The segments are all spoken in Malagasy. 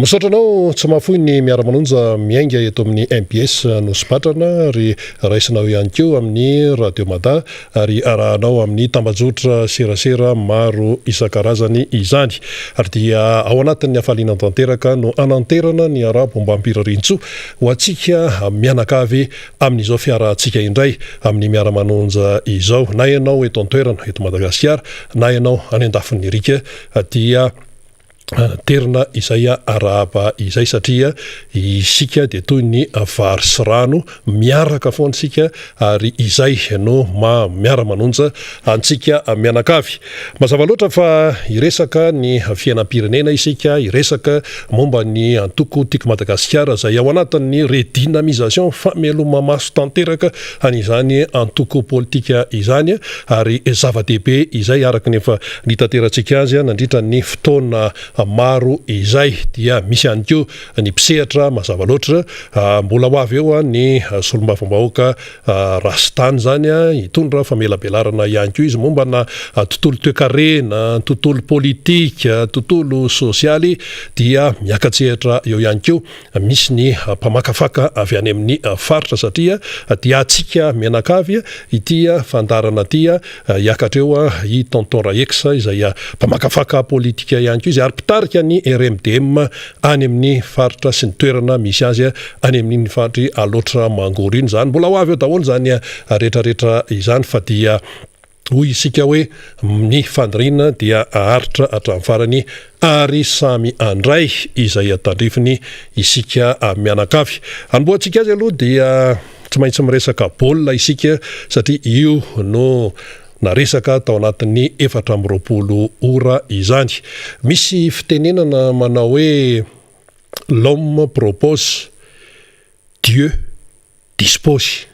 Misotranao tsy mahafoy ny Miara Manonja miainga eto amin'ny MPS no Sopatrana ary raisinao ihany keo amin'ny Radio Mada ary arahanao amin'ny tambajotra serasera maro isan-karazany izany ary dia ao anatin'ny hafaliana tanteraka no ananterana ny ara-bombampirarintso ho antsika mianakavy amin'izao fiarahantsika indray amin'ny Miara Manonja izao na ianao eto an-toerana eto Madagasikara na ianao any andafin'ny Rika dia terina izay arahaba izay satria isika dia toy ny vary sy rano miaraka foana sika ary izay no Miara Manonja antsika mianakavy. Mazava loatra fa iresaka ny fiainam-pirenena isika, iresaka momba ny antoko tiako Madagasikara izay ao anatin'ny redynamisation fameloma maso tanteraka an'izany antoko politika izany ary zava-dehibe izay araka nefa nitaterantsika azy nandritra ny fotoana maro izay dia misy ihany koa ny mpisehatra mazava loatra mbola ho avy eo ny solombavambahoaka Rastany zany hitondra famelabelarana ihany koa izy momba na tontolo toe-karena, tontolo politika, tontolo sosialy dia miakatsehatra eo ihany koa misy ny mpamakafaka avy any amin'ny faritra satria dia atsika mianakavy ity fandarana ty hiakatreo i tonton Raex izay mpamakafaka politika ihany koa izy ary pitarika ny RMDM any amin'ny faritra sy ny toerana misy azy any amin'ny faritry aloatra mangoriny zany mbola ho avy eo daholo zany rehetrarehetra izany fa dia hoy isika hoe ny fandirina dia aharitra hatramin'ny farany ary samy andray izay tandrifiny isika mianakavy. Anboantsika azy aloha dia tsy maintsy miresaka baolina isika satria io no na resaka tao anatin'ny 420 ora izany. Misy fitenenana manao hoe l'homme propose, Dieu dispose.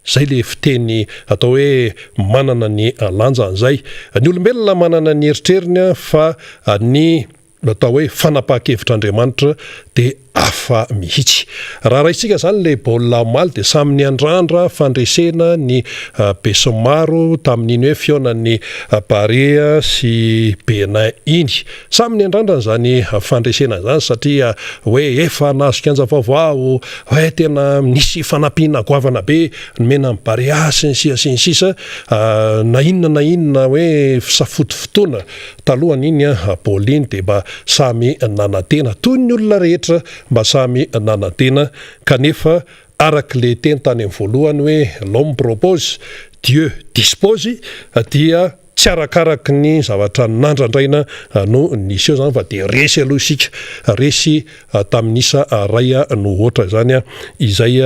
Zay le fiteny atao hoe manana ny lanjan'izay. Ny olombelona manana ny eritreriny fa ny atao hoe fanapahan-kevitr'Andriamanitra dia afa mihitsy. Raha raisika zany le baolina maly dia samy ny andrandra fandresena ny beso maro tamin'iny hoe fionan'ny Barea sy Benin iny. Samy ny andrandra zany fandresena zany satria hoe efa nahazo kianja vaovao, hoe tena nisy fanampiana goavana be nomena amin'ny Barea sy ny sisa na inona hoe fisafoto fotoana talohany iny baolina dia mba samy nanantena toy ny olona rehetra mba samy nanantena kanefa araka le teny tany amin'ny voalohany hoe l'homme propose, Dieu dispose dia tsy arakaraky ny zavatra nandrandraina no nisy eo zany fa dia resy aloha isika resy tamin'isa ray no ohatra zany izay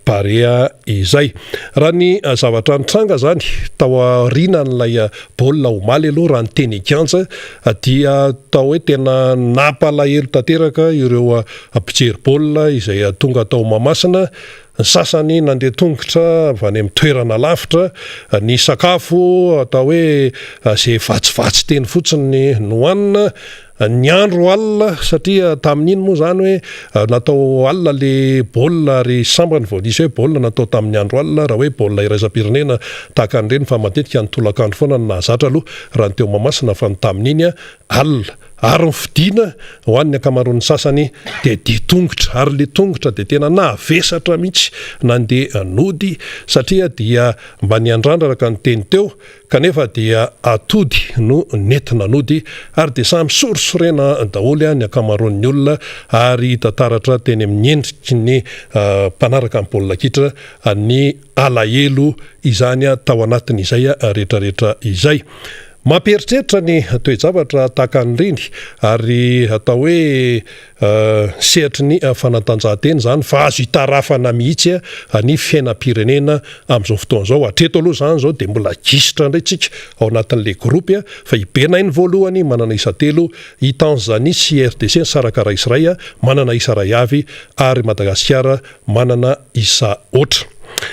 Barea izay. Raha ny zavatra nitranga zany tao aorianan'ilay baolina omaly aloha raha ny teny kianja dia tao hoe tena nampalahelo tanteraka ireo mpijery baolina izay tonga tao Mahamasina. Ny sasany nandeha tongotra avy any amin'ny toerana lavitra, ny sakafo atao hoe izay vatsivatsy teny fotsiny no hohanina, ny andro alina satria tamin'iny moa zany hoe natao alina le baolina ary sambany voanisy hoe baolina natao tamin'ny andro alina raha hoe baolina iraisam-pirenena tahaka an'ireny fa matetika ny tolakandro foana no nahazatra aloha raha ny teo Mahamasina fa ny tamin'iny alina. Ary ny fidiana ho an'ny akamaroan'ny sasany dia ditongotra ary le tongotra dia tena nahavesatra mihitsy nandeha nody satria dia mba ny andrandra araka ny teny teo kanefa dia atody no nentina nody ary dia samy sorisorena daholo ny akamaroan'ny olona ary tantaratra teny amin'ny endriky ny mpanaraka amin'ny baolina kitra ny alahelo izany tao anatin'izay rehetrarehetra izay. Mamperitreritra ny toe-javatra tahaka an'ireny ary atao hoe sehatry ny fanatanjahanteny zany fa azo hitarafana mihitsy ny fiainam-pirenena amin'izao fotoana izao. Hatreto aloha zany zao dia mbola gisitra indray tsika ao anatin'le groupy fa i Benin voalohany manana isa 3, i Tanzanie sy RDC ny saraka raisyray manana isa 2 avy ary Madagasikara manana isa ohatra.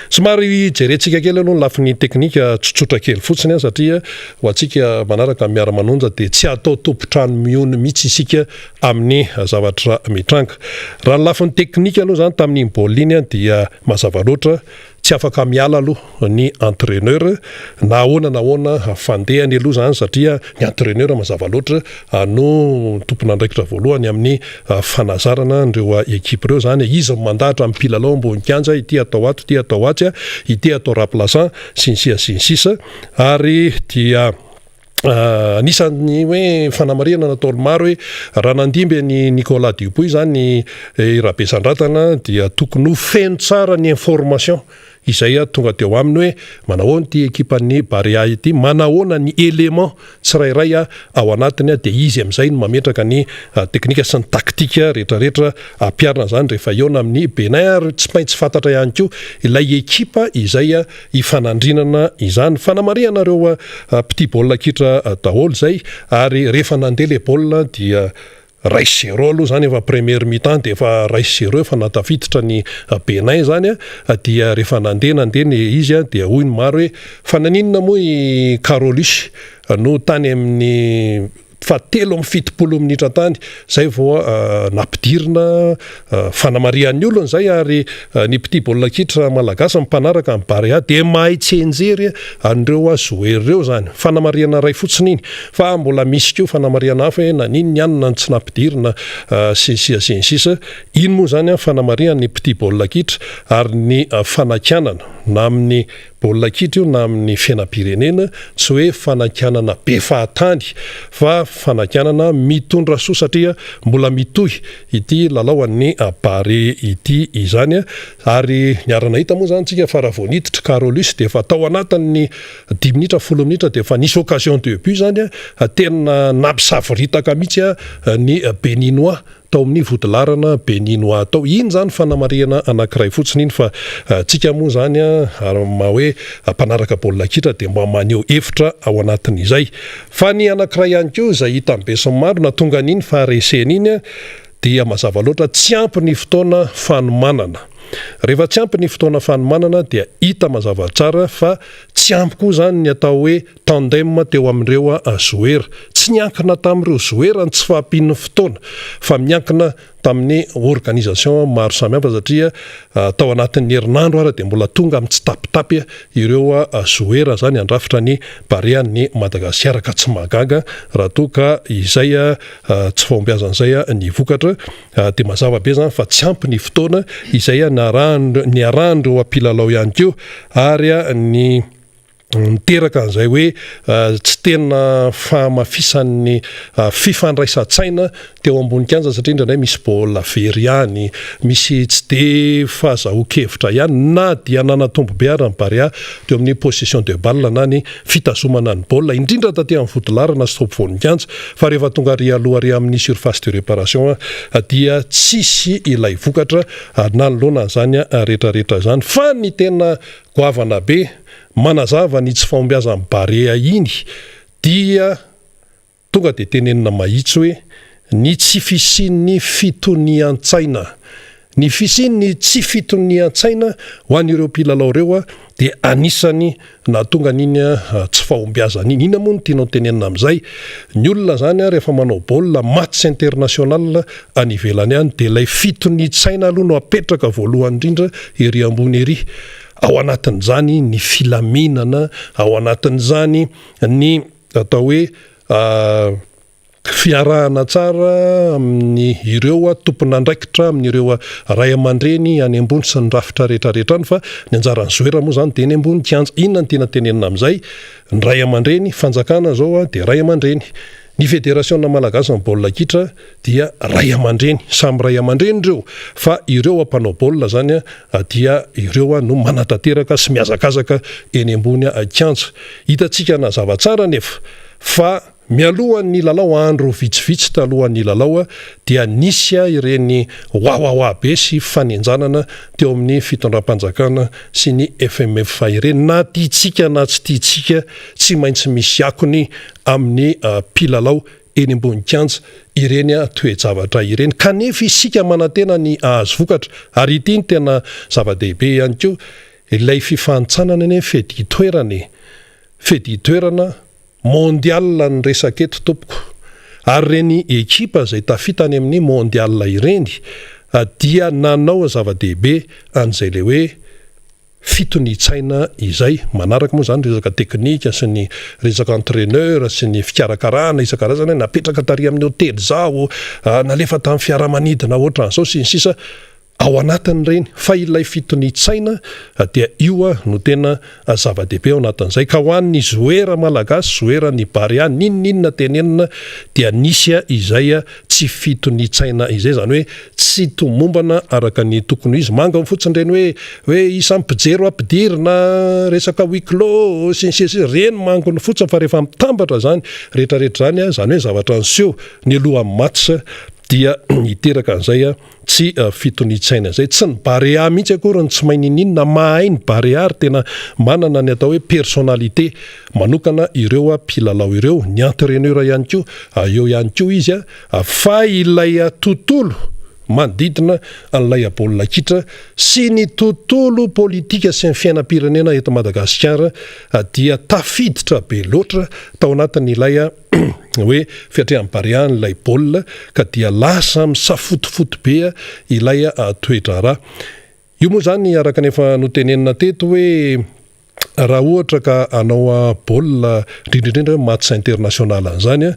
Somary jerentsika kely aloha ny lafin'ny teknika tsotsotra kely fotsiny satria ho antsika manaraka Miara Manonja dia tsy atao tompotrano miony mihitsy isika amin'ny zavatra mitranga. Raha ny lafin'ny teknika aloha zany tamin'ny baolina dia mazava loatra tsy afaka miala aloha ny entraîneur na ahoana fandehany aloha zany satria ny entraîneur mazava loatra no tompona andraikitra voalohany amin'ny fanazarana ireo ekipa ireo zany izy mandahatra amin'ny mpilalao ambony kianja ity atao ato ity atao atsy ity atao remplaçant sinsisa ary dia anisan'ny hoe fanamarihana nataony maro hoe raha nandimby ny Nicolas Dupuy zany rabesan-dratana dia tokony ho feno tsara ny information izay tonga teo aminy hoe manahoana ty ekipan'ny Barea ity, manahoana ny élément tsirairay ao anatiny dia izy amin'izay no mametraka ny teknika sy ny taktika rehetrarehetra ampiarina zany rehefa eona amin'ny Benin ary tsy maintsy fantatra ihany koa ilay ekipa izay ifanandrinana izany fanamarihana ireo petit baolina kitra daholo zay ary rehefa nandeha le baolina dia ray 0 aloha zany efa première mi-temps dia efa ray 0 efa natafiditra ny Benin zany dia rehefa nandeha izy dia hoy ny maro hoe fa naninona moa i Carolus no tany amin'ny fa 7 minitra tany zay vao nampidirina fanamarihan'ny olona zay ary ny petit baolina kitra malagasy mpanaraka amin'ny Barea dia mahay tsenjery an'ireo joueur ireo zany fanamarihana ray fotsiny iny fa mbola misy koa fanamarihana hafa hoe naninona ihany na tsy nampidirina sisa iny moa zany fanamarihan'ny petit baolina kitra ary ny fanakanana na amin'ny baolina kitra io na amin'ny fiainam-pirenena tsy hoe fanakanana be fahatany fa fanakanana mitondra soa satria mbola mitohy ity lalaoan'ny Barea ity izany ary niarana hita moa zany tsika fa raha vao niditra Carolus dia efa tao anatin'ny 10 minitra 10 minitra dia efa nisy occasion de but zany tena nampisafiritaka mihitsy ny Béninois tao amin'ny vodilarana Béninois tao iny zany fanamarihana anankiray fotsiny iny fa tsika moa zany hoe mpanaraka baolina kitra dia mba maneho hevitra ao anatin'izay fa ny anankiray ihany koa izay hita amin'ny besin'ny maro na tonga n'iny fa resena iny dia mazava loatra tsy ampy ny fotoana fanomanana rehefa tsy ampy ny fotoana fanomanana dia hita mazava tsara fa tsy ampy koa zany ny atao hoe tandem teo amin'ireo joueur tsy niankina tamin'ireo joueur ny tsy fahampian'ny fotoana fa miankina tamin'ny organisation maro samihafa satria tao anatin'ny herinandro ary dia mbola tonga amin'ny tsy tapitapy ireo joueur zany andrafitra ny Barea ny Madagasikara ka tsy mahagaga raha toa ka izay tsy fahombiazan'izay ny vokatra dia mazava be zany fa tsy ampy ny fotoana izay ny arahan'ireo ampilalao ihany koa ary ny miteraka an'izay hoe tsy tena fahamafisan'ny fifandraisan-tsaina teo ambony kianja satria indray misy baolina very ihany misy tsy de fahazahoan-kevitra ihany na dia nanatombo be ary ny Barea teo amin'ny possession de balle na ny fitazomana ny baolina indrindra taty amin'ny vodilarana sy topovoan'ny kianja fa rehefa tonga ry aloha ry amin'ny surface de réparation dia tsisy ilay vokatra na nolona zany rehetrarehetra zany fa ny tena goavana be manazava ny tsy fahombiazan'ny Barea iny dia tonga dia tenenina mahitsy hoe ny tsy fisian'ny fitonian-tsaina ny fisian'ny tsy fitonian-tsaina ho an'ireo mpilalao ireo dia anisany nahatonga n'iny tsy fahombiazana iny ina moa no tianao tenenina amin'izay ny olona zany rehefa manao baolina match international any ivelany any dia ilay fitoni-tsaina aloha no apetraka voalohany indrindra ery ambony ery ao anatin'izany ny filaminana ao anatin'izany ny atao hoe fiarahana tsara amin'ny ireo tompon'andraikitra amin'ireo ray aman-dreny any ambony sy ny rafitra rehetrarehetra any fa ny anjaran'ny joueur moa zany dia ny ambony kianja inona ny tena tenenina amin'izay ny ray aman-dreny fanjakana zao dia ray aman-dreny ny fédération malagasy ny baolina kitra dia ray aman-dreny samy ray aman-dreny ireo fa ireo ampanao baolina zany dia ireo no manatanteraka sy miazakazaka eny ambony kianja hitantsika na zavatsara nefa fa mialohan'ny lalao andro vitsivitsy talohan'ny lalao dia nisy ireny wawawa be sy fanenjanana teo amin'ny fitondram-panjakana sy ny FMF ireny na tiitsika na tsy tiitsika tsy maintsy misy akony amin'ny mpilalao eny ambony kianja ireny toe-javatra ireny kanefa isika manantena ny ahazo vokatra ary ity ny tena zava-dehibe ihany koa ilay fifantsanana ny feditoerana mondial ny resaka eto tompoko ary reny ekipa izay tafitany amin'ny mondial ireny dia nanao zava-dehibe an'izay le hoe fitony-tsaina izay manaraka moa zany resaka teknika sy ny resaka entraîneur sy ny fikarakarana isan-karazany napetraka tary amin'ny hôtely zao nalefa tamin'ny fiaramanidina ohatran'izao sy ny sisa ao anatin'ireny fa ilay fitony-tsaina dia io no tena zava-dehibe ao anatin'izay ka ho an'ny zoera malagasy zoera ny barea ninninona tenenina dia nisy izay tsy fitony-tsaina izay zany hoe tsy tomombana araka ny tokony izy manga fotsiny reny hoe isampijery ampidirina resaka huis-clos sy ny sisa reny mangony fotsiny fa rehefa mitambatra zany rehetrarehetra zany zany hoe zavatra anseho ny aloha match dia hiteraka an'izay tsy fitony-tsaina zay tsy ny barea mihitsy akory ny tsy maininina mahay ny barea ary tena manana ny atao hoe personnalité manokana ireo mpilalao ireo ny entraîneur ihany koa eo ihany koa izy fa ilay tontolo manodidina an'ilay baolina kitra sy ny tontolo politika sy ny fiainam-pirenena eto Madagasikara dia tafiditra be loatra tao anatin'ilay hoe fiatrehan'ny barea n'ilay baolina ka dia lasa misafotofoto be ilay toetra raha io moa zany araka nefa notenenina teto hoe raha ohatra ka anao baolina indrindraindrindra match international an'izany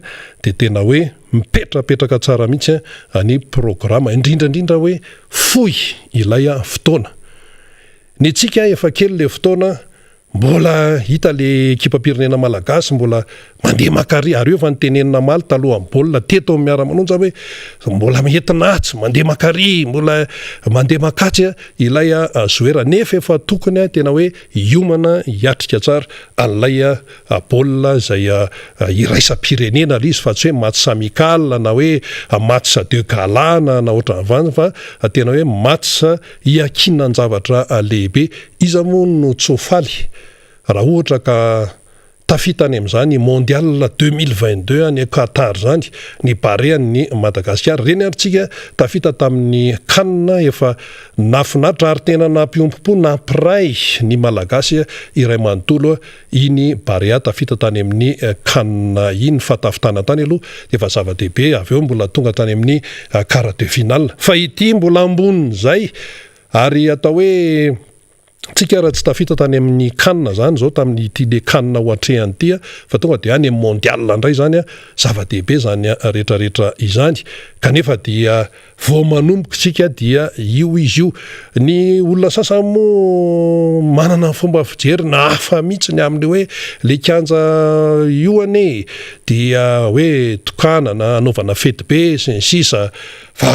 dia tena hoe mipetrapetraka tsara mihitsy ny programa indrindraindrindra hoe foy ilay fotoana ny tsika efa kely le fotoana mbola hita le ekipa-pirenena malagasy mbola mandeha makary ary eo fa nytenenina maly taloha amin'ny baolina teto amin'ny Miara Manonja hoe mbola mihetinatsy mandeha makary mbola mandeha makatsy ilay zoera nefa efa tokony tena hoe hiomana hiatrika tsara an'ilay baolina izay iraisam-pirenena izy fa tsy hoe match amical na hoe match de gala na ohatran'izany fa tena hoe match hiakinan-javatra lehibe iza moa no tsofaly raha ohatra ka tafitany amin'izany mondial 2022 ny Qatar zany ny barean'ny Madagasikara reny arytsika tafita tamin'ny kanina efa nafinatra ary tena nampiompo nampiray ny malagasy iray manontolo iny barea tafita tany amin'ny kanina iny fa tafitana tany aloha efa zava-dehibe avy eo mbola tonga tany amin'ny quart de finale fa ity mbola amboniny zay ary atao hoe tsika raha tsy tafita tany amin'ny kanina zany zao tamin'ny ity le kanina hoatrehany ity fa tonga dia any amin'ny mondial indray zany zava-dehibe zany rehetrarehetra izany kanefa dia vao manomboka tsika dia io izy io ny olona sasany moa manana fomba fijery na hafa mihitsy ny amin'ny hoe le kanja io ane dia hoe tokana na anaovana fety be sy ny sisa fa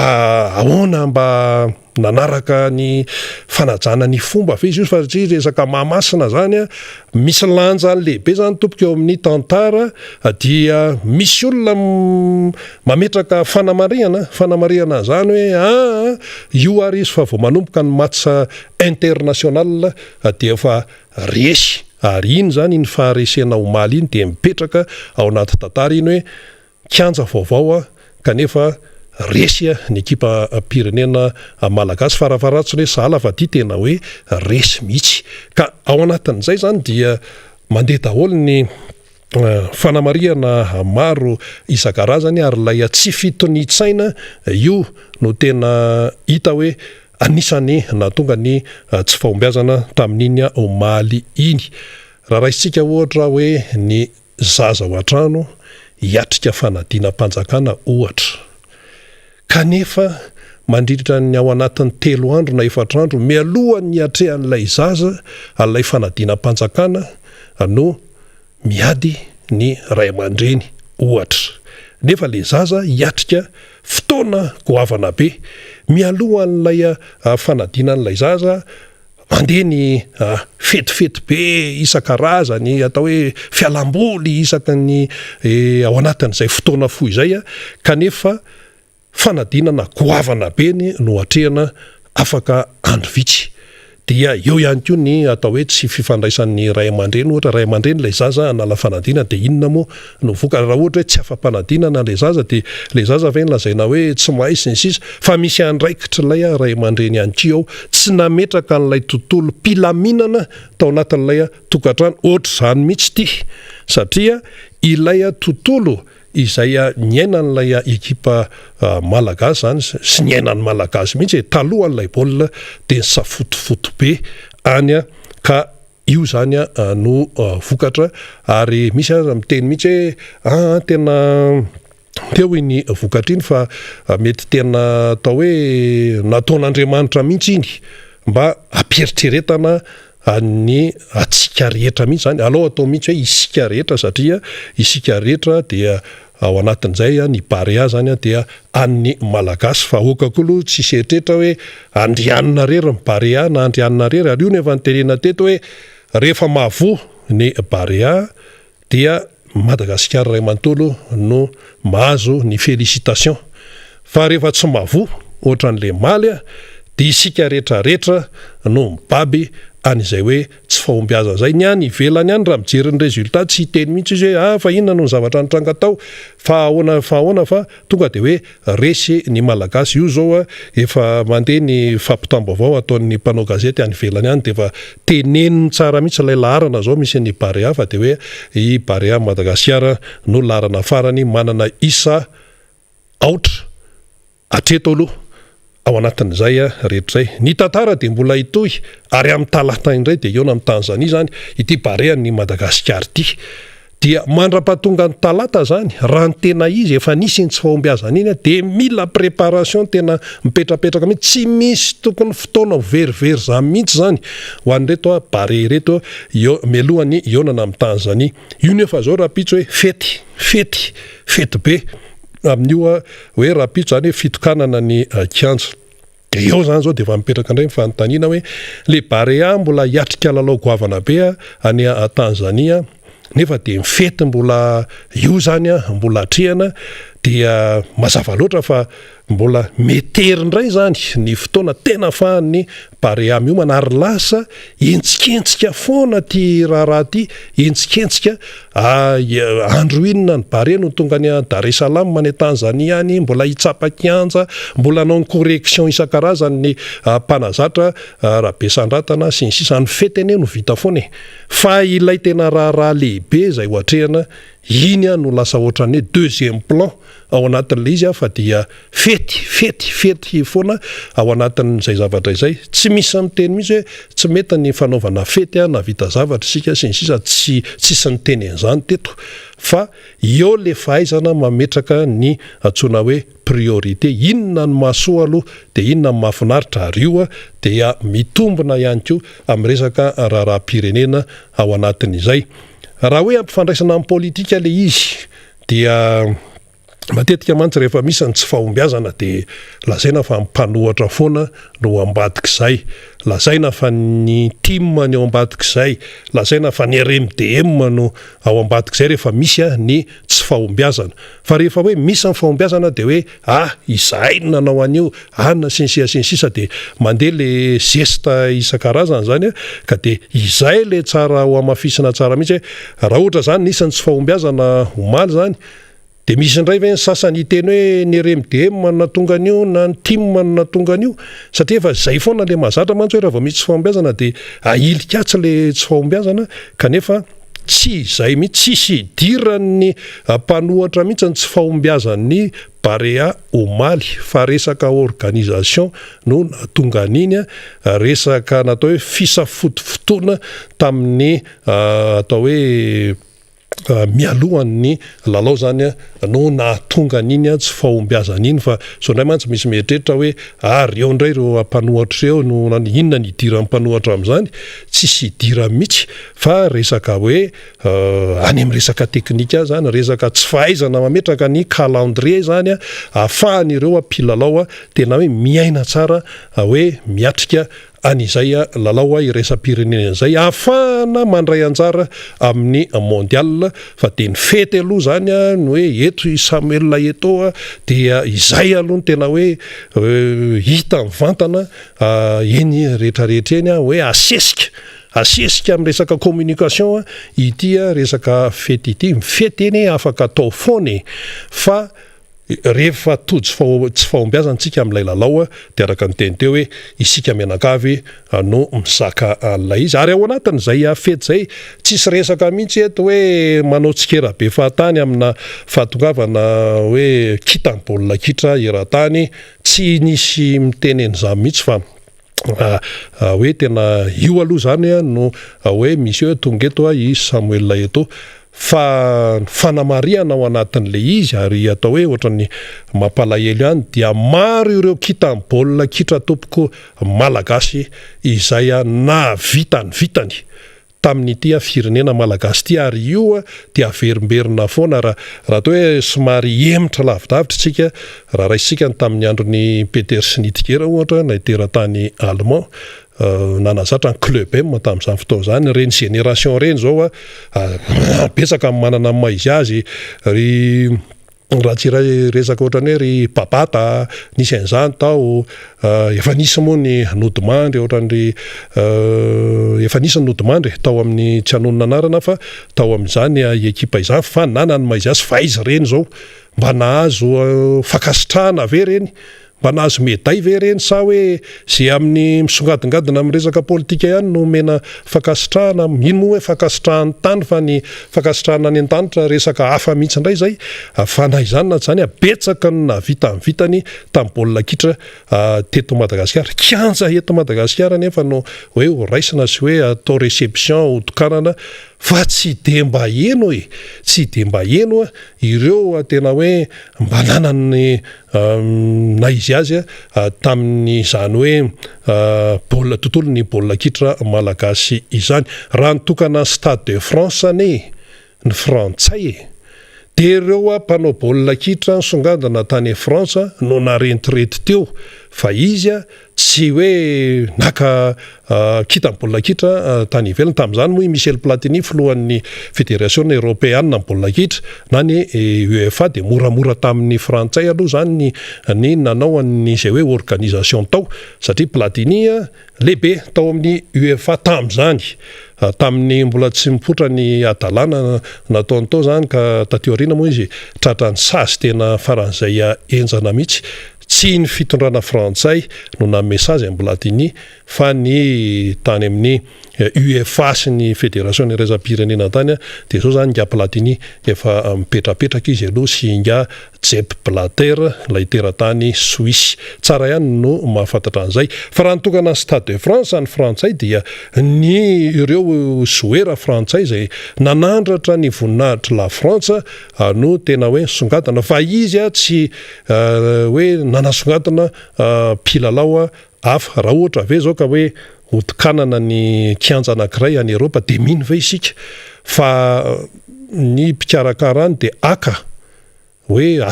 ahoana mba nanaraka ny fanajana ny fomba fa izy io fa tsy resaka mahamasina zany misy lanja lehibe zany tompoko eo amin'ny tantara dia misy olona mametraka fanamariana zany hoe io ary izy fa vao manomboka ny match international dia efa resy ary iny zany iny faharesena omaly iny dia mipetraka ao anaty tantara iny hoe kianja vaovao kanefa resy ny ekipa pirenena malagasy farafaratsiny hoe sahala fa ty tena hoe resy mihitsy ka ao anatin'izay zany dia mandeha daholo ny fanamariana maro isan-karazany ary lay tsy fitony-tsaina io no tena hita hoe anisany natonga ny tsy fahombiazana tamin'iny omaly iny raha raisitsika ohatra hoe ny zaza ao an-trano hiatrika fanadina mpanjakana ohatra kanefa mandritra ny ao anatin'ny 3 andro na 4 andro mialohan'ny atrehan'ilay zaza alay fanadina mpanjakana no miady ny ray aman-dreny ohatra nefa le zaza hiatrika fotoana goavana be mialohan'ilay fanadinan'ilay zaza mandeha ny fetifety be isan-karazany atao hoe fialamboly isaka ny ao anatin'izay fotoana fo izay kanefa fanadinana goavana be no atrehana afaka andro vitsy dia eo ihany koa ny atao hoe tsy fifandraisan'ny ray aman-dreny ohatra ray aman-dreny ilay zaza nala fanadinana dia inona moa no voka raha ohatra hoe tsy afa-panadinana ilay zaza dia ilay zaza ve nylazaina hoe tsy mahay sy ny sisa fa misy andraikitra ilay ray aman-dreny ihany koa ao tsy nametraka n'ilay tontolo mpilaminana tao anatin'ilay tokantrano ohatra izany mihitsy ity satria ilay tontolo izay nyainan'ilay ekipa malagasy zany sy nyainan'ny malagasy mihitsy talohan'ilay baolina dia safotofoto be any ka io zany no vokatra ary misy aza miteny mihitsy hoe tena teo iny vokatra iny fa mety tena atao hoe nataon'Andriamanitra mihitsy iny mba ampieritrretana ny atsika rehetra mihitsy zany alao atao mihitsy hoe isika rehetra satria isika rehetra dia ao anatin'izay ny barea zany dia an'ny malagasy fa okakolo tsy setrehitra hoe andrianina rery ny barea na andrianina rery ary io nefa nytenena teto hoe rehefa mahavoa ny barea dia Madagasikara ray manontolo no mahazo ny félicitation fa rehefa tsy mahavoa ohatran'le maly dia isika rehetrarehetra no mibaby an'izay hoe tsy fahombiazana zay ny any ivelany any raha mijery ny résultat tsy hiteny mihitsy izy hoe fa inona no zavatra nitranga tao fa ahoana fa tonga dia hoe resy ny malagasy io zao efa mandeha ny fampitam-baovao ataon'ny mpanao gazety any ivelany any dia efa teneniny tsara mihitsy ilay laharana zao misy ny barea fa dia hoe i barea Madagasikara no laharana farany manana isa aotra atreto aloha ao anatin'izay rehetrzay ny tantara dia mbola hitohy ary amin'ny talata indray dia eo amin'ny Tanzania zany ity barea ny Madagasikara ity dia mandra-pahatonga ny talata zany raha ny tena izy efa nisy ny tsy fahombiazana iny dia mila préparation tena mipetrapetraka mihitsy tsy misy tokony fotoana verivery zany mihitsy zany ho an'ireto bare reto eo melohany ionana amin'ny Tanzania io nefa zao raha pitso hoe fety be amin'io hoe raha pitso zany hoe fitokanana ny kianja eo zany zao dia efa mipetraka indray mifanontaniana hoe le barea mbola hiatrika lalao goavana be any Tanzania nefa dia mifety mbola io zany mbola atrehana dia mazava loatra fa mbola metery indray zany ny fotoana tena afahan'ny barea io manary lasa entsiketsika foana ty raha ty entsiketsika andro inona ny barea no tonga any Dar es Salaam mane Tanzania any mbola hitsapa-kianja mbola nanao correction isan-karazany ny mpanazatra Rabe Sandratana sy ny sisa ny feteny no vita foana fa ilay tena raha lehibe zay ho atrehana iny no lasa ohatran'ny hoe deuxième plan ao anatin'le izy fa dia fety foana ao anatin'izay zavatra izay tsy misy miteny mihitsy hoe tsy mety ny fanaovana fety na vita zavatra isika sy ny sisa tsisy ny teny an'izany teto fa eo le fahaizana mametraka ny atsona hoe priorité inona ny mahasoa aloha dia inona ny mahafinaritra ary io dia mitombona ihany koa amin'ny resaka raharaham-pirenena ao anatin'izay raha hoe ampifandraisana amin'ny politika le izy dia matetika mantsy rehefa misy ny tsy fahombiazana dia lazaina fa mpanohatra foana no ambadik'izay lazaina fa ny team ny ao ambadik'izay lazaina fa ny RMDM no ao ambadik'izay rehefa misy ny tsy fahombiazana fa rehefa hoe misy ny fahombiazana dia hoe izahay no nanao an'io na sinsisa dia mandeha le gesta isan-karazana zany ka dia izay le tsara ho amafisina tsara mihitsy hoe raha ohatra zany nisy ny tsy fahombiazana omaly zany dia misy indray ve ny sasany hiteny hoe ny RMDM natonga an'io na ny team natonga an'io satria efa izay foana le mahazatra mantsy hoe raha vao misy tsy fahombiazana dia ahilikatsy le tsy fahombiazana kanefa tsy izay mihitsy tsisy idiran'ny mpanohatra mihitsy ny tsy fahombiazan'ny barea omaly fa resaka organisation no natonga an'iny resaka natao hoe fisafotofotoana tamin'ny atao hoe mialohan'ny lalao zany no nahatonga an'iny tsy fahombiazana iny fa so indray mantsy misy mieritreritra hoe reo indray reo mpanohatra reo no inona ny idiran'ny mpanohatra amin'izany tsisy idira mihitsy fa resaka hoe any amin'ny resaka teknika zany resaka tsy fahaizana mametraka ny calendrier zany ahafahan'ireo ampilalao tena hoe miaina tsara hoe miatrika an'izay lalao iresa-pirenena izay ahafahana mandray anjara amin'ny mondial fa dia ny fety aloha zany no hoe eto Samuel Eto'o dia izay aloha ny tena hoe hita mivantana eny rehetrarehetra eny hoe asesika amin'ny resaka communication ity resaka fety ity mifety eny afaka atao foana fa rehefa tsy fahombiazana tsika amin'ilay lalao dia araka ny teny teo hoe isika menakavy no misaka an'ilay izy ary ao anatin'izay fety zay tsisy resaka mihitsy eto hoe manao tsikera be fahatany amina fahatongavana hoe kitany baolina kitra eran-tany tsy nisy miteny an'izany mihitsy fa hoe tena io aloha zany no hoe misy hoe tonga eto i Samuel eto fa fanamariana ao anatin'le izy ary atao hoe ohatrany mampalahelo ihany dia maro ireo kitam-baolina kitra tompoko malagasy izay na vitany tamin'ity firenena malagasy ty ary io dia averimberina foana raha atao hoe somary emitra lavidavitra tsika raha raisika tamin'ny andron'ny Peter Schnittger ohatra na teratany Allemand nanazatra ny club M tamin'izany fotoana zany reny génération reny zao betsaka manana maizy azy raha tsy resaka ohatrany hoe ry Babata nisy an'izany tao efa nisy moa ny Nodimandry ohatran'ry efa nisy ny Nodimandry tao amin'ny tsy hanonona anarana fa tao amin'izany ekipa izany fa nanany maizy azy fa izy reny zao mba nahazo fakasitrahana ve reny mba nahazo médaille ve reny sa hoe zay amin'ny misongadingadina amin'ny resaka politika ihany no mena fakasitrahana ino moa hoe fakasitrahany tany fa ny fakasitrahana any an-tanitra resaka hafa mihitsy indray zay fa na izany na zany betsaka na vitany tamin'ny baolina kitra teto Madagasikara kianja eto Madagasikara nefa no hoe ho raisina sy hoe atao réception hotokanana fa tsy de mba eno tsy de mba eno ireo tena hoe mba nanany na izy azy tamin'ny zany hoe baolina tontolo ny baolina kitra malagasy izany raha nitokana Stade de France ny frantsay de ireo mpanao baolina kitra nisongadina tany Frantsa no narentirety teo fa izy tsy hoe naka kita baolina kitra tany ivelany tamin'izany moa Michel Platini filohan'ny Fédération Européenne ny baolina kitra na ny UEFA de moramora tamin'ny frantsay aloha zany ny nanao ny zay hoe organisation tao satria Platini lehibe tao amin'ny UEFA tamin'izany tamin'ny mbola tsy mipotra ny adalana nataony tao zany ka tatiorina moa izy tratrany sasy tena faran'izay enjana mihitsy tsy ny fitondrana frantsay no na message Platini fa ny tany amin'ny UEFA sy ny Fédération ny raisam-pirenena tany de zao zany nga Platini efa mipetrapetraka izy aloha sy nga Sepp Blatter lay teratany Suisse tsara ihany no mahafantatra an'izay fa raha nitokana Stade de France ny frantsay dia ny ireo joueur frantsay zay nanandratra ny voninahitra la France no tena hoe songadana fa izy tsy hoe nanasongadina mpilalao hafa raha ohatra ve zao ka hoe hotokanana ny kianja anankiray any Europa de mino ve isika fa ny mpikarakarany de aka hoe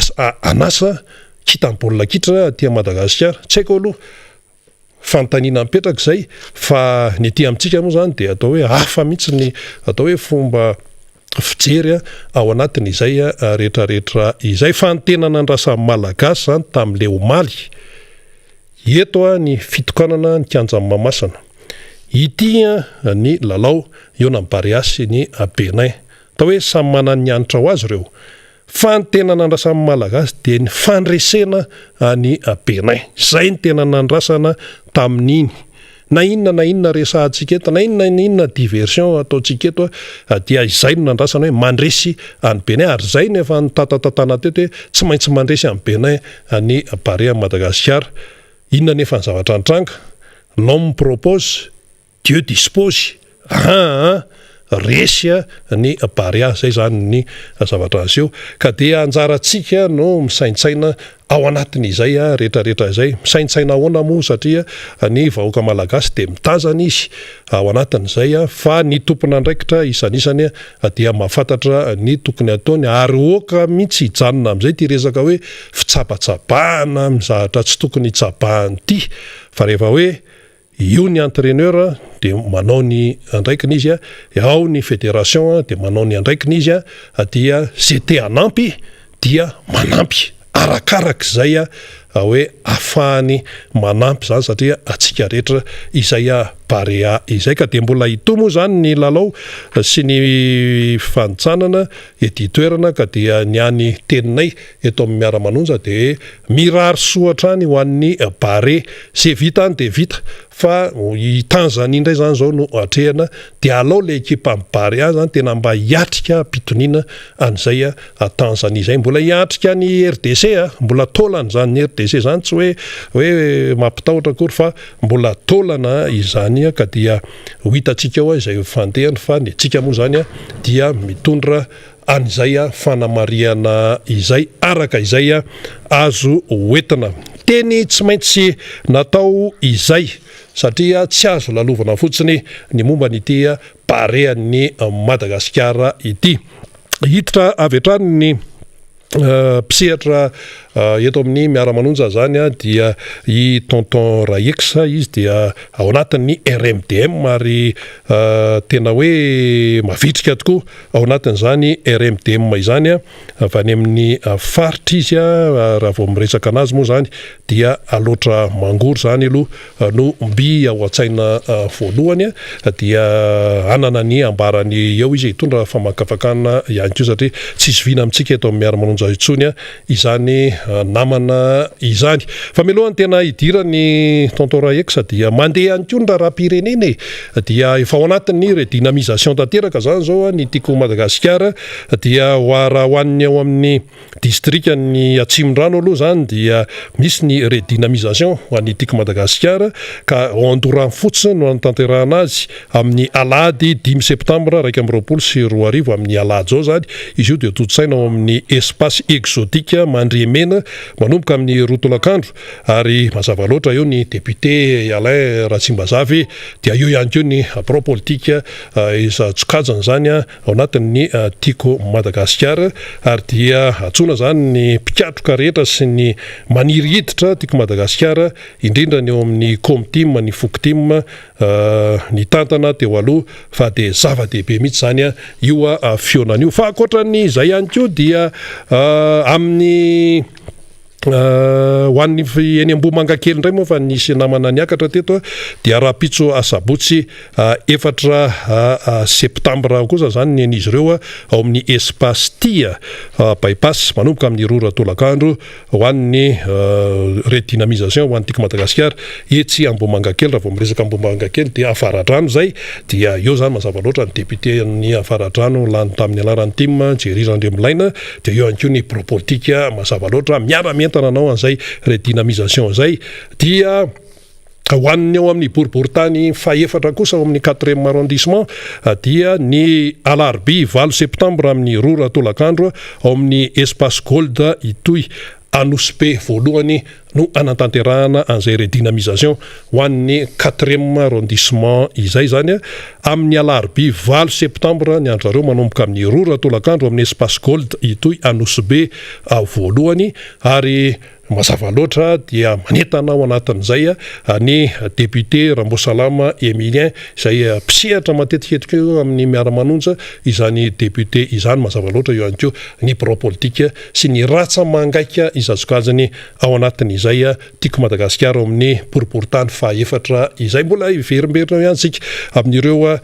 anasa kita baolina kitra tia Madagasikara tsy haiko aloha fanontaniana mipetraka zay fa ny ety amintsika moa zany de atao hoe hafa mihitsy ny atao hoe fomba fijery ao anatin'izay rehetrarehetra izay fa ny tena nandrasan'ny malagasy zany tamin'le omaly eto ny fitokanana ny kianja Mahamasina ity ny lalao Iona Bariasy ny Benin atao hoe samy manana ny anitra ho azy ireo fa ny tena nandrasan'ny malagasy de ny fandresena ny Benin zay ny tena nandrasana tamin'iny na inona resahantsika eto na inona diversion ataontsika eto dia izay no nandrasana hoe mandresy any Benin ary zay nefa nitatatantana teto hoe tsy maintsy mandresy any Benin ny Barea Madagasikara inona nefa ny zavatra nitranga l'homme propose Dieu dispose resy ny Barea zay zany ny zavatra aseho ka dia anjaratsika no misaintsaina ao anatin'izay rehetrarehetra izay misaintsaina ahoana moa satria ny vahoaka malagasy de mitazana izy ao anatin'izay fa ny tompona andraikitra isan'isany dia mahafantatra ny tokony ataony ary oka mihitsy hijanona amin'izay ty resaka hoe fitsapatsapahana mizahatra tsy tokony tsapahany ty fa rehefa hoe io ny entraîneur de manao ny andraikiny izy ao ny fédération de manao ny andraikiny izy dia zay te hanampy dia manampy arakaraka zay hoe afahany manampy zany satria atsika rehetra izay Barea izay ka de mbola hitomo zany ny lalao sy ny fanotsanana ety toerana ka dia ny any teninay eto amin'ny Miara Manonja de mirary soatra any ho an'ny Barea zay vita any de vita fa i Tanzanie indray zany zao no atrehana de alao le ekipa amin'ny Barea zany tena mba hiatrika pitoniana an'izay Tanzanie zay mbola hiatrika ny RDC mbola tolany zany ny RDC PDC zany tsy hoe mampitahotra akory fa mbola taolana izany ka dia ho hitantsika ao izay fandehany fa ny antsika moa zany dia mitondra an'izay fanamariana izay araka izay azo hoentina. Teny tsy maintsy natao izay satria tsy azo lalovana fotsiny ny momba n'ity parean'ny Madagasikara ity. Hiditra avy hatrany ny mpisehatra eto amin'ny Miara Manonja zany dia i tonton Raix izy dia ao anatin'ny RMDM ary tena hoe mavitrika tokoa ao anatin'izany RMDM izany avy any amin'ny faritra izy raha vao miresaka anazy moa zany dia aloatra mangory zany aloha no mby ao an-tsaina voalohany dia anana ny ambarany eo izy hitondra famakafakana ihany koa satria tsisy vina amintsika eto amin'ny Miara Manonja itsony izany namana izany. Fa milohany tena idirany tonton Raix dia mandeha ihany koa ny raharam-pirenena dia efa ao anatin'ny redynamisation tanteraka zany zao ny tiako Madagasikara dia raha hoan'ny ao amin'ny distriktan'ny Atsimondrano aloha zany dia misy ny redynamisation ho an'ny tiako Madagasikara ka Andorano fotsiny no tanterahana azy amin'ny alady 10 septambra 2024 amin'ny alady zao zany izy io dia totsaina ao amin'ny espace exotique Mandriamena manomboka amin'ny rotolakandro ary mazava loatra eo ny député Alain Ratsimbazavy dia eo ihany koa ny pro-politika isa tsokajana zany ao anatin'ny tiako Madagasikara ary dia atsona zany ny mpikatroka rehetra sy ny maniry hiditra tiako Madagasikara indrindra ny eo amin'ny comteam ny fokteam ny tantana teo aloha fa dia zava-dehibe mihitsy zany io fionana io fa ankoatran'ny izay ihany koa dia amin'ny hoan'ny eny Ambohimangakely indray moa fa nisy namana niakatra teto dia raha-pitso asabotsy 4 septambra kosa zany n'izy ireo ao amin'ny espace tia bypass manomboka amin'ny rora tolakandro ho an'ny redynamisation ho an'ny tiako Madagasikara etsy Ambohimangakely raha vao miresaka Ambohimangakely dia Avaradrano zay dia eo zany mazava loatra ny député ny Avaradrano lany tamin'ny alaran'ny tim Jerry Randriamolaina dia eo ihany koa ny pro-politika mazava loatra miara-mentana anao an'izay redynamisation zay dia hoan'ny ao amin'ny boriboritany faefatra kosa ao amin'ny 4e arrondissement dia ny alarby 20 septambra amin'ny rora tolakandro ao amin'ny espace gold itoy anosbe voalohany no anatanterahana an'izay redynamisation ho an'ny 4e arrondissement izay zany amin'ny alarby 20 septambra ny andrareo manomboka amin'ny rora tolakandro amin'ny espace gold itoy anosbe voalohany ary mazava loatra dia manentana ao anatin'izay ny député Rambosalama Emilien izay mpisehatra matetiketiko eo amin'ny Miara Manonja izany député izany mazava loatra eo ihany koa ny pro-politika sy ny ratsa mangaika izazokajany ao anatin'izay tiako Madagasikara ao amin'ny boriboritany faefatra izay mbola iverimberina ihany sika amin'ireo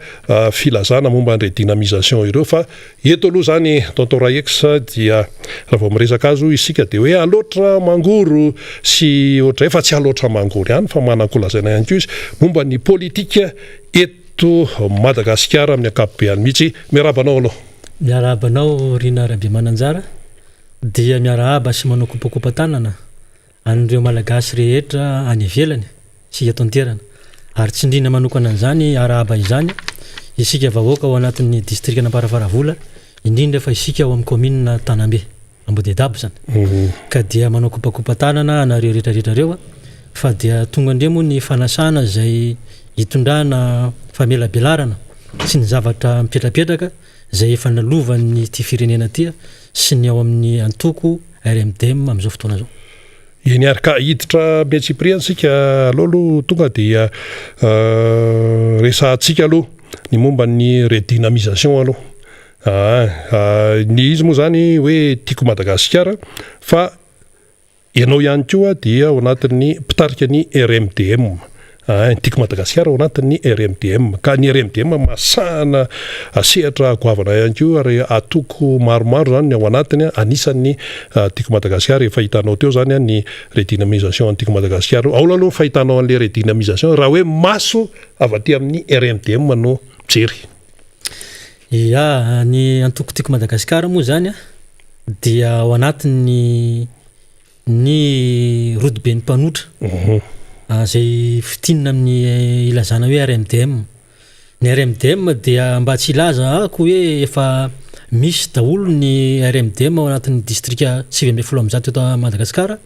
filazana momba ny redynamisation ireo fa eto aloha zany tonton Raix dia raha vao miresaka azy isika dia hoe aloatra mangoro sy ohatra efa tsy aloatra mangory ihany fa manakolazaina ihany koa izy momba ny politika eto Madagasikara amin'ny akapobeany mihitsy. Miarabanao aloha. Miarabanao Rina Rabe Mananjara dia miarahaba sy manao kopakopa tanana an'ireo malagasy rehetra any ivelany sy eto an-toerana ary tsindriana manokana an'izany arahaba izany isika vahoaka ao anatin'ny distrikta Amparafara indrindra fa isika ao amin'ny commune Tanambe Ambodedabo zany ka dia manao kopakopa tanana anareo rehetrarehetra reo fa dia tonga indray moa ny fanasana izay hitondrana famelabelarana sy ny zavatra mipetrapetraka izay efa nalovan'ny ty firenena ty sy ny ao amin'ny antoko RMDM amin'izao fotoana zao. Niaraka hiditra Betsipriana sika aloha tonga dia resahantsika aloha ny momba ny redynamisation aloha. Ny izy moa zany hoe tiako Madagasikara fa ianao ihany koa dia ao anatin'ny mpitarika ny RMDM tiako Madagasikara ao anatin'ny RMDM ka ny RMDM masahana sehatra goavana ihany koa ary atoko maromaro zany ao anatiny anisan'ny tiako Madagasikara efa hitanao teo zany ny redynamisation tiako Madagasikara ao aloha fahitanao an'le redynamisation raha hoe maso avy aty amin'ny RMDM no mijery. Ny antoko tiako Madagasikara moa zany dia ao anatin'ny ny rodobe ny mpanotra zay fitinina amin'ny ilazana hoe RMDM. Ny RMDM dia mba tsy ilaza ako hoe efa misy daholo ny RMDM ao anatin'ny distrika 700 eto Madagasikara,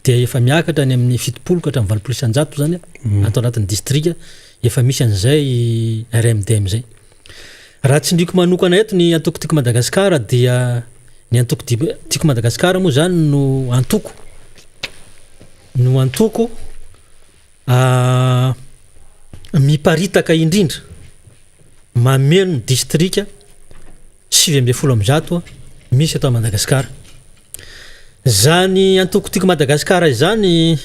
dia efa miakatra ny amin'ny 70 ka hatramin'ny 80% zany atao anatin'ny distrika efa misy an'izay RMDM zay. Raha tsindriko manokana eto ny antoko tiako Madagasikara dia ny antoko tiako Madagasikara moa zany no antoko miparitaka indrindra mameno ny distrika 700 misy eto Madagasikara. Zany antoko tiako Madagasikara izany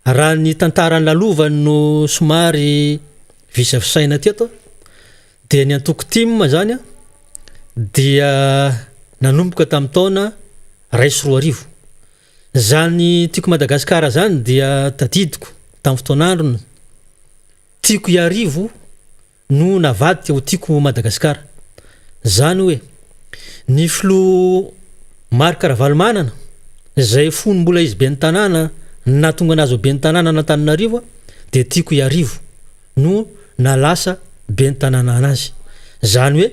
raha ny tantaran'ny lalova no somary visavisaina teto, dia ny antoko tim zany dia nanomboka tamin'ny taona 2004. Zany tiako Madagasikara zany dia tadidiko tamin'ny fotoan'andro tiako iarivo no navadika ho tiako Madagasikara. Zany hoe ny filoha Marc Ravalomanana zay fony mbola izy be ny tanàna na tonga nazy be ny tanàna n'Antananarivo dia tiako iarivo no nalasa be ny tanàna anazy. Zany hoe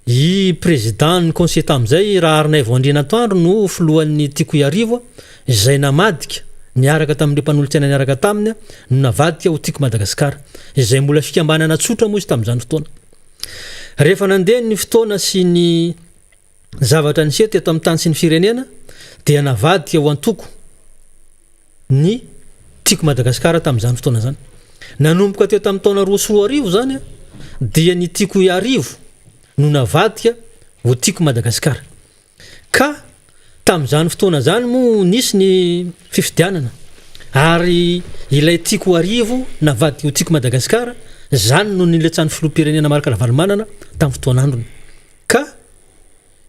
i président ny conseiller tamin'izay raha Arnay Voandrinatoandro no filohan'ny tiako iarivo izay namadika niaraka tamin'ireo mpanolotsiana niaraka taminy no navadika ho tiako Madagasikara, izay mbola fikambanana tsotra moa izy tamin'izany fotoana. Rehefa nandeha ny fotoana sy ny zavatra nisy teto amin'ny tany sy ny firenena dia navadika ho antoko ny tiako Madagasikara tamin'izany fotoana zany. Nanomboka teo tamin'ny taona 2004 zany dia ny tiako iarivo no navadika ho tiako Madagasikara. Ka tamin'izany fotoana zany moa nisy ny fifidianana ary ilay tiako arivo navadika ho tiako Madagasikara, zany no nilatsan'ny filoham-pirenena Marc Ravalomanana tamin'ny fotoan'androny. Ka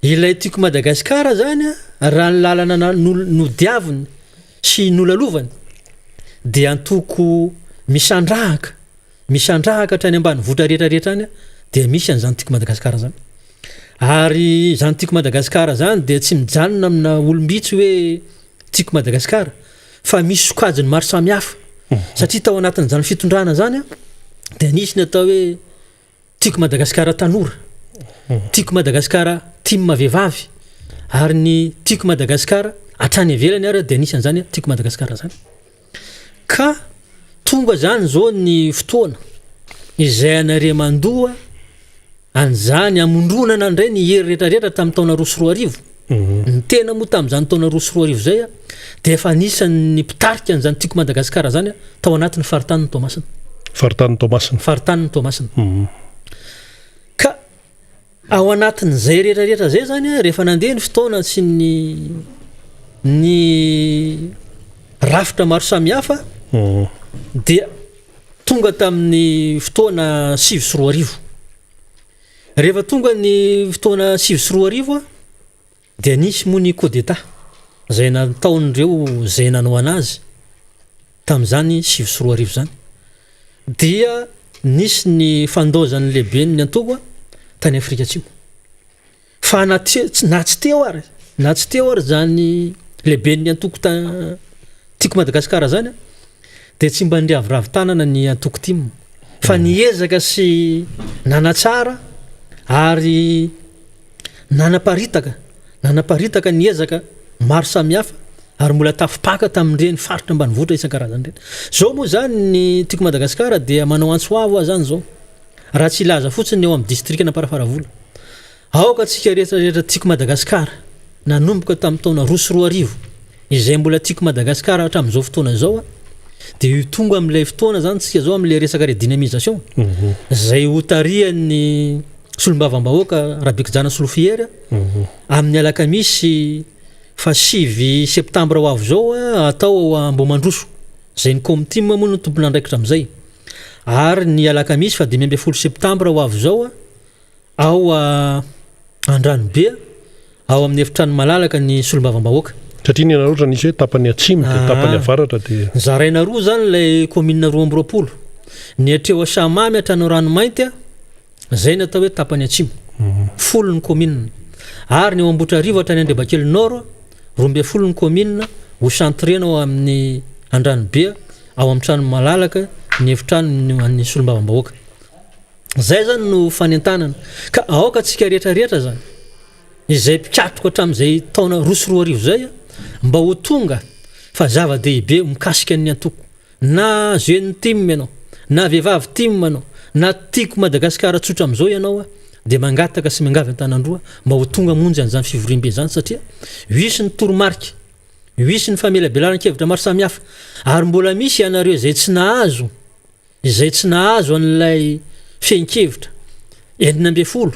ilay tiako Madagasikara zany raha ny lalana nodiaviny sy nolalovany dia antoko misandrahaka hatrany ambany vohitra rehetrarehetra any dia misy an'izany tiako Madagasikara zany. Ary zany tiako Madagasikara zany dia tsy mijanona amina olombitsy hoe tiako Madagasikara, fa misy sokajiny maro samihafa. Satria tao anatin'izany fitondrana zany dia nisy ny atao hoe tiako Madagasikara tanora, tiako Madagasikara tima vehivavy, ary ny tiako Madagasikara hatrany ivelany ary dia nisy an'izany tiako Madagasikara zany. Ka tonga zany zao ny fotoana izay anare mandoa an'izany amondronana indray ny hery rehetrarehetra tamin'ny taona 2004. Ny tena moa tamin'izany taona 2004 zay dia efa anisan'ny mpitarika an'izany tiako Madagasikara zany tao anatin'ny faritanin'ny Tomasina. Faritanin'ny Tomasina. Ka ao anatin'izay rehetrarehetra zay zany rehefa nandeha ny fotoana sy ny rafitra maro samihafa dia tonga tamin'ny fotoana 2004. Rehefa tonga ny fotoana 2004 dia nisy moa ny coup d'état zay nataon'ireo zay nanao anazy tamin'izany 2004 zany, dia nisy ny fandozany lehibe ny antoko tany Afrika Atsimo. Fa na tsy teo ary zany lehibe ny antoko tiako Madagasikara zany dia tsy mba ndriavravy tanana ny antoko tim, fa niezaka sy nanatsara ary nanaparitaka niezaka maro samihafa ary mbola tafipaka tamin'ireny faritra ambany vohitra isan-karazany ireny. Zao moa zany ny tiako Madagasikara dia manao antsoavo zany zao, raha tsy ilaza fotsiny eo amin'ny distrika Namparafaravola. Aoka tsika rehetrarehetra tiako Madagasikara nanomboka tamin'ny taona 2004 izay mbola tiako Madagasikara hatramin'izao fotoana zao dia tonga amin'ilay fotoana zany tsika zao amin'ilay resaka redynamisation zay hotarian'ny solombavam-bahoaka Rabekijana Solofiery amin'ny alakamisy 5 Septambra ho avy zao atao Ambomandroso, zay ny komitima moa no tompona andraikitra amin'izay. Ary ny alakamisy 10 Septambra ho avy zao ao Andranobe ao amin'ny efitrano malalaka ny solombavam-bahoaka. Satria ny anaratra nisy hoe tapany atsimo dia tapany avaratra dia zaraina roa zany ilay commune 220. Ny atreo Samamy hatrany Ranomainty zay ny atao hoe tapany atsimo, folo ny commune. Ary ny ao Ambotrarivo hatrany Andrebakely Nord 12 ny commune ho centrena ao amin'ny Andranobe ao amin'ny trano malalaka ny efitrano an'ny solombavam-bahoaka. Zay zany no fanentanana ka aoka atsika rehetrarehetra zany izay mpikatroka hatramin'izay taona roso roa arivo zay mba ho tonga fa zava-dehibe mikasika ny antoko na jeune team ianao na vehivavy team ianao na tiako Madagasikara tsotra amin'izao ianao dia mangataka sy mangavy an-tanandroa mba ho tonga monjy an'izany fivorimbe zany satria wisy ny toromarika wisy ny famelabelan-kevitra maro samihafa ary mbola misy ianareo izay tsy nahazo an'ilay fehin-kevitra 20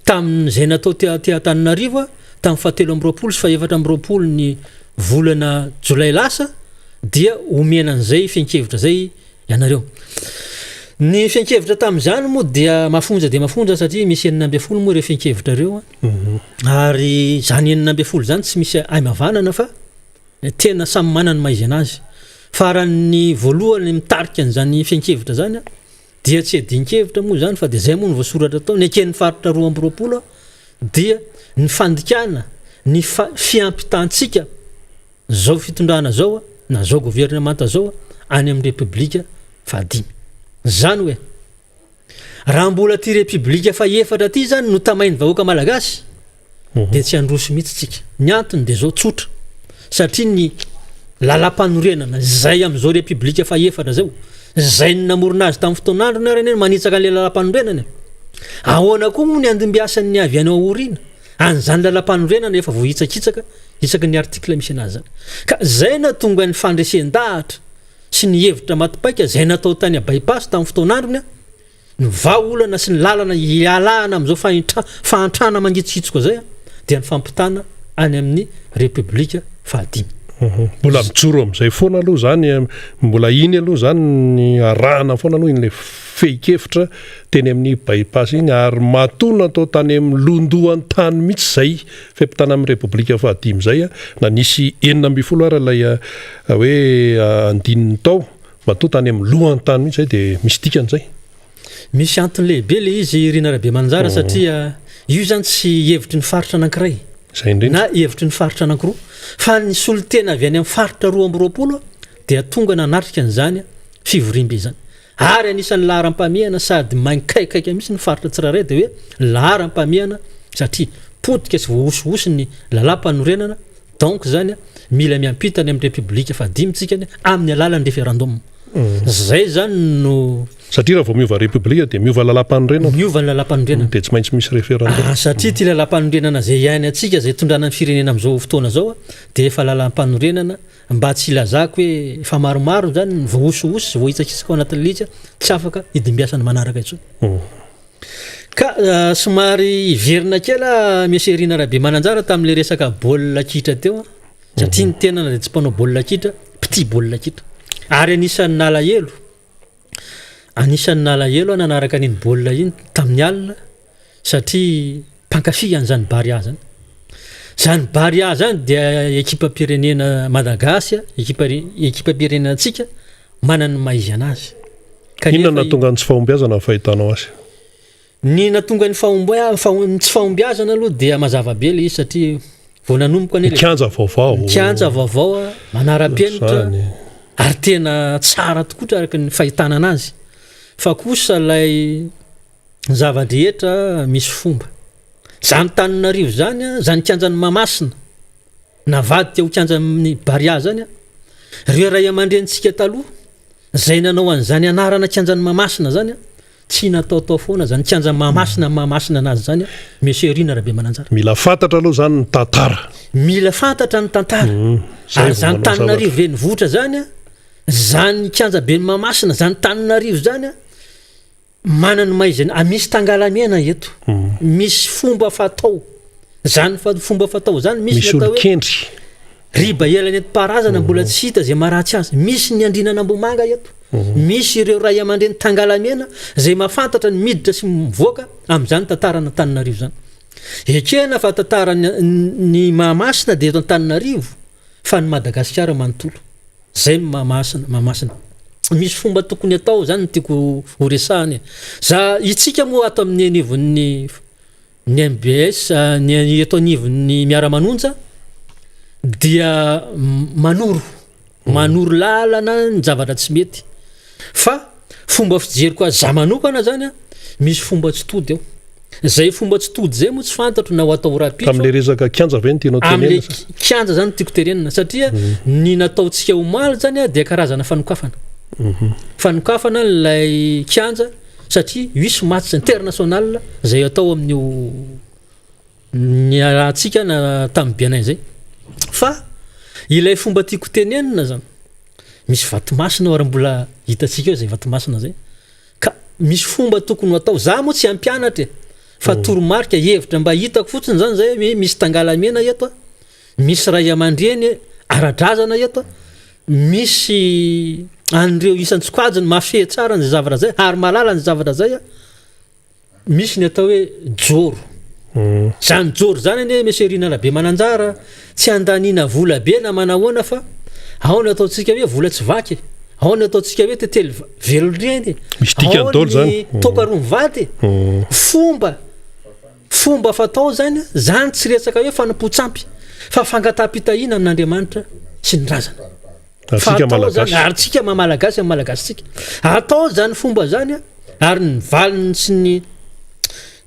tamin'izay natao Antananarivo tamin'ny 17 sy 24 ny volana jolay lasa dia omena an'izay fehin-kevitra zay ianareo. Ny fehin-kevitra tamin'izany moa dia mafonja satria misy 20 moa ireo fehin-kevitra reo ary zany 20 zany tsy misy aimavanana fa tena samy manana maizy anazy. Faran'ny voalohany mitarika an'izany fehin-kevitra zany dia tsy adin-kevitra moa zany fa dia zay moa ny voasoratra tao ny eken'ny faritra 20 dia ny fandikana ny fiampitantsika zao fitondrana zao na zao gouvernemanta zao any amin'ny republika fahadimy. Zany hoe raha mbola ty republika faefatra ty zany no tamainy vahoaka malagasy dia tsy androso mihitsy tsika. Ny antony dia zao tsotra satria ny lalam-panorenana zay amin'izao republika faefatra zao zay ny namorona azy tamin'ny fotoan'andro na reneny manitsaka an'ilay lalam-panorenana. Ahoana koa moa ny andimbiasan'ny avy any aoriana an'izany lalam-panorenana efa voahitsakitsaka ny artikla misy anazy zany. Ka zay na tonga ny fandresen-dahatra sy ny hevitra matipaika zay natao tany bypass tamin'ny fotoan'androny ny vahaolana sy ny lalana ialahana amin'izao fahantrana mangitsitsika zay dia ny fampitana any amin'ny republika fahadimy. Mbola mijoro amin'izay foana aloha zany mbola iny aloha zany ny arahana foana aloha in'ilay fehi-kevitra teny amin'ny bypass iny ary matona atao tany amin'ny londohan'ny tany mihitsy zay fiampitana amin'ny republika fahadimy zay na nisy 12 ary ilay hoe andininy tao matoa tany amin'ny lohan'ny tany mihitsy zay dia misy dikany zay. Misy antony lehibe le izy Rinarabe Manjara satria io zany tsy hevitry ny faritra anankiray na hevitry ny faritra anankiroa fa ny solotena avy any amin'ny faritra 20 dia tonga nanatrika an'izany fivorimbe zany ary anisan'ny laharam-pamehana sady mankaikaika mihitsy ny faritra tsirairay dia hoe laharam-pamehana satria potika sy voahosihosy ny lalam-panorenana donc zany mila miampitany amin'ny republika fahadimy tsikany amin'ny alalan'ny référendum. Zay zany no satria raha vao miova republika dia miova lalam-panorenana dia tsy maintsy misy référendum satria ty lalam-panorenana zay iainy atsika zay tondrana ny firenena amin'izao fotoana zao dia efa lalam-panorenana mba tsy ilazako hoe efa maromaro zany ny voahosihosy voahitsakitsaka ao anatin'ny litra tsy afaka idimbiasany manaraka intsony. Ka somary iverina kela Monsieur Rinarabe Mananjara tamin'ilay resaka baolina kitra teo satria ny tenana dia tsy mpanao baolina kitra pity baolina kitra ary anisan'ny nalahelo nanaraka an'iny baolina iny tamin'ny alina satria mpankafy an'izany Baria zany. Zany Baria zany dia ekipa pirenena Madagasia ekipa pirenena antsika manana ny maizy anazy. Inona natonga ny tsy fahombiazana fahitanao azy? Ny natonga ny tsy fahombiazana aloha dia mazava be le izy satria vao nanomboka an'ilay kianja vaovao manara-penitra ary tena tsara tokoa araka ny fahitana anazy fa kosa lay zavadrehetra misy fomba zany Antananarivo zany kianjan'ny Mahamasina navady teo kianjan'ny Baria zany reo ray aman-drentsika taloha zay nanao an'izany anarana kianjan'ny Mahamasina zany tsy nataotao foana zany kianjan'ny Mahamasina anazy zany Monsieur Rinarabe Mananjara. Mila fantatra aloha zany ny tantara. Mila fantatra ny tantara ary zany Antananarivo renivohitra zany kianja be ny Mahamasina zany Antananarivo zany manana maizany misy tangalamena eto misy fomba fatao zany fomba fatao zany misy natao hoe riba elany eto parazana mbola tsy hita zay maharatsy azy misy ny andrinana Ambomanga eto misy ireo ray aman-dreny tangalamena zay mahafantatra ny miditra sy mivoaka amin'izany tantarana Antananarivo zany. Ekena fa tantara ny Mahamasina dia eto Antananarivo fa ny Madagasikara manontolo zay Mahamasina misy fomba tokony atao zany tiako ho resahany za itsika moa ato amin'ny anivon'ny MBS ny eto anivon'ny Miara Manonja dia manoro lalana ny zavatra tsy mety fa fomba fijery koa za manokana zany a misy fomba tsy tody eo zay fomba tsy tody zay moa tsy fantatro na ho atao rapitro am'le resaka kianja ve ny tianao tenenina am'le kianja zany tiako terenina satria ny nataontsika omaly zany a dia karazana fanokafana fanokafana lay kianja satria misy match international zay atao amin'io ny arahantsika na tamin'ny bianay zay fa ilay fomba tiako tenenina zany misy vatomasina ary mbola hitantsika eo zay vatomasina zay ka misy fomba tokony atao za moa tsy ampianatra fa toromarika hevitra mba hitako fotsiny zany zay misy tangalamena eto misy ray aman-dreny aradrazana eto misy an'ireo isan-tsokajiny mafehy tsara ny zavatra zay ary malala ny zavatra zay misy ny atao hoe joro zany joro zany ane meserina labe mananjara tsy andanina vola be na manahoana fa ao ny ataontsika hoe vola tsy vaky ao ny ataontsika hoe tetely veloreny misy tikandolo zany tokaroa mivady fomba fatao zany tsy resaka hoe fanapotsampy fa fangatapitahina amin'Andriamanitra sy ny razana atsika malagasy ary tsika mamalagasy amin'ny malagasytsika atao zany fomba zany ary ny valiny sy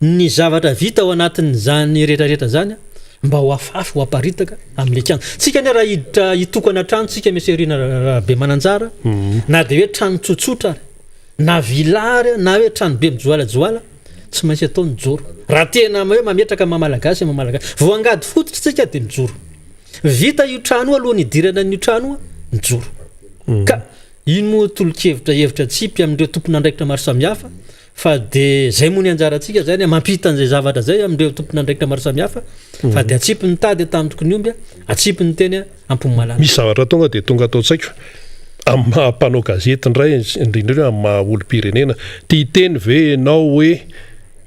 ny zavatra vita ao anatin' zany rehetrarehetra zany mba ho afafy ho aparitaka amin'le kianja tsika ne raha hiditra hitokana trano tsika meserina be mananjara na dia hoe trano tsotsotra na vilary na hoe trano be mijoalajoala tsy maintsy atao ny joro raha tena hoe mametraka mamalagasy vao angady fototra tsika dia mijoro vita io trano aloha ny idirana n'io trano ny joro ka ino moa tolokevitra hevitra tsipy amin'ireo tompon'andraikitra maro samihafa fa dia zay moa ny anjarantsika zany mampita an'izay zavatra zay amin'ireo tompon'andraikitra maro samihafa fa dia atsipy ny tady tamin'ny tokony omby atsipy ny teny ampomalana misy zavatra tonga dia tonga atao tsaiko amin'ny mahampanao gazety ndray indrindra hoe amin'ny maha olo-pirenena tia teny ve ianao hoe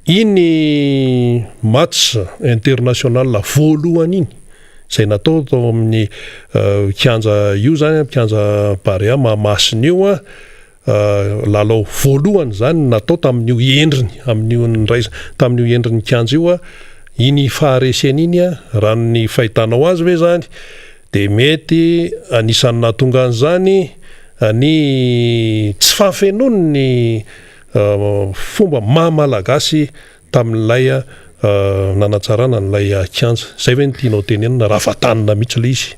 iny match international voalohany iny zay natao tao amin'ny kianja io zany kianja Barea Mahamasina io lalao voalohany zany natao tamin'io endriny amin'io ndraisa tamin'io endriny kianja io iny faharesena iny raha ny fahitanao azy ve zany dia mety anisan'ny nahatonga an'izany ny tsy fahafenony fomba mahamalagasy tamin'ilay nanatsarana n'ilay kianja zay ve ny tianao tenenina raha fatanina mihitsy le izy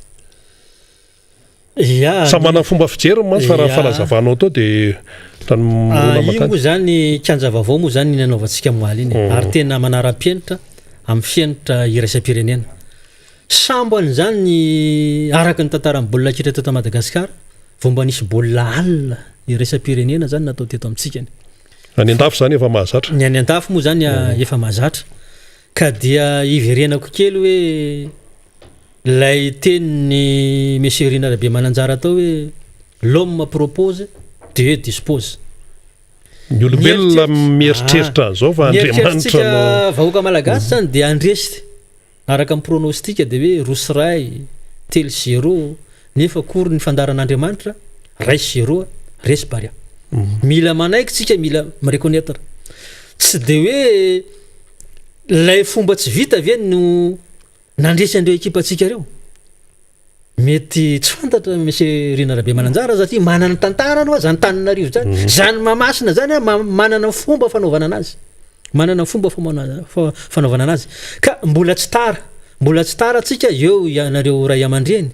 samana fomba fijery mantsy fa raha falazavanao tao dia io moa zany kianja vaovao moa zany ny anaovantsika moaly iny ary tena manara-pianatra amin'ny fianatra iraisam-pirenena sambany zany araka ny tantara amin'ny baolina kitra teto Madagasikara vao mba nisy baolina alina iraisam-pirenena zany natao teto amintsika any an-dafo zany efa mahazatra ny any an-dafo moa zany efa mahazatra ka dia iverenako kely hoe lay teniny meserina be mananjara atao hoe l'homme propose Dieu dispose ny olombelona mieritreritra an'izao fa Andriamanitra vahoaka malagasy zany dia andresy araka amin'ny pronostika dia hoe rosiray 3-0 nefa kory ny fandaran'Andriamanitra ray 0 resy Barea mila manaiky tsika mila mireconnaître tsy dia hoe lay fomba tsy vita ve no nandresy andreo ekipatsika reo mety tsy fantatra meserina be mananjara satria manana tantara anao zany Tananarivo zany zany Mahamasina zany manana fomba fanaovana anazy ka mbola tsy tara atsika eo ianareo ray aman-dreny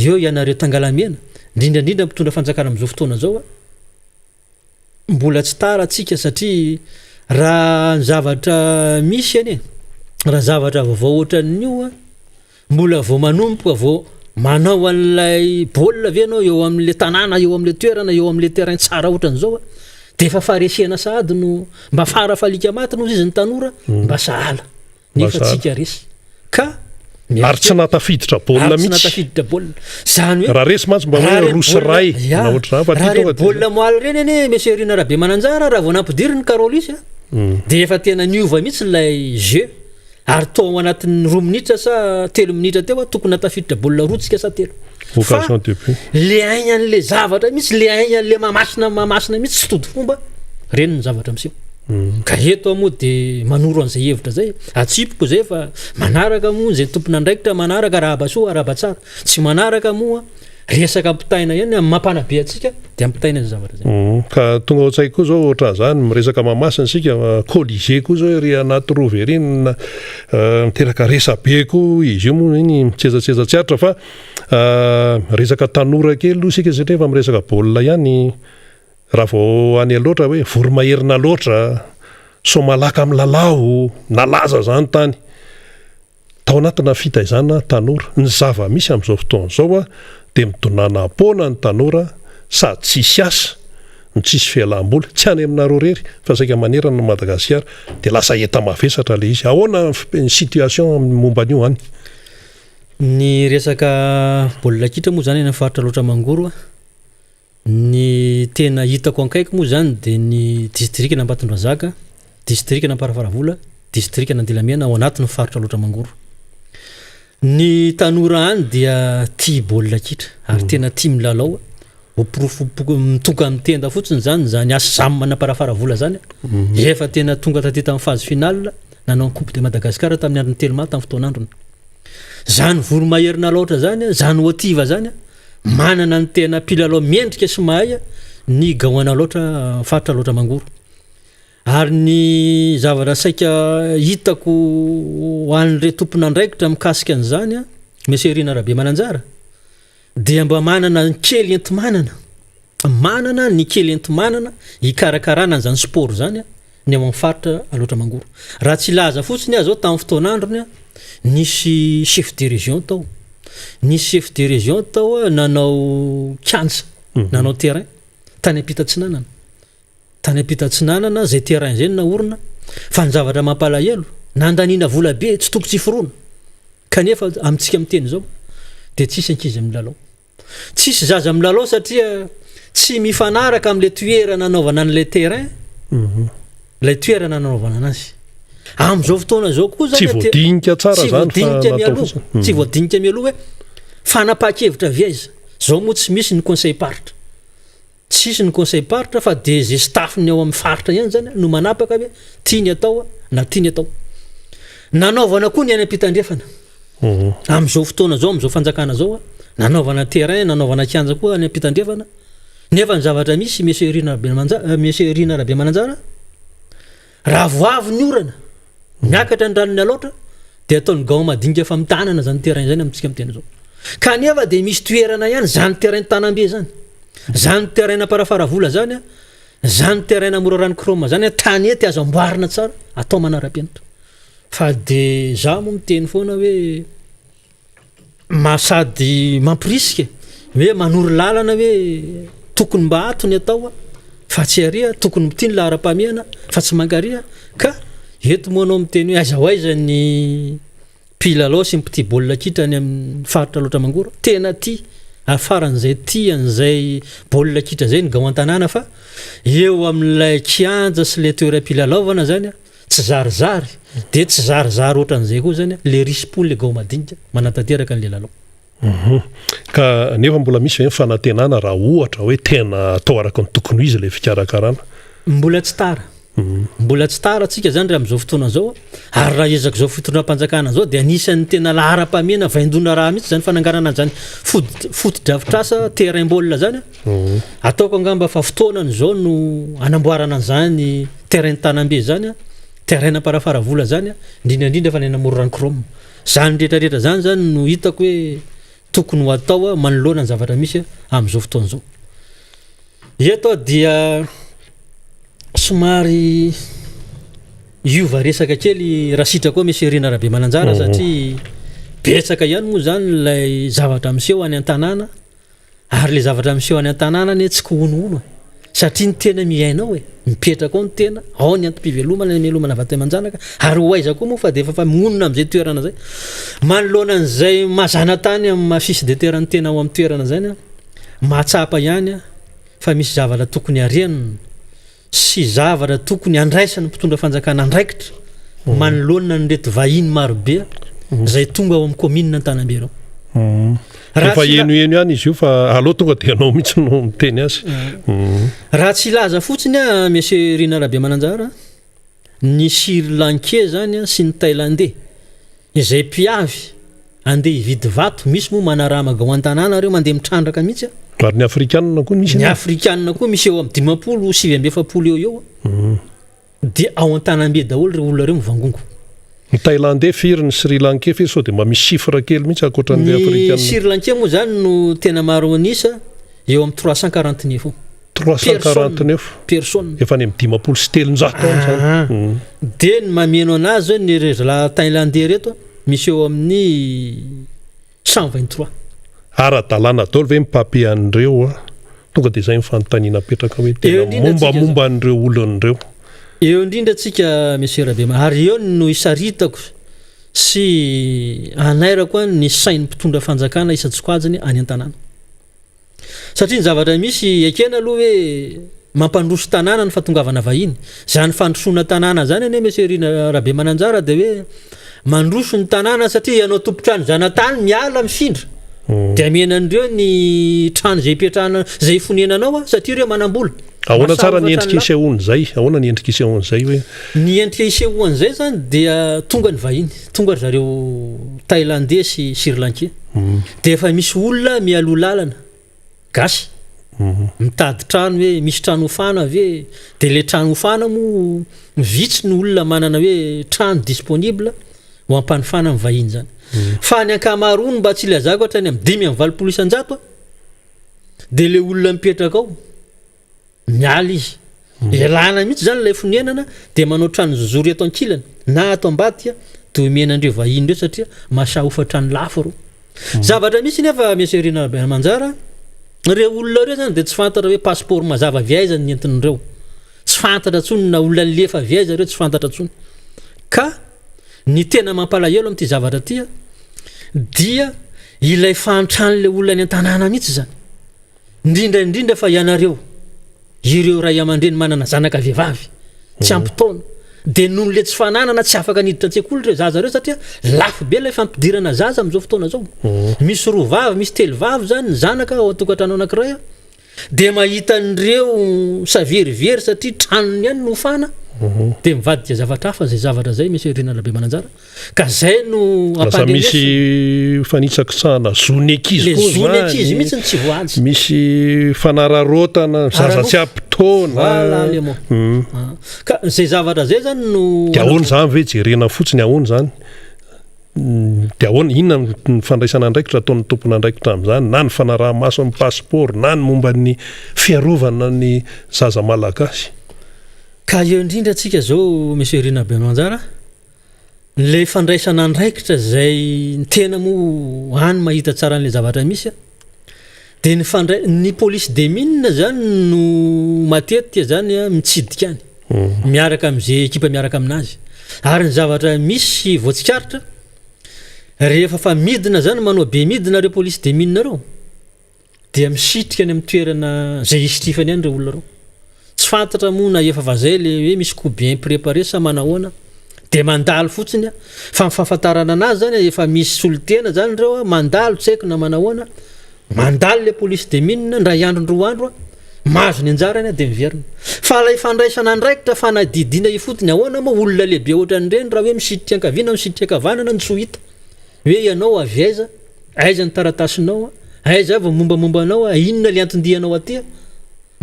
eo ianareo tangalamena indrindrandrindra mpitondra fanjakana amin'izao fotoana zao mbola tsy tara atsika satria raha zavatra misy ane raha zavatra vaovao ohatran'io mbola vao manomboka vao manao an'ilay baolina ve anao eo amin'le tanàna eo amin'le toerana eo amin'le terrain tsara ohatran'izao dia efa faharesena sady no mba farafalika maty no izy ny tanora mba sahala nefa tsika resy ka ary tsy natafiditra baolina mihitsy zany hoe raha resy mantsy mba hoe rosiray na ohatr'izany fa raha baolina moaly reny ane meserina be mananjara raha vao nampidiry ny Karolisy dia efa tena niova mihitsy ilay jeu ary tao anatin'ny 2 minitra sa 3 minitra teo tokony natafiditra baolina rotsika sa 3 occasion de but le aigna an'le zavatra mihitsy le aigna an'le mahamasina mihitsy tsy tody fomba reny ny zavatra miseho ka eto moa dia manoro an'izay hevitra zay atsipoko zay fa manaraka moa zay tompona andraikitra manaraka arahabasoa arahabatsara tsy manaraka moa resaka ampitaina ihany amin'ny mampanabe atsika dia ampitaina zay zavatra zay ka tonga oatsaiko koa zao ohatran' zany miresaka mamasina sika collige koa zao ry anaty roverina miteraka resabe koa izy io moa iny mitsezatseza tsy aritra fa resaka tanora kely aloha sika satria fa miresaka baolina ihany raha vao any loatra hoe voromaherina loatra so malaka amin'ny lalao nalaza zany tany tao anatina fitaizana tanora ny zava misy amin'izao fotoan'izao a dia midonana ampona ny tanora sady tsisy asa ny tsisy fialam-boly tsy any aminareo rery fa saika manerana ny Madagasikara dia lasa eta mavesatra le izy ahoana ny situation momba an'io any ny resaka baolina kitra moa zany any faritra loatra mangoro ny tena hitako ankaiky moa zany dia ny distrika na Ambatondrazaka distrika na Amparafaravola distrika na Andilamena ao anatin'ny faritra loatra mangoro ny tanora any dia tia baolina kitra ary tena tia milalao mitoka amin'ny tenda fotsiny zany asa zamana Amparafaravola zany efa tena tonga taty tamin'ny phase finale nanao ny coupe de Madagasikara tamin'ny androny teloma tamin'ny fotoan'androny zany voromaherina loatra zany zany oativa zany manana ny tena mpilalao miendrika sy mahay ny gahoana loatra faritra loatra mangoro ary ny zavatra saika hitako hoan're tompona andraikitra mikasika an'izany Monsieur Rina Rabe Mananjara dia mba manana ny kely manana ny kely entimanana hikarakarana an'izany sport zany ny ao amin'ny faritra loatra mangoro raha tsy laza fotsiny zao tamin'ny fotoan'androny nisy chef de région tao nanao kianja nanao terrain tany ampita-tsinanana zay terrain zay naorina fa ny zavatra mampalahelo nandaniana vola be tsy toko tsy foroana kanefa amintsika miteny zao dia tsisy ankizy milalao tsisy zaza milalao satria tsy mifanaraka amin'le toerana nanaovana an'le terrain ilay toerana nanaovana anazy amin'izao fotoana zao koa zany tsy voadinika tsara zany tsy voadinika mialoha hoe fanapaha-kevitra viaiza zao moa tsy misy ny conseil paritra tsisy ny conseil paritra fa dia zay staffny ao amin'ny faritra ihany zany no manapaka hoe tiany atao na tiany atao nanaovana koa ny any am-pitandrefana amin'izao fotoana zao amin'izao fanjakana zao nanaovana terrain nanaovana kianja koa any am-pitandrefana nefa ny zavatra misy Monsieur Rina Rabe Mananjara raha voavy ny orana miakatra ny ranony aloatra dia ataony gao madinika fa mitanana zany terrain zany amintsika miteny zao kanefa dia misy toerana ihany zany terrain tanambe zany terrain Amparafaravola zany terrain Mora Ranokoroma zany tanety azo amboarina tsara atao manara-penitra fa dia za moa miteny foana hoe masady mampirisika hoe manoro lalana hoe tokony mba atony atao fa tsy aria tokony mitiany lahara-pamiana fa tsy mankaria ka eto moanao miteny hoe aiza ho aiza ny mpilalao sy mpitia baolina kitra any amin'ny faritra loatra mangoro tena tia afaran'izay tian'izay baolina kitra zay ny gao an-tanàna fa eo amin'ilay kianja sy ilay toeram-pilalaovana zany tsy zarizary dia tsy zarizary ohatran'izay koa zany le rispony le gao madinika manatanteraka n'le lalao ka nefa mbola misy hoe fanantenana raha ohatra hoe tena atao araka ny tokony izy le fikarakarana mbola tsy tara atsika zany raha amin'izao fotoana zao ary raha ezaka zao fitondram-panjakana zao dia anisan'ny tena lahara-pamena vaindona raha mihitsy zany fananganana zany foto-drafitrasa terrain baolina zany ataoko angamba fa fotoanany zao no anamboarana an'izany terrain tanambe zany terrain Amparafaravola zany indrindrandrindra fa ny Mora Ranokoroma zany rehetrarehetra zany no hitako hoe tokony ho atao manoloana ny zavatra misy amin'izao fotoana zao eto dia somary iova resaka kely raha sitra koa Monsieur Rina Rabe Mananjara satria betsaka ihany moa zany ilay zavatra miseho any an-tanàna ary le zavatra miseho any an-tanàna ny tsy kohonohono satria ny tena miainao mipetraka ao ny tena ao ny antom-pivelomana ny melomana vata manjanaka ary ho aiza koa moa fa dia efa monina amin'izay toerana zay manoloana an'izay mazana tany amin'ny mahafisy de terany tena ao amin'ny toerana zany mahatsapa ihany fa misy zavatra tokony arianina sy zavatra tokony andraisana mpitondra fanjakana andraikitra manoloana ny reto vahiny marobe zay tonga ao amin'ny commune Antanambe reo rehefa eno ihany izy io fa aloha tonga dia anao mihitsy no miteny azy raha tsy laza fotsiny Monsieur Rina Rabe Mananjara ny Sri Lankais zany sy ny Tailandais izay mpiavy andeha hividy vato misy moa manaramaga ho an-tanàna reo mandeha mitrandraka mihitsy ary ny afrikanina koa misy ny afrikanina koa misy eo amin'ny 50 eo dia ao an-tanambe daholo reo olona reo mivangongo ny Tailandais firy ny Sri Lankais firy sao dia mba misy chiffre kely mihitsy akoatran'ny afrikanina ny Sri Lankais moa zany no tena maro anisa eo amin'ny 349 349 personne efa any amin'ny 50 sy 300 zany dia ny mameno anazy ny la Tailandais reto misy eo amin'ny 123 ara-dalàna daholo ve mipapy an'ireo tonga dia izay mifanontaniana petraka hoe tena mombamomba an'ireo olon'ireo eo indrindra atsika monsieur Rabema ary eo no isaritako sy anairako ny sainy mpitondra fanjakana isa-tsokoajiny any an-tanàna satria ny zavatra misy ekena aloha hoe mampandroso tanàna ny fatongavana vahiny zany fandrosoana tanàna zany ane monsieur Rabe Mananjara dia hoe mandroso ny tanàna satria ianao tompotrano zanatany miala mifindra dia amenandreo ny trano zay hipetrahana zay fonenanao satria ireo manambola ahoana tsara ny endrika isehoan'izay ahoana ny endrika isehoan'izay hoe ny endrika isehoan'izay zany dia tonga ny vahiny tonga zareo Tailandais sy Sri Lankais dia efa misy olona mialoha lalana gasy mitady trano hoe misy trano hofana ve dia le trano hofana moa vitsy ny olona manana hoe trano disponible ho ampanofana amin'ny vahiny zany fa ny ankamaroany mba tsy ilazako hatrany amin'ny 5,900 dia le olona mipetraka ao miala izy ialana mihitsy zany ilay fonenana dia manao trano zozory eto ankilana na ato ambadika dia omenandreo vahiny reo satria masaha hofa-trano lafo reo zavatra misy nefa monsieur Rabe Mananjara reo olona reo zany dia tsy fantatra hoe passeport mazava viaizany ny entin'ireo tsy fantatra tsony na olona lefa viaiza reo tsy fantatra tsony ka ny tena mampalahelo amin'ity zavatra tia dia ilay fantrano le olona ny an-tanàna mihitsy zany indrindra fa ianareo ireo ray aman-dreny manana zanaka vehivavy tsy ampitaona dia noho le tsy fananana tsy afaka niditra an-tsekoly reo zaza reo satria lafo be ilay fampidirana zaza amin'izao fotoana zao misy roa vavy misy telo vavy zany ny zanaka ao atokantrano anankiray dia mahita an'ireo saverivery satria tranony ihany no hofana dia mivadika zavatra hafa zay zavatra zay monsieur Rabe Mananjara ka zay no lasa misy fanitsakitsahana zony ankizy koa zony ankizy mihitsy ny tsy voaly misy fanararotana zaza tsy ampitaona ka zay zavatra zay zany no dia ahoana zany ve jerena fotsiny ahoana zany dia ahoana inona ny fandraisana andraikitra ataon'ny tompona andraikitra amin'izany na ny fanaraha-maso amin'ny passeport na ny momba ny fiarovana ny zaza malagasy ka eo indrindra atsika zao monsieur Rabe Mananjara le fandraisana andraikitra zay tena moa any mahita tsara n'le zavatra misy dia ny police de mine zany no matetika zany mitsidika any miaraka amin'izay ekipa miaraka aminazy ary ny zavatra misy voatsikaritra rehefa fa midina zany manao be midina reo police de mine reo dia misitrika any amin'ny toerana zay istrifany any reo olona reo tsy fantatra moa na efa vazay le hoe misy coup bien préparé sa manahoana dia mandalo fotsiny fa mifahafantarana anazy zany efa misy solotena zany reo mandalo tsy haiko na manahoana mandalo le police de mine ndray andro roa andro mahazo ny anjarany dia miverina fa lay fandraisana andraikitra fanadidina ifotony ahoana moa olona lehibe ohatran'ireny raha hoe misititra ankaviana misititra ankavanana ny tsy ho hita hoe ianao avy aiza aiza ny taratasinao aiza avy mombamombanao inona le antondianao aty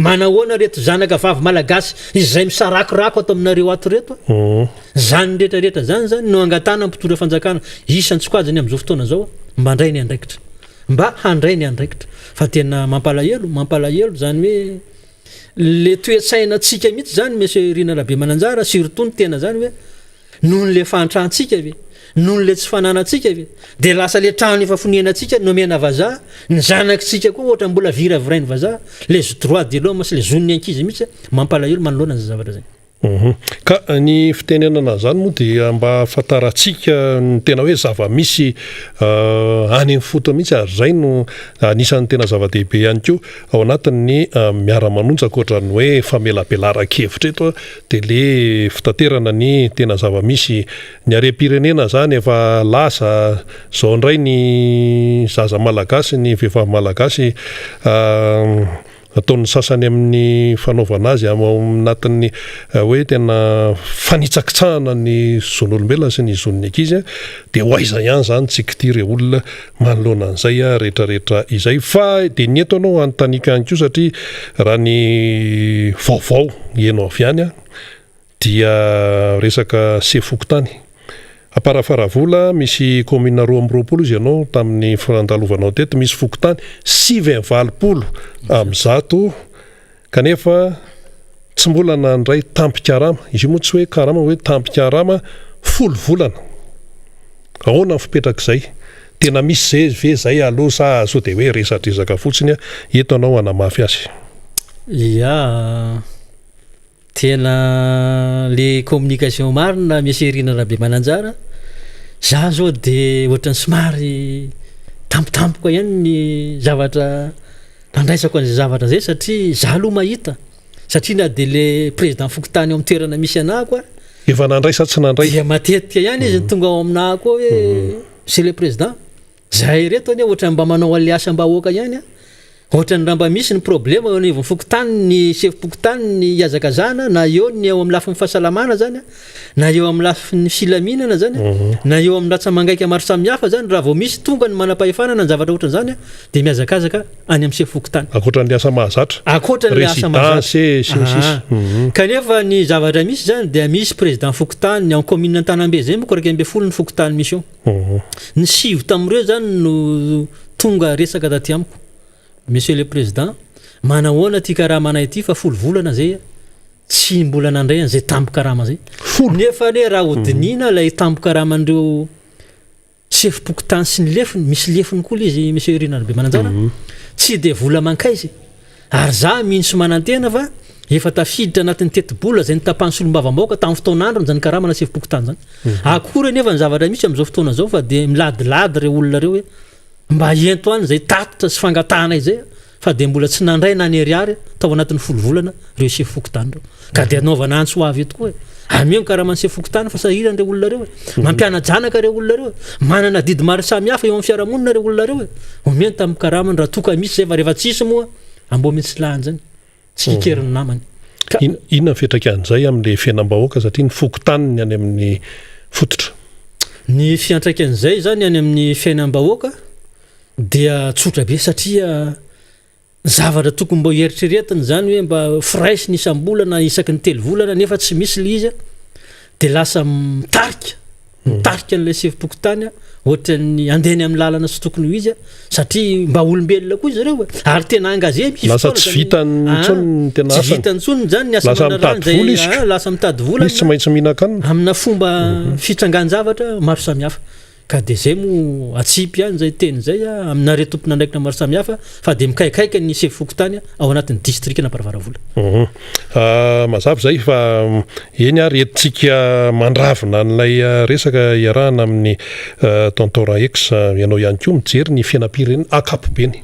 manahoana reto zanaka vavy malagasy izay misarakorako ato aminareo ato reto zany rehetrarehetra zany no angatana mpitondra fanjakana isan-tsokoajiny amin'izao fotoana zao mba handray ny andraikitra mba handray ny andraikitra fa tena mampalahelo zany hoe le toe-tsaina tsika mihitsy zany monsieur Rabe Mananjara surtout ny tena zany hoe noho le fantrantsika ve noho le tsy fananatsika ve dia lasa le trano efa fonenantsika nomena vazaha ny zanakitsika koa ohatra mbola viravirainy vazaha les droits de l'homme sy le zoniny ankizy mihitsy mampalahelo manoloana zay zavatra zay ka ny fitenenana zany moa dia mba afantarantsika ny tena hoe zava-misy any amin'ny fotoana mihitsy ary zay no anisan'ny tena zava-dehibe ihany koa ao anatin'ny Miara Manonja akoatran'ny hoe famelabelara-kevitra eto dia le fitaterana ny tena zava-misy ny harem-pirenena zany efa lasa zao indray ny zaza malagasy ny vehivavy malagasy ataon'ny sasany amin'ny fanaovana azy anatin'ny hoe tena fanitsakitsahana ny zon'olombelona sy ny zon'ny ankizy dia ho aiza ihany zany tsy kitire olona manoloana an'izay rehetrarehetra izay fa dia ny eto anao anotanika any koa satria raha ny vaovao ianao avy any dia resaka sefokotany aparafaravola misy commune 220 izy ianao tamin'ny fanandalovanao teto misy fokotany 920 am'zato kanefa tsy mbola nandray tampikarama izy moa tsy hoe karama hoe tampikarama 10 volana ahoana ny fipetrak'izay tena misy zay ve zay aloha sa so dia hoe resatresaka fotsiny eto anao anamafy azy tena le communication marina miserina rabe mananjara za zao dia ohatrany somary tampotampoka ihany ny zavatra nandraisako an'izay zavatra zay satria za aloha mahita satria na dia le président fokotany ao amin'ny toerana misy anahako efa nandray sa tsy nandray dia matetika ihany izy tonga ao aminahako hoe monsieur le président zahay reto any ohatrany mba manao an'le asa mba hoaka ihany ohatrany raha mba misy ny problema eo anivon'ny fokotany ny sefy-pokotany ny iazakazana na eo ny eo amin'ny lafin'ny fahasalamana zany na eo amin'ny lafin'ny filaminana zany na eo amin'ny ratsa mangaika maro samihafa zany raha vao misy tonga ny manam-pahefanana ny zavatra ohatran' zany dia miazakazaka any amin'ny sefy-pokotany akoatran'le asa mahazatra akoatran'le asa mahazatra kanefa ny zavatra misy zany dia misy président fokotany ny amin'ny commune Antanambe zay moa koraiky 20 ny fokotany misy eo ny 7 tamin'ireo zany no tonga resaka taty amiko monsieur le président manahoana ty karamanay ity fa 10 volana zay tsy mbola nandray an'izay tampo-karama zay nefa ne raha hodinina ilay tampo-karamandreo sefy-pokotany sy ny lefiny misy lefiny koa izy monsieur Rinanabe Mananjara tsy dia vola mankaizy ary za mihitsy manantena fa efa tafiditra anatin'ny tetibola zay nitapany solom-bava-maoka tamin'ny fotoan'andro zany karamana sefy-pokotany zany akory nefa ny zavatra misy amin'izao fotoana zao fa dia miladilady reo olona reo hoe mba ento any zay tatotra sy fangatana izay fa dia mbola tsy nandray na ny ariary tao anatin'ny 10 volana reo sefy-pokotany reo ka dia anaovana antso avy eto koa ameo karamany sefy-pokotany fa sahiran'ireo olona reo mampianajanaka reo olona reo manana didy maro samihafa eo amin'ny fiarahamonina reo olona reo omeny tamin'ny karamany raha toka misy zay fa rehefa tsisy moa ambo mitsy lahany zany tsy hikeriny namany inona fetraka an'izay amin'le fiainam-bahoaka satria ny fokotaniny any amin'ny fototra ny fiantraikan'izay zany any amin'ny fiainam-bahoaka dia tsotra be satria zavatra tokony mba heritreretiny zany hoe mba fraisy ny isam-bolana isaky ny 3 volana nefa tsy misy le izy dia lasa mitarika n'ilay sefy-pokotany ohatrany andeny amin'ny lalana sy tokony ho izy satria mba olombelona koa izy reo ary tena angaze lasa tsy vitany tsony tena tsy vitany tsony zany ny asa manarany zay lasa mitady vola misy tsy maintsy mihinan-kanina amina fomba fitrangan-javatra maro samihafa ka dia zay mo atsipy ihany zay teny zay amina retompona ndraikina maro samihafa fa dia mikaikaika ny sefy-pokotany ao anatin'ny district na Paravaravola mazava zay fa eny ary entintsika mandravina n'ilay resaka iarahana amin'ny tonton Raex ianao ihany koa mijery ny fiainam-pirenena akapobeny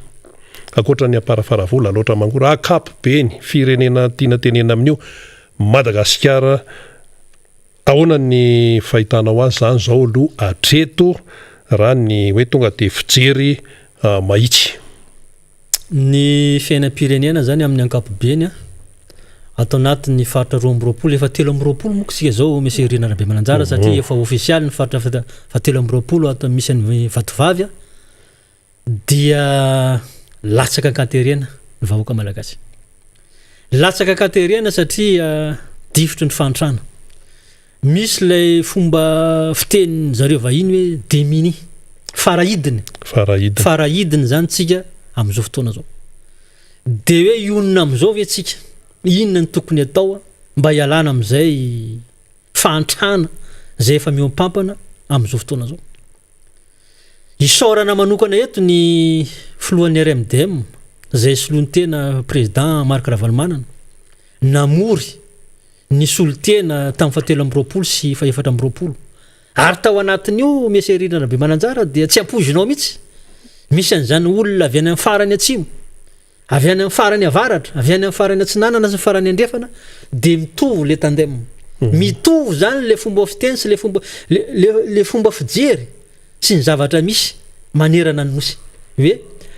akoatra ny Paravaravola loatra mangora akapobeny firenena tiana tenena amin'io Madagasikara ahoana ny fahitanao azy zany zao aloha atreto raha ny hoe tonga dia fijery mahitsy ny fiainam-pirenena zany amin'ny ankapobeny atao anatin'ny faritra 220 efa 320 moa sika zao monsieur Rinanabe Mananjara satria efa ofisialy ny faritra fa 320 atao misy ny vatovavy dia latsaka ankaterena ny vahoaka malagasy latsaka ankaterena satria difitry ny fantrana misy lay fomba fiteny zareo vahiny hoe demini farahidiny zany tsika amin'izao fotoana zao dia hoe ionona amin'izao ve tsika inona ny tokony atao mba hialana amin'izay fantrana zay efa miompampana amin'izao fotoana zao isaorana manokana eto ny filohan'ny RMDM zay soloany tena président Marc Ravalomanana namory ny solotena tamin'ny 7 sy 4 ary tao anatin'io monsieur Rinanabe Mananjara dia tsy ampozinao mihitsy misy an'izany olona avy any amin'ny farany atsimo avy any amin'ny farany avaratra avy any amin'ny farany atsinanana sy farany andrefana dia mitovy le tandem mitovy zany le fomba fiteny sy le fomba fijery sy ny zavatra misy manerana ny nosy hoe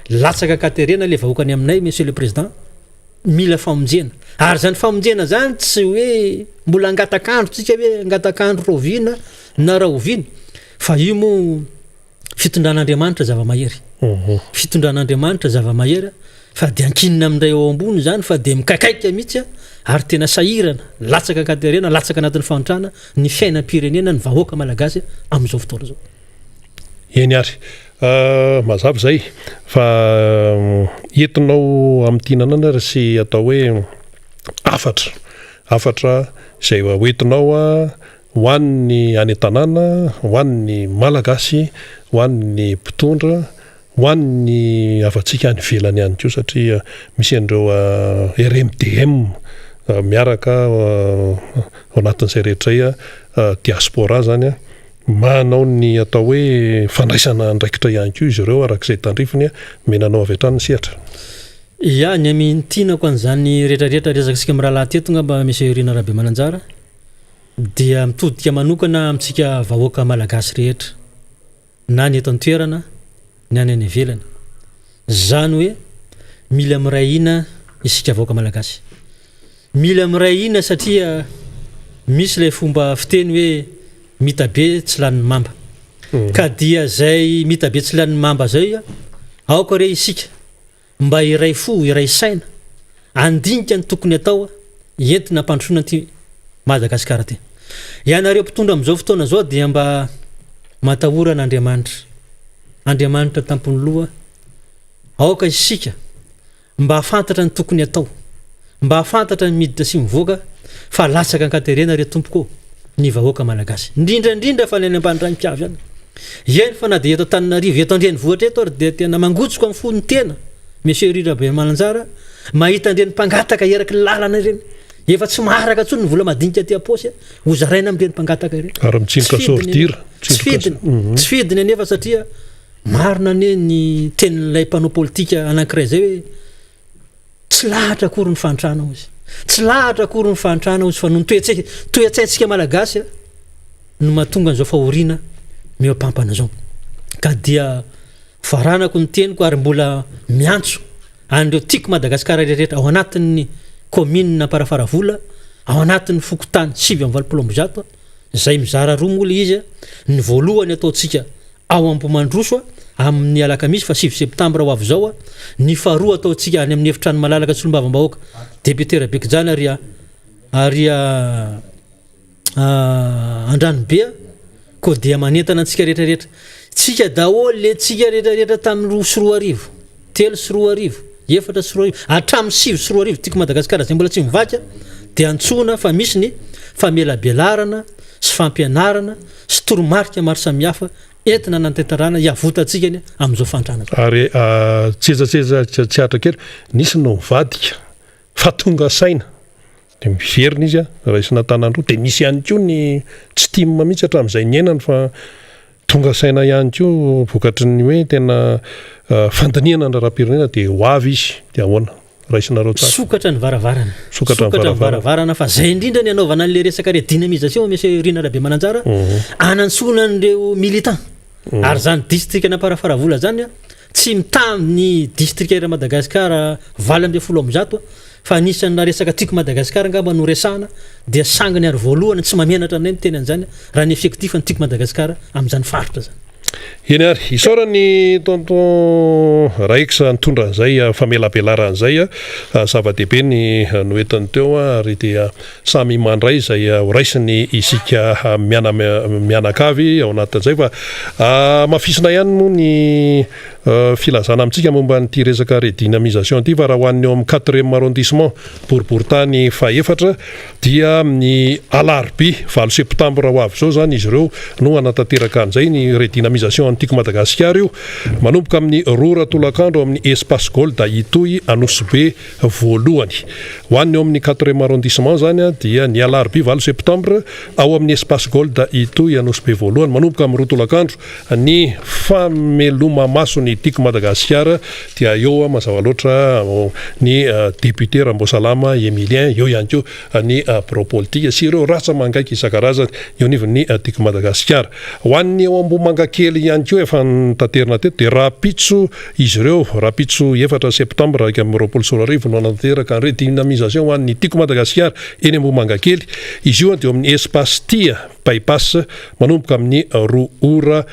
latsaka katerena le vahoakany aminay monsieur le président mila famonjena ary zany famonjena zany tsy hoe mbola angatakandro tsika hoe angatakandro roviana na rahoviana fa io mo fitondran'Andriamanitra zava-mahery fitondran'Andriamanitra zava-mahery fa dia ankinina amin'ray eo ambony zany fa dia mikakaika mihitsy ary tena sahirana latsaka ankaterena latsaka anatin'ny fantrana ny fiainam-pirenena ny vahoaka malagasy amin'izao fotoana zao eny ary mazava zay fa entinao amin'ity nanana ry sy atao hoe afatra izay hoentinao ho an'ny any an-tanàna ho an'ny malagasy ho an'ny mpitondra ho an'ny afatsika any velany ihany koa satria misy an'ireo RMDM miaraka ao anatin'izay rehetra diaspora zany manao ny atao hoe fandraisana andraikitra ihany koa izy ireo arak'izay tandrifiny menanao avy hatrany sehatra ia ny amintinako an'izany rehetrarehetra resakasika amin'ny rahalahy teto ngamba misy Rina Rabe Mananjara dia mitodika manokana amintsika vahoaka malagasy rehetra na ny eto an-toerana ny any ivelany zany hoe mila mirahina isika vahoaka malagasy mila mirahina satria misy ilay fomba fiteny hoe mitabe tsy lan'ny mamba ka dia zay mitabe tsy lan'ny mamba zay aoka re isika mba iray fo iray saina andinika ny tokony atao entina ampandrosoana ty Madagasikara ty ianareo mpitondra amin'izao fotoana zao dia mba matahorana Andriamanitra tampony loha aoka isika mba hafantatra ny tokony atao mba hafantatra ny miditra sy mivoaka fa latsaka ankaterena re tompoko ny vahoaka malagasy indrindra fa ny ambaniranimpiavy any eny fa na dia eto Antananarivo eto andrenivohitra eto ary dia tena mangotsoko amin'ny fony tena Monsieur Rina Rabe Mananjara mahita andreny mpangataka eraky lalana ireny efa tsy maharaka tsony ny vola madinika aty aposy hozaraina amin'ireny mpangataka ireny ary mitsinoka sortira tsy fidiny anefa satria marina ane ny tenin'ilay mpanao politika anankiray zay hoe tsy lahatra akory ny fantrana izy tsy lahatra akory ny fantrana izy fa no toetsaintsika malagasy no mahatonga an'izao fahoriana miopampana zao ka dia faranako ny teniko ary mbola miantso an'ireo tiako Madagasikara rehetra ao anatin'ny commune na Parafaravola ao anatin'ny Fokotany 7 zay mizara roa mola izy ny voalohany ataotsika ao Ambomandroso amin'ny alakamisy fa 7 septambra ho avy zao ny faharoa ataotsika any amin'ny efitrano malalaka Tsolombavam-bahoaka deputé Bekijana ary Andranobe ko dia manentana antsika rehetrarehetra tsika daholo le tsika rehetrarehetra tamin'ny 3 3 4 hatramin'ny 7 tiako Madagasikara zay mbola tsy mivaky dia antsona fa misy ny famelabelarana sy fampianarana sy toromarika maro samihafa entina nantanterana iavotantsika ny amin'izao fantrana ary tsezaseza tsy atrakely nisy no mivadika fa tonga saina dia miverina izy raisina tanandroa dia misy ihany koa ny tsy tima mihitsy hatramin'izay ny ainany fa tonga saina ihany koa vokatry ny hoe tena fandiniana ny raha-pirenena dia ho avy izy dia ahoana raisinareo tsara sokatra ny varavarana fa zay indrindra ny anaovana an'le resaka re dynamisation Monsieur Rina Rabe Mananjara anantsona an'ireo militant ary zany district na Parafaravola zany tsy mitamin'ny district era Madagasikara 20 fa anisan'ny resaka tiako Madagasikara ngamba no resahana dia sangany ary voalohany tsy mamenatra aminay ny teny an'izany raha ny effectif ny tiako Madagasikara amin'izany faritra zany eny ary isaorany tonton Raiksa nitondra an'izay famelabelarana zava-dehibe ny noentiny teo ary dia samy mandray izay ho raisiny isika mianakavy ao anatin'izay fa mafisina ihany moa ny filazana amintsika momba nyity resaka redynamisation ity fa raha ho an'ny eo amin'ny 4e arrondissement boriboritany faefatra dia ny alarobia 9 septambra ho avy zao zany izy ireo no anatanteraka an'izay ny redynamisation antiako Madagasikara io manomboka amin'ny 2 ratolakandro amin'ny espace Gold Itoy Anosibe voalohany hoanny eo amin'ny 4e arrondissement zany dia ny alarobia 20 septambra ao amin'ny espace gold itoy anosy be voalohany manomboka amin'ny rotolakandro ny fameloma maso ny tiako Madagasikara dia eo mazava loatra ny député Rambosalama Emilien eo ihany koa ny pro-politika sy ireo rasa mangaiky isan-karazany eo nivon'ny tiako Madagasikara hoanny eo Ambohimanga kely ihany koa efa tanterina teto dia rapitso izy ireo rapitso 4 septambra raika amin'ny 20 no natanteraka ny redynamisation hoan'ny tiako Madagasikara eny Ambohimanga kely izy io dia amin'ny espace tia bypass manomboka amin'ny 2 ora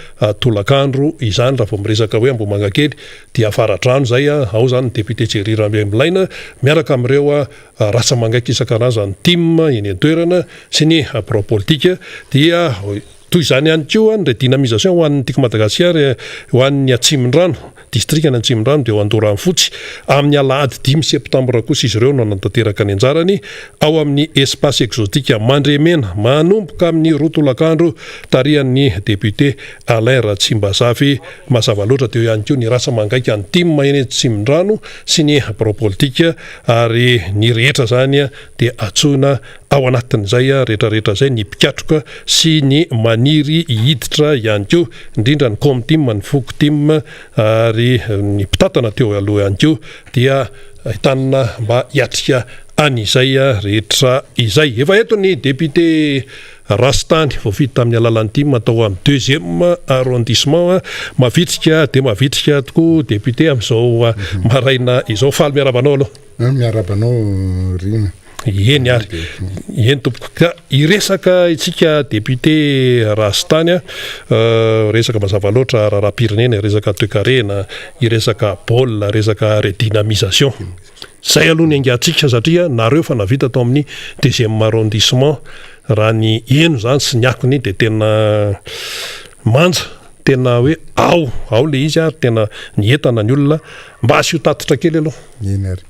tolakandro izany raha vao miresaka hoe Ambohimanga kely dia faratrano zay ao zany député Thierry Rambiambelaina miaraka amin'ireo rasa mangaiky isan-karazany team eny an-toerana sy ny pro-politika dia toy izany ihany koa ny redynamisation ho an'ny tiako Madagasikara ho an'ny Atsimondrano district ny Atsimondrano dia ho Andorany fotsy amin'ny alahady 5 septambra kosa izy ireo no nanatanteraka ny anjarany ao amin'ny espace exotique Mandremena manomboka amin'ny rotolakandro tarihan'ny député Alain Ratsimbazafy mazava loatra teo ihany koa ny rasa mangaiky any team eny Atsimondrano sy ny pro-politika ary ny rehetra zany dia atsoina ao anatin'izay rehetrarehetra zay ny mpikatroka sy ny maniry hiditra ihany koa indrindra ny com team ny foko team ary ny mpitatana teo aloha ihany koa dia ahitana mba hiatrika an'izay rehetra izay efa eto ny député Rastany voafita tamin'ny alalan'ny team atao amin'ny 2e arrondissement mavitrika dia mavitrika tokoa député amin'izao maraina izao faly miarabanao aloha miarabanao rina eny ary eny tompoko ka iresaka itsika député Rastany resaka mazava loatra rahapirenena resaka toekarena iresaka baolina resaka redynamisation zay aloha ny angatsika satria nareo fa navita tao amin'ny 2e arrondissement raha ny eno zany sy ny akony dia tena manja tena hoe ao le izy ary tena ny entana ny olona mba asio tatitra kely aloha eny ary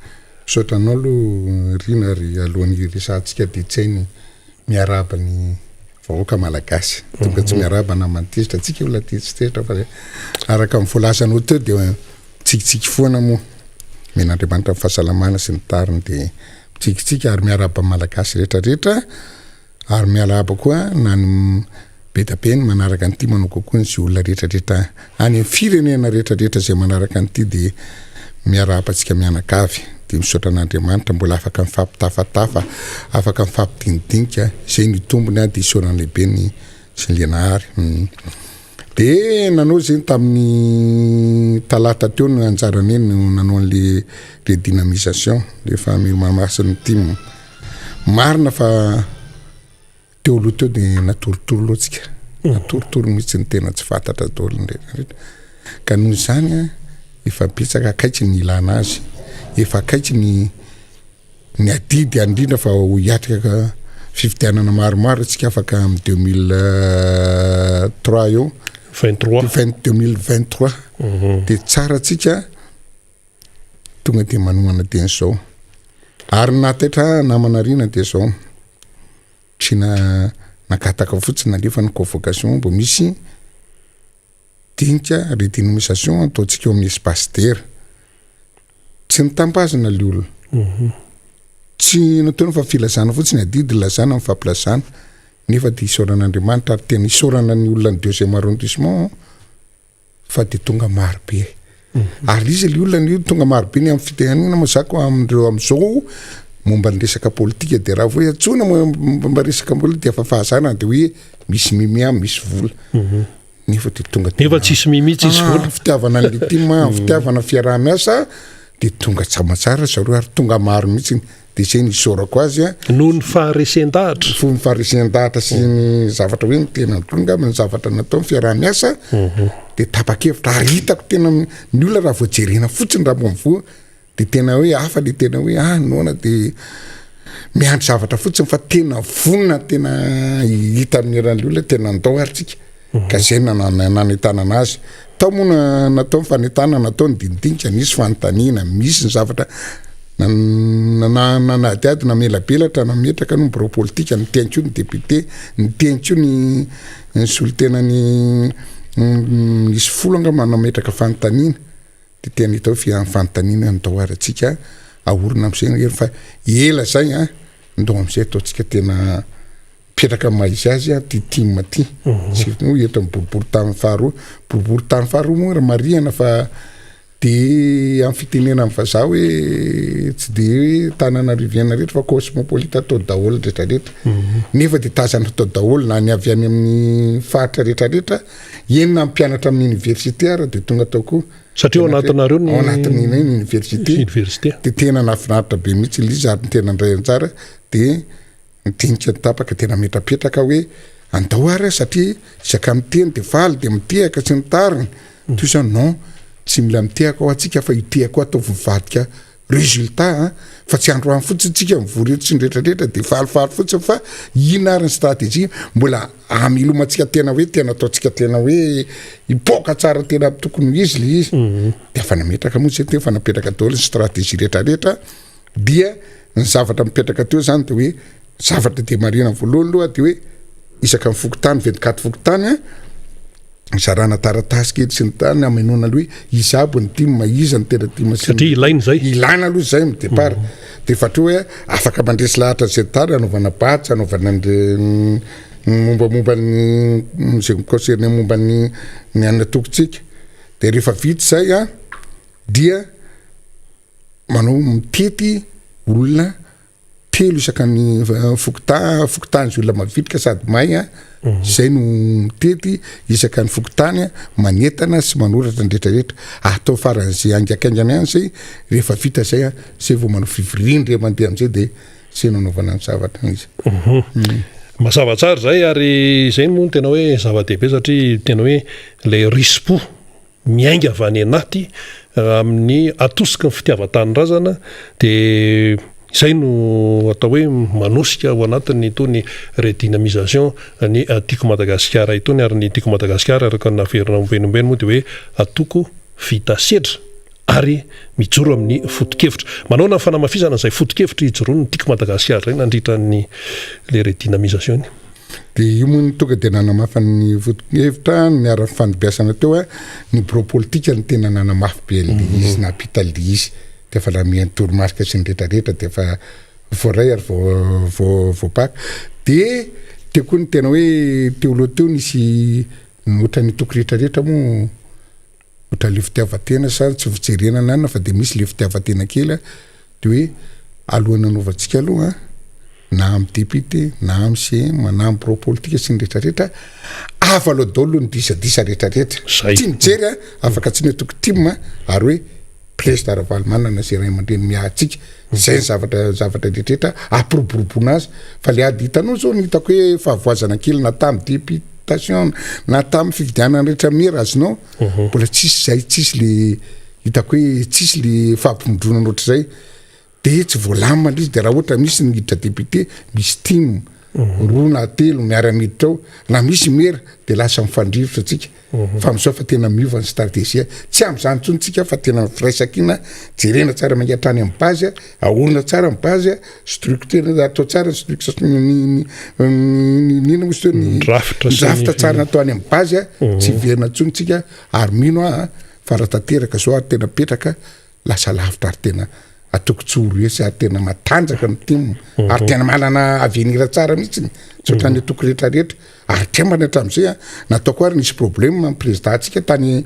sotranao aloha rina ary alohan'ny resantsika dia tsy hainy miaraba ny vahoaka malagasy tonga tsy miaraba na mantisitra atsika olona titsitrehitra fa araka amin'ny voalasanao teo dia tsikitsiky foana moa men'Andriamanitra ny fahasalamana sy ny tariny dia tsikitsiky ary miaraba malagasy rehetrarehetra ary miaraba koa na ny betapeny manaraka an'ity manao kokoa ny sy olona rehetrarehetra any amin'ny firenena rehetrarehetra zay manaraka an'ity dia miaraba antsika mianakavy dia misaotra an'Andriamanitra mbola afaka mifampitafatafa afaka mifampidinidinika izay ny tombony dia isaorany lehibe ny sy ny Lianahary dia nanao zay tamin'ny talata teo no anjarany eny nanao an'le redynamisation rehefa mamasiny team marina fa teo aloha teo dia natorotoro loatsika natorotoro mihitsy ny tena tsy fantatra daholo ny rehetrarehetra ka noho izany efa betsaka akaiky ny ilana azy efa akaiky ny adidy andrindra fa ho hiatrika fividianana maromaro atsika afaka amin'ny 2003 eo 2023 dia tsara atsika tonga dia manomana dia n'izao ary nataitra namana rina dia zao tsy nakataka fotsiny nalefa ny convocation mbo misy dinika redynamisation ataontsika eo amin'ny espace terre tsy nitambazana le olona tsy nataony fa filazana fotsiny adidy lazana amin'ny fampilazana nefa dia isaoran'Andriamanitra ary tena isaorana ny olona ny 2e arrondissement fa dia tonga marobe ary izy le olona ny tonga marobe ny amin'ny fitenenana mazako amin'ireo amin'izao momba ny resaka politika dia raha hoe atsona momba resaka politika dia efa fahazana dia hoe misy mimia misy vola nefa dia tonga nefa tsisy mimitsy izy vola fitiavana ny team fitiavana fiaraha-miasa dia tonga tsamatsara zareo ary tonga maro mihitsy dia izay ny isaorako azy noho ny faharesendahatra fo ny faharesendahatra sy ny zavatra hoe ny tena tonga amin'ny zavatra natao ny fiaraha-miasa dia tapa-kevitra ary hitako tena ny olona raha voajerena fotsiny raha mbomivoa dia tena hoe hafa dia tena hoe noana dia miandry zavatra fotsiny fa tena vonina tena hita amin'ny ran'le olona tena andao ary tsika ka izay nanetana anazy tao moa natao ny fanetana natao ny dinidinika misy fanontaniana misy ny zavatra nanadiady namelabelatra nametraka no pro-politika ny tianko ny député ny tianko ny solotena ny misy folo anga manametraka fanontaniana dia tena hitao fanontaniana ny tao ary atsika ahorona am'izay ery fa ela zay a ndao am'izay ataontsika tena petraka maizy azy a ty tim ty sirno eto boribory tany faharoa boribory tany faharoa moa raha mariana fa de amin'ny fitenena amin'ny vazaha hoe tsy de hoe tanana riviana rehetra fa cosmopolita atao daholo rehetrarehetra nefa de tazana atao daholo na ny avy any amin'ny faritra rehetrarehetra enina ampianatra amin'ny université ara de tonga atao koa satria ao anatinareo ny ao anatin'iny université de tena nafinaritra be mihitsy lizy ary tena ndray anjara de nitinika tapaka tena metrapetraka hoe andao ara satria isaka miteny de faly de mitehaka sy ny tariny toy izany non tsy mila mitehaka ao atsika fa itehako atao vivadika résultat fa tsy andro any fotsiny tsika mivoreto sy ny rehetrarehetra de falifaly fotsiny fa ina ary ny stratégie mbola amilomantsika tena hoe tena ataontsika tena hoe ipoka tsara tena tokony izy le izy de afa nametraka moa tsy fa napetraka daholo ny stratégie rehetrarehetra dia ny zavatra mipetraka teo zany de hoe zavatra de marina voalohany loha de hoe isaka ny fokotany 24 fokotany zarana taratasy kely sy ny tany amenona aloha izabo ny tima maiza ny tena tima satria ilainy zay ilaina aloha zay my départ de fatro hoe afaka mandresy lahatra zay tary anaovana batsy anaovana mombamomba ny zay concerne momba ny anina tokotsika de rehefa vita zay a dia manao mitety olona telo isaka ny fokotany izy olona mavitrika sady may a zay no mitety isaka ny fokotany manetana sy manoratra ny rehetrarehetra atao faran'zay angakaingany any zay rehefa vita zay a zay vao manao fivirindry mandeha am'izay de zay nanaovana ny zavatra izy mazava tsara zay ary zay moa tena hoe zava-dehibe satria tena hoe le rispo miainga avy any anaty amin'ny atosika ny fitiavan-tanyrazana de zay no atao hoe manosika ao anatin'ny itony redynamisation ny tiako Madagasikara itony ary ny tiako Madagasikara araka naverina mivenombeno moa de hoe atoko vita setra ary mijoro amin'ny foto-kevitra manao na fanamafisana zay foto-kevitra ijoro ny tiako Madagasikara zay nandritra ny le redynamisation de io moa ny tonga de nanamafany foto-kevitra miara fanibiasana teo a ny bureau politique ny tena nanamafy be izy napita le izy de fa la miany toromarika sy ny rehetrarehetra de fa voaray ary voapaka de teo koa ny tena hoe teoloha teo nisy ohatra ny toko rehetrarehetra moa ohatra le fitiavatena sa tsy fijerena nanina fa de misy le fitiavatena kely de hoe alohany anaovantsika aloha na amin'ny député na amin'ny CM na amin'ny bureau politique sy ny rehetrarehetra afa aloha daholo ny disadisa rehetrarehetra tsy mijery afaka tsy netoko tima ary hoe président Ravalomanana sy ray aman-dreny miahatsika zay ny zavatra rehetrarehetra apiroboroboana azy fa le ady hitanao zao ny hitako hoe fahavoazana kely na tamin'ny députation na tamin'ny fifidianana rehetra mira azonao mbola tsisy zay tsisy le hitako hoe tsisy le fahampimondronana ohatr'izay de tsy voalamina izy de raha ohatra misy niditra député misy tim roa na telo miara-miditra ao na misy mera de lasa mifandrivotra atsika fa am'izao fa tena miova ny stratégie tsy am'izany tsony tsika fa tena firaisakina jerena tsara mangatrany amin'ny base ahorona tsara amin'ny base structure atao tsara nina mosi ny drafitra tsara natao any amin'ny base tsy verina tsony tsika ary mino fa raha tanteraka zao ary tena petraka lasa lavitra ary tena atoko tsoro esy ary tena matanjaka ny timo ary tena manana avenira tsara mihitsy tsotra ny atoko rehetrarehetra ary trembana hatram'izay nataoko ary nisy problème amin'ny président atsika tany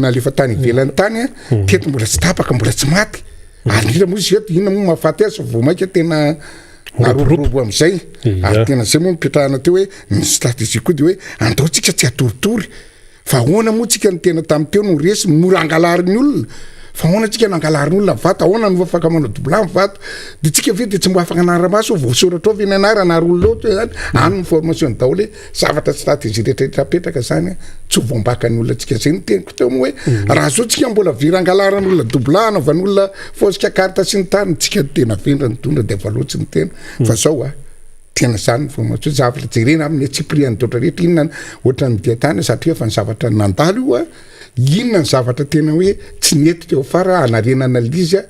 nalefa tany ivelany tany tety mbola tsy tapaka mbola tsy maty ary indrindra moa izy eto inona moa mahafaty azy fa vao maika tena aroborobo am'izay ary tena zay moa mipetrahana teo hoe ny stratégie koa de hoe andao tsika tsy atoritory fa ahoana moa tsika ny tena tamy teo no resy mora angalarin'ny olona fa ahoana tsika nangalarin'olona vato ahoana no afaka manao doublame vato de tsika ve de tsy mba afaka anaramaso voasoratra ao veny anara anarolona ohatra zany any ny formation daholo hoe zavatra stratégie rehetrarehetra apetraka zany tsy ho voambakany olona tsika zay ny teniko teo moa hoe raha zao tsika mbola viry angalaran'olona doublame anaovan'olona fosika karta sy ny tany tsika tena vendra ny tondra de valotsy ny tena fa zao tena zany formation zavatra jerena amin'ny tsipriany dotra rehetra inona ohatra ny diatany satria fa ny zavatra nandalo io inona ny zavatra tena hoe tsy nety teo afara anarena analizy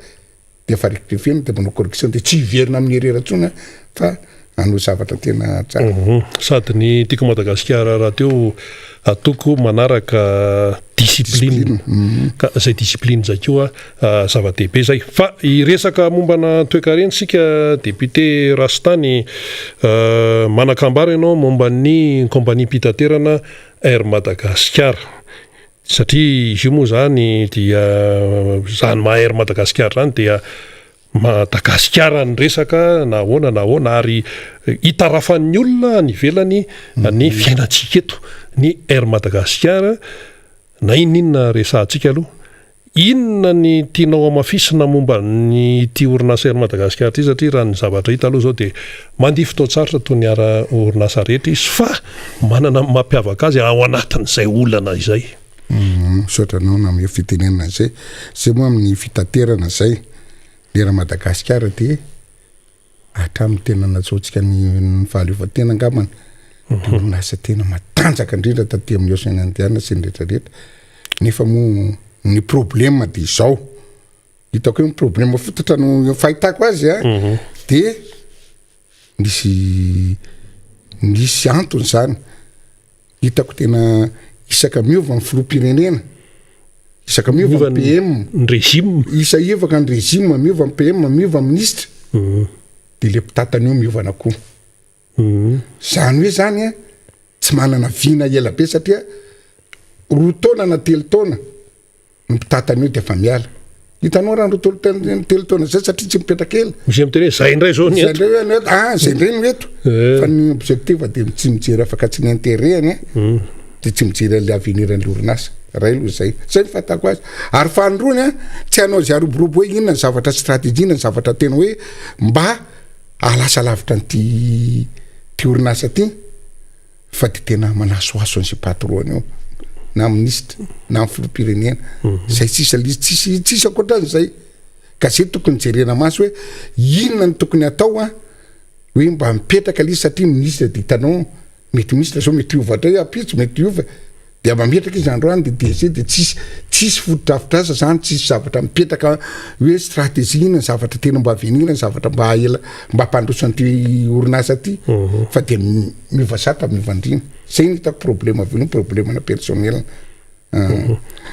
de fa rectifiena de manao correction de tsy hiverina amin'ny erera tsona fa ano zavatra tena tsara. Sady ny tiako Madagasikara raha teo atoko manaraka disipline ka zay disipline zay koa zava-dehibe zay. Fa iresaka mombana toekarensika député Rastany manakambara ianao momba ny kompania mpitaterana Air Madagasikara. Satria izy io moa zany dia zany maha Air Madagasikara zany dia Madagasikara ny resaka na ahoana ary hitarafan'ny olona ny velany ny fiainantsika eto ny Air Madagasikara na inona resantsika aloha inona ny tianao amafisina momba ny ity orinasa Air Madagasikara ity satria raha ny zavatra hita aloha zao dia mandihy fotoan-tsarotra toy ny ara orinasa rehetra izy fa manana mampiavaka azy ao anatin'izay olana izay. Sotranao na amin'ny fitenenana zay moa amin'ny fitaterana zay lera Madagasikara dia hatramin'ny tena natsotsika ny fahaleovan-tena angambany dia orinasa tena matanjaka indrindra taty amin'ny Océan Indien sy ny rehetrarehetra. Nefa moa ny problema dia izao hitako hoe ny problema fototra no fahitako azy dia nisy antony zany hitako tena isaka miova ny filoham-pirenena, isaka miova ny PM ny régime, isa iovaka ny régime, miova ny PM, miova ny ministre dia le mpitatany eo miovana koa. Zany hoe zany tsy manana vina ela be satria 2 taona na 3 taona ny mpitatany eo dia efa miala. Hitanao raha 3 taona zay satria tsy mipetraka ela. Misy am'teny hoe zay indray zao ny eto. Zay indray no eto. Fa ny objectif dia tsy mijery afaka tsy ny intérêt dia tsy mijery le avenir ny orinasa. Ray aloha zay ny fatako azy. Ary fahandrony tsy hanao zay aroborobo hoe inona ny zavatra stratégie ny zavatra tena hoe mba alasa lavitra ny ty orinasa ty fa dia tena manasoaso an'izay patron eo na ministre na filoham-pirenena zay tsisy akoatran'izay ka zay tokony jerena maso hoe inona ny tokony atao hoe mba mipetraka le satria ministre dia hitanao mety ministre zao mety ovatra apitso mety ova dia mametraka izy androany dia DG dia tsisy fotodrafitrasa zany tsisy zavatra mipetraka hoe stratégie ny zavatra tena mba avenir ny zavatra mba ela mba hampandroso an'ity orinasa ty fa dia miova sata miova andrina. Zay ny hitako problema avy problema na personnel.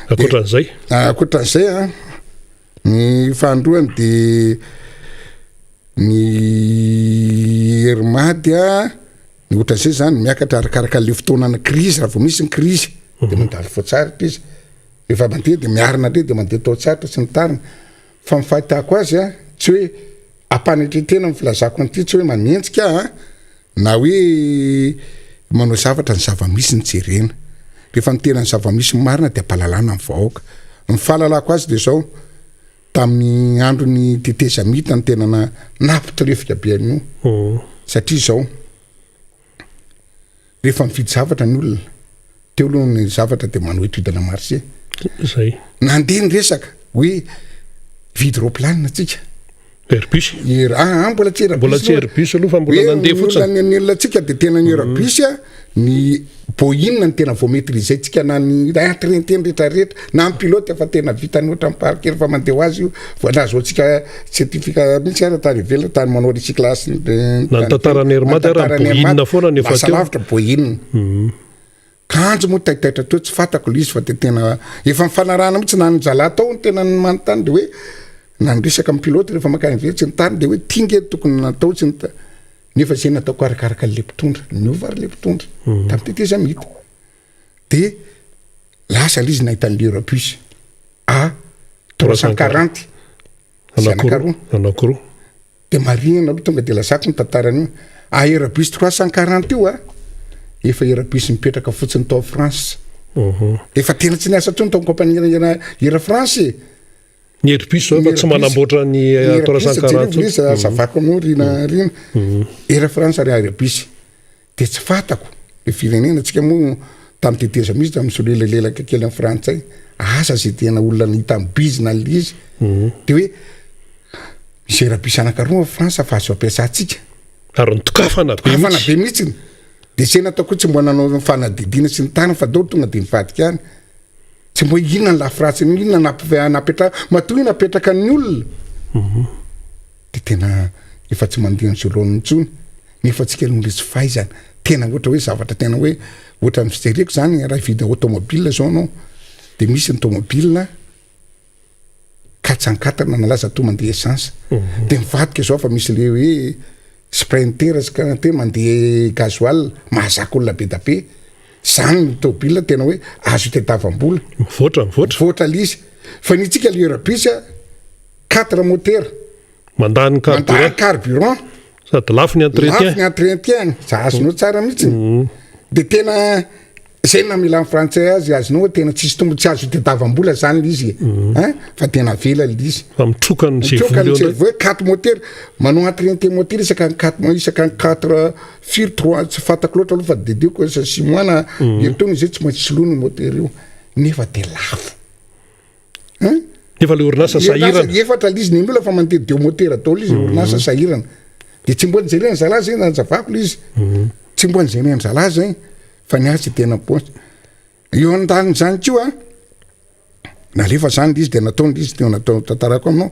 Akoatran'izay ny fahandroany dia ny hermady ny ohatran'izay zany miakatra arakaraka le fotoanana crise raha vao misy ny crise dia mandalo foatsaritra izy rehefa mandeha dia miarina ndray dia mandeha tao tsaritra sy ny tariny fa ny fahitako azy tsy hoe ampanetretena ny filazako an'ity tsy hoe manenjika na hoe manao zavatra ny zava-misy ny jerena rehefa nitena ny zava-misy marina dia ampalalana ny vahoaka. Ny fahalalako azy dia zao tamin'ny andro ny teteza mita ny tena nampitorefika be an'io satria zao rehefa mividy zavatra ny olona teo aloha ny zavatra dia manao étude na marché zay nandeha ny resaka hoe vidy roplanina atsika Airbus mbola tsy Airbus aloha fa mbola nandeha fotsiny ny olona atsika dia tena ny Airbus ny Boeing ny tena vao maîtriser tsika na ny entretien rehetrarehetra na ny pilote efa tena vitany oatra miparker fa mandeha ho azy io voanazo atsika certificat mihitsy ara tany ivelona tany manao recyclage na tantarany hermady ara Boeing foana ny efa teo lavitra Boeing kanjo moa taitaitra teo tsy fatako le izy fa dia tena efa mifanarahana mihitsy na ny zala tao ny tena ny manontany dia hoe na ny resaka amin'ny pilote rehefa makany velitsy ny tany dia hoe tinge tokony natao tsy nefa zay nataoko arakaraka le mpitondra miova ary le mpitondra tamin'ny teteza mita dia lasa le izy nahita n'le Airbus A340 anankiroa dia marihana aloha tonga dia lasako ny tantarany io Airbus 340 io efa Airbus mipetraka fotsiny tao France efa tena tsy niasa tsony tao kompania Air France ny Airbus zao efa tsy manamboatra ny A340 zavako aminao rina Air France ary Airbus dia tsy fatako le firenena tsika moa tamin'ny teteza misy tamin'ny solelelelaka kely amin'ny frantsay asa zay tena olona nahita amin'ny bizina le izy dia hoe misy Airbus anankaroa France fa azo ampiasantsika ary nitokafana be mihitsy dia zay nataoko tsy mbo nanao fanadidiana sy ny tany fa dao tonga dia nivadika any tsy mbo inona ny lafiratsy inona napetraka matoy napetraka ny olona dia tena efa tsy mandeha ny zoloniny intsony nefa tsika nole tsy fahaizana tena ohatra hoe zavatra tena hoe ohatra ny fijereko zany raha hividy automobile zao anao de misy ny automobile 404 nalaza to mandeha essence de mivadika zao fa misy le hoe sprinter ska te mandeha gasoil mahazaka olona be da be zany ny automobile tena hoe azo tediavam-bola voatra lizy fa ny tsika le eurabisa 4 moteur mandany carburant sady lafo ny entretien za azonao tsara mihitsy de tena zay na mila frantsay azy azonao hoe tena tsisy tombo tsy azo tediavam-bola zany lizy fa tena vela lizy fa mitrokany zay 4 moteur manao entretien moteur isaka 4 fir 3 tsy fatako loatra aloha fa dedeko sa 6 mois na eritony zay tsy maintsy soloany moteur io nefa de lafo nefa le orinasa sahirana efatra lizy ny olona fa mandeha de moteur atao lizy orinasa sahirana de tsy mboany zay zala zay nanjavako lizy tsy mboany zay nanjala zay fa ny azy tena poche eo andany zany kio nalefa zany lizy de natao lizy teo natao tantarako aminao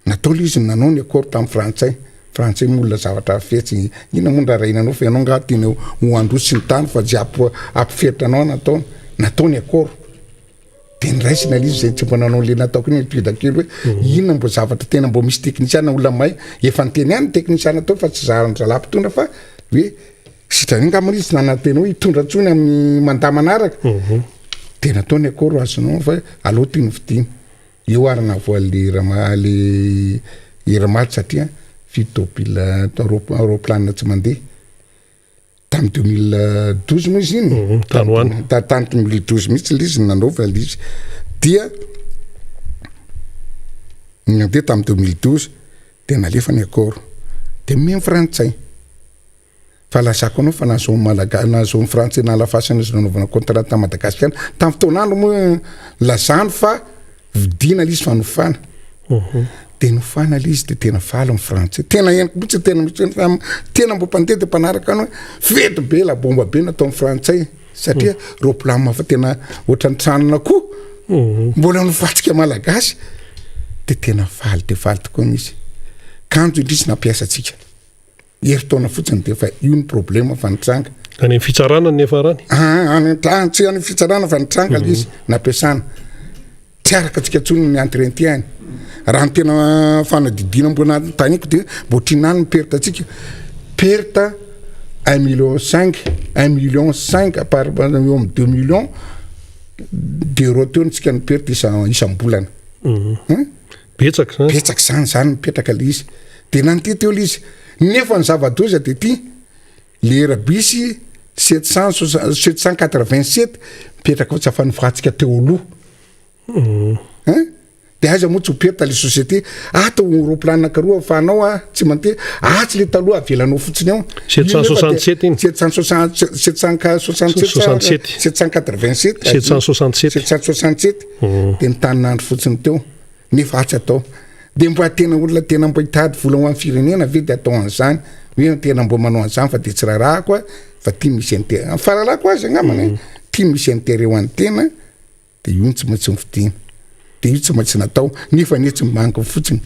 natao lizy nanao ny accord tamin'ny frantsay molona zavatra fetsy ina mondra rainanao fa ianao nga tiana ho androsy ny tany fa tsy ampiferitra anao natao ny accord de niraisina lizy zay tsy mbo nanao le nataoko ny mpidakely hoe inona mbo zavatra tena mbo misy teknisiana olona may efa nyteny any teknisiana atao fa tsy zalampitondra fa hoe sitraningamalizy nanatena hoe hitondra-tsony amin'ny mandamanaraka de natao ny accord azonao fa aloha tiany vidiny eo arina voale le iramaty satria fitopila aeroplanina tsy mandeha tamy 2012 moa izy iny tany 2012 mihitsy lizy nanova lizy dia nandeha tamy 2012 de nalefa ny accord de memy frantsay fa lasako anao fa nazo ny frantsay nalafasana izy nanaovana contrat ta Madagasikara tamy fotoanandro moa lazano fa vidina lizy fa nofana de nofana lizy de tena faly ny frantsay tena eniko mihitsy tena mbo mpandeha de mpanaraka any hoe fety be la bomba be natao ny frantsay satria roplan fa tena ohatrany tranona koa mbola nofatsika malagasy de tena faly tokoa misy kanjo indrisy nampiasatsika eritaona fotsiny de fa io ny problema fa nitranga any fitsarana nefa rany tsy any fitsarana fa nitranga lizy nampiasana tsy araka tsika tsony ny entretien raha ny tena fanadidina mbona taniko de mbo trinany perta tsika perta 1,5 million par eo amin'ny 2 millions d'euros teo ntsika ny perta isam-bolana betsaka zany mipetraka lizy de nanty teo lizy nefa ny zava-doza de ty le rabisy 787 mipetraka fa tsy afa nifatsika teo aloha de aiza moa tsy hoperta le société atao roplanina karoa afanao tsy manteha tsy le taloha avelanao fotsiny ao 767 iny 767 de nytaninandro fotsiny teo nefa atsy atao de mbo atena olona tena mbo hitady vola ho amin'ny firenena ve de atao an'izany hoe tena mbo manao an'izany fa de tsy raharaha fa tia misy intérêt fahalalako azy agnamana tia misy intérêt ho an'ny tena de io tsy maintsy mividina de io tsy maintsy natao nefa ny tsy manko fotsiny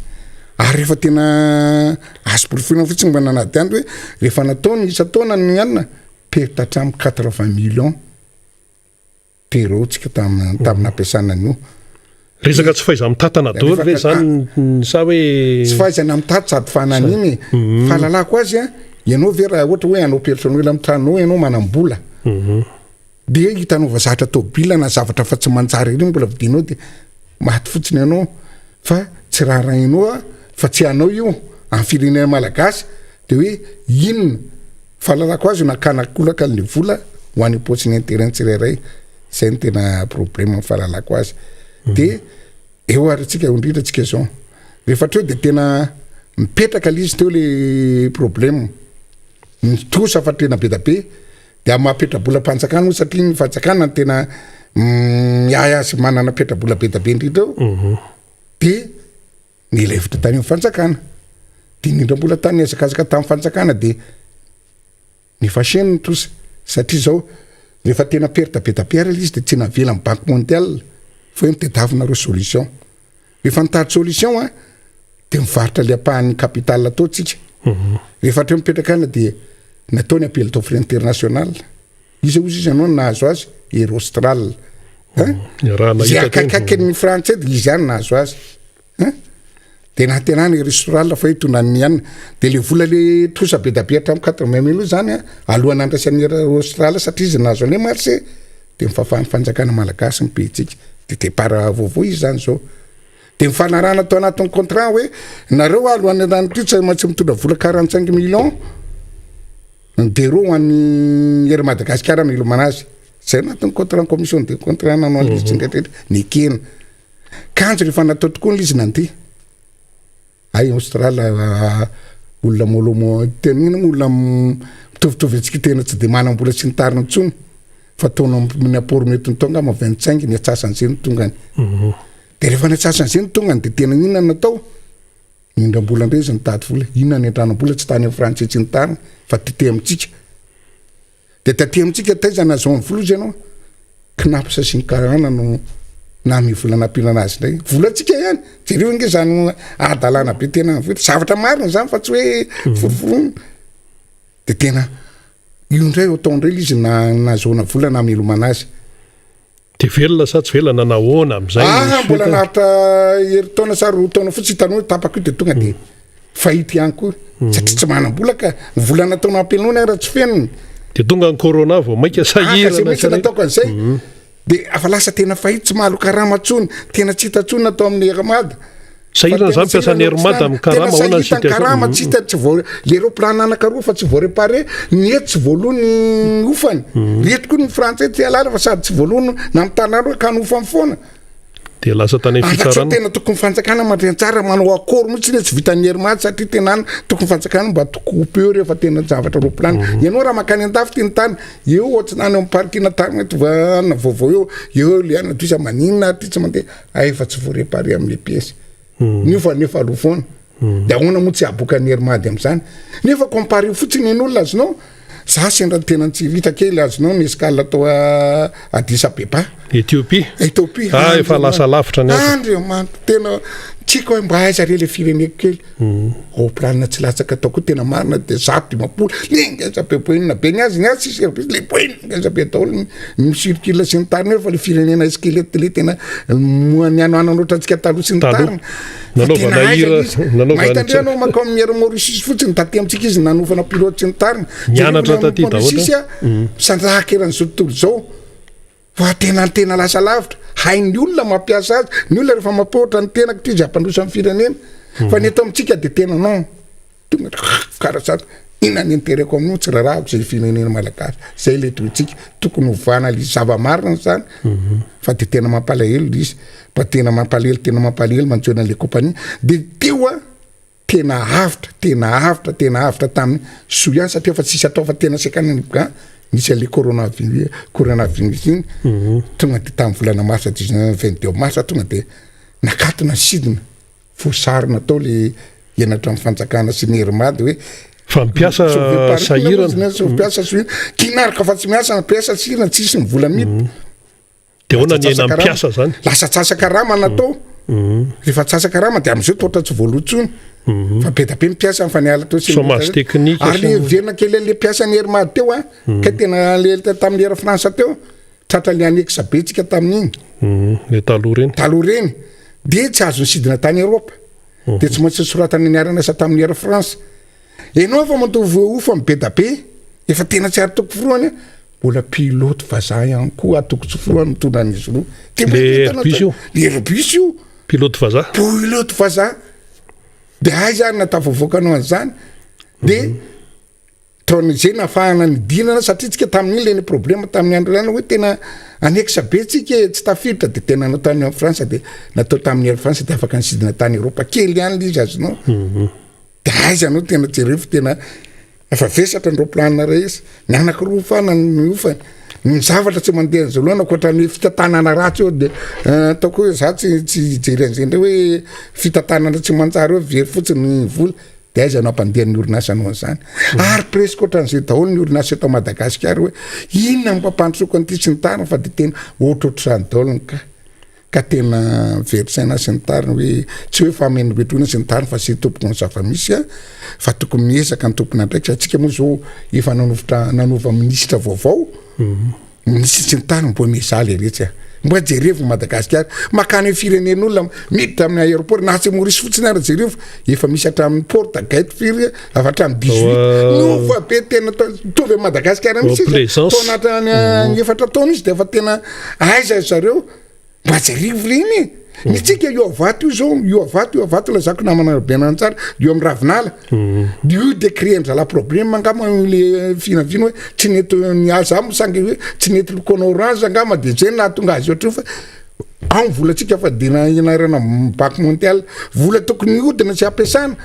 ary rehefa tena azo-porofina fotsiny mba nanady any hoe rehefa natao ny isa-taona ny anina perta hatramy 80 millions d'euros tsika tamin'ny ampiasana an'io resaka tsy faiza mitatana dolo ve zany sa hoe tsy fahaizana mitady sady fananiny fahalalako azy ianao ve raha ohatra hoe anao personnel amin'ny tranonao ianao manambola de hitanova zatra tobila na zavatra fa tsy manjary iny mbola vidinao de maty fotsiny ianao fa tsy raha rainao fa tsy anao io amin'ny firenena malagasy de hoe inona fahalalako azy nakanakolaka ny vola ho any potsiny intérêt tsirairay zay ny tena problème amin'ny fahalalako azy de eo ary tsika indrindra tsika zao rehefa treo de tena mipetraka lizy teo le problème nitosa fa tena be da be de mahapetra-bola mpanjakana moa satria ny fanjakana tena azy manana petra-bola be da be indrindra eo de nila hevitra tany amin'ny fanjakana de indrindra-bola tany azakazaka tamin'ny fanjakana de nefaseny nitosa satria zao rehefa tena perta be da be ary lizy de tsy navela amin'ny banque mondiale fa hoe mitedavina solution rehefa nitady solution de mivarotra le ampahan'ny capital atao tsika rehefa hatreo mipetraka ana dia nataony appel d'offre international izy izy anao nahazo azy euro austral zay akakakiny frantsay dia izy ihany nahazo azy dia nahatenany euro austral fa hitonany ihany dia le vola le trosa be da be hatramin'ny 80,000 zany alohan'ny andraisany euro austral satria izy nahazo an'le marché dia mifahafahan'ny fanjakana malagasy mipetsika dia départ vaovao izy zany zao dia mifanarana atao anatin'ny contrat hoe nareo alohan'ny rano ty tsy maintsy mitondra vola 45 millions dia ro hoan'ny ery Madagasikara milomana azy zay anatin'ny contrat commission de contrat nanao an'izy ndraitrrehetra ny ekena kanjo rehefa natao tokoa n'izy nanty ay Austral olona molomo tenina olona mitovitovy antsika tena tsy dia manam-bola sy ny tariny intsony fa ataonao amin'ny apport mety ny tonga ma 25 ny atsasan'izay ny tongany dia rehefa ny atsasan'izay ny tongany dia tena inona natao indram-bola indray izy nitady vola inona ny andranam-bola tsy tany amin'ny frantsay tsy ny tariny fa tete amintsika dia taty amintsika taiza nazao amin'ny vola izy ianao knapsa sy ny karana no na mivola nampilana azy indray volantsika ihany jereo inge zany adalana be tena zavatra marina zany fa tsy hoe foroforona dia tena io indray atao indray izy nazona vola na milomana azy dia velona sa tsy velona nahoana amin'izay mbola naharitra herintaona sa roa taona fotsy hitanao tapaka io dia tonga dia fahity ihany koa satria tsy manam-bola ka vola nataona ampelonona raha tsy feniny dia tonga ny corona vao maika sahirana nataoko an'izay dia afa lasa tena fahity tsy mahalo karama ntsony tena tsy hita ntsony natao amin'ny eramada sahirana zany mpiasan'ny erimada amin'ny karama hoana ny situation karama tsy hita tsy vao le roplan anankaroa fa tsy vao réparé nyety tsy voaloha ny ofany rety koa ny frantsay tsy alala fa sady tsy voaloha na mitanaro ka ny ofany foana dia lasa tany fitsarana tena tokony fanjakana mandrentsara manao akory mihitsy tsy vitan'ny erimady satria tena tokony fanjakana mba tokopeo rehefa tena zavatra roplan ianao raha makany an-dafy teny tany eo ohatsy nany amin'ny parkina tany tovana vaovao eo le ana toisa maninona ty tsy mandeha efa tsy vao réparé amin'ny pièce nefa aloha foana dia ahoana moa tsy aboaka ny erimady amin'izany nefa compare fotsiny en'olona azonao za sendra tena tsy vita kely azonao ny escale atao Addis Abeba Ethiopie efa lasa lavitra ny andriamanitra tena tsika hoe mba aiza re le fireneko kely planina tsy latsaka atao koa tena marina dia 100 lengazabe be ny azy sisy service le lengazabe ataolo misirkila sy ny tariny fa le firenena eskelety le tena ny anoananoatra antsika taloha sy ny tariny mahitandreanao makao amin'ny ery Mauritius fotsiny taty amintsika izy nanofana pilote sy ny tariny nianatra taty Mauritius misandrahaka eran'izao tontolo zao fa tena lasa lavitra hain'ny olona mampiasa azy ny olona rehefa mampiohatra ny tenako ty izy ampandrosa amin'ny firenena fa ny eto amintsika dia tena nao tonga karatsara inona ny intereko amin'io tsy rarahako zay firenena malagasy zay le toitsika tokony hovana le zava-marina zany fa dia tena mampalahelo izy fa tena mampalahelo manjoina le kompania dia teo tena avitra tamin'ny soa ihany satria fa tsisy atao fa tena sekany misy le coronavirus iny tonga dia tamin'ny volana mars 22 mars tonga dia nakatona sidina fosarina atao le ianatra amin'ny fanjakana sy ny erimady hoe fa mipiasa sahirana kinarika fa tsy miasa nampiasa sirina tsisy ny vola mity dia hoana ny ena mipiasa zany lasa tsasaka rama natao rehefa tsasaka rama dia amin'izao toatra tsy voalotsony fa be da be mipiasa fa niala teo chômage technique ary le verina kely le piasa ny erimady teo ka tena le tamin'ny era fransa teo tratra le anexa betsika tamin'iny le taloha reny dia tsy azo nysidina tany Eropa dia tsy maintsy soratany niarana sa tamin'ny era fransa enao fa mantovy ofa amin'ny be da be efa tena tsy ary toko foroany mbola pilote vazaha ihany koa atoko tsoforoany mitondra an'izy roa le Airbus io pilote vazaha dia hay zany natavavoakanao an'izany dia taona izay nafahana ny dinana satria tsika tamin'iny le ny problema tamin'ny andro rana hoe tena anexa be tsika tsy tafiditra dia tena natao amin'ny Fransa dia natao tamin'ny ery Fransa dia afaka nysidina tany Eropa kely ihany le izy azonao dia hay zanao tena jerefo tena efa vesatra ny roplanina rehetra ny anankiroa fana ny ofany ny zavatra tsy mandeha an'izao lohana ankoatran'ny fitantanana ratsy eo dia ataoko hoe za tsy jery an'izay ndray hoe fitantanana tsy mantsara hoe very fotsiny ny vola dia aiza anao ampandehan'ny orinasa anao an'izany ary presque ohatran'izay daholo ny orinasa eto Madagasikara hoe inona ny mpampandrotsoko an'ity tsy ny tariny fa dia tena ohatrohatr'izany daholo ka ka tena verisaina sy ny tariny hoe tsy hoe fameno betrona sy ny tariny fa sy tompoko ny zava-misy fa tokony miezaka ny tompona ndraiky atsika moa zao efa nanova minisitra vaovao minisitra sy ny tariny mbo mizaly rehetra mbo jerevo Madagasikara makany firenen'olona miditra amin'ny aéroport na tsy Maurice fotsiny ary jerevo efa misy hatramin'ny porte gate firy hatramin'ny 18 nova be tena tovy Madagasikara misy taona efatra taona izy de efa tena aiza zareo mba jerevo leny mitsika io avato io zao io avato lazako namana be anantsara io amin'ny ravinala io décret andra problème angama le finavino hoe tsy nety niaza sangy hoe tsy nety lokona orange angama de zay na tonga azy ohatry fa an volatsika fa dina inarana bac mondial vola tokony hodina sy ampiasana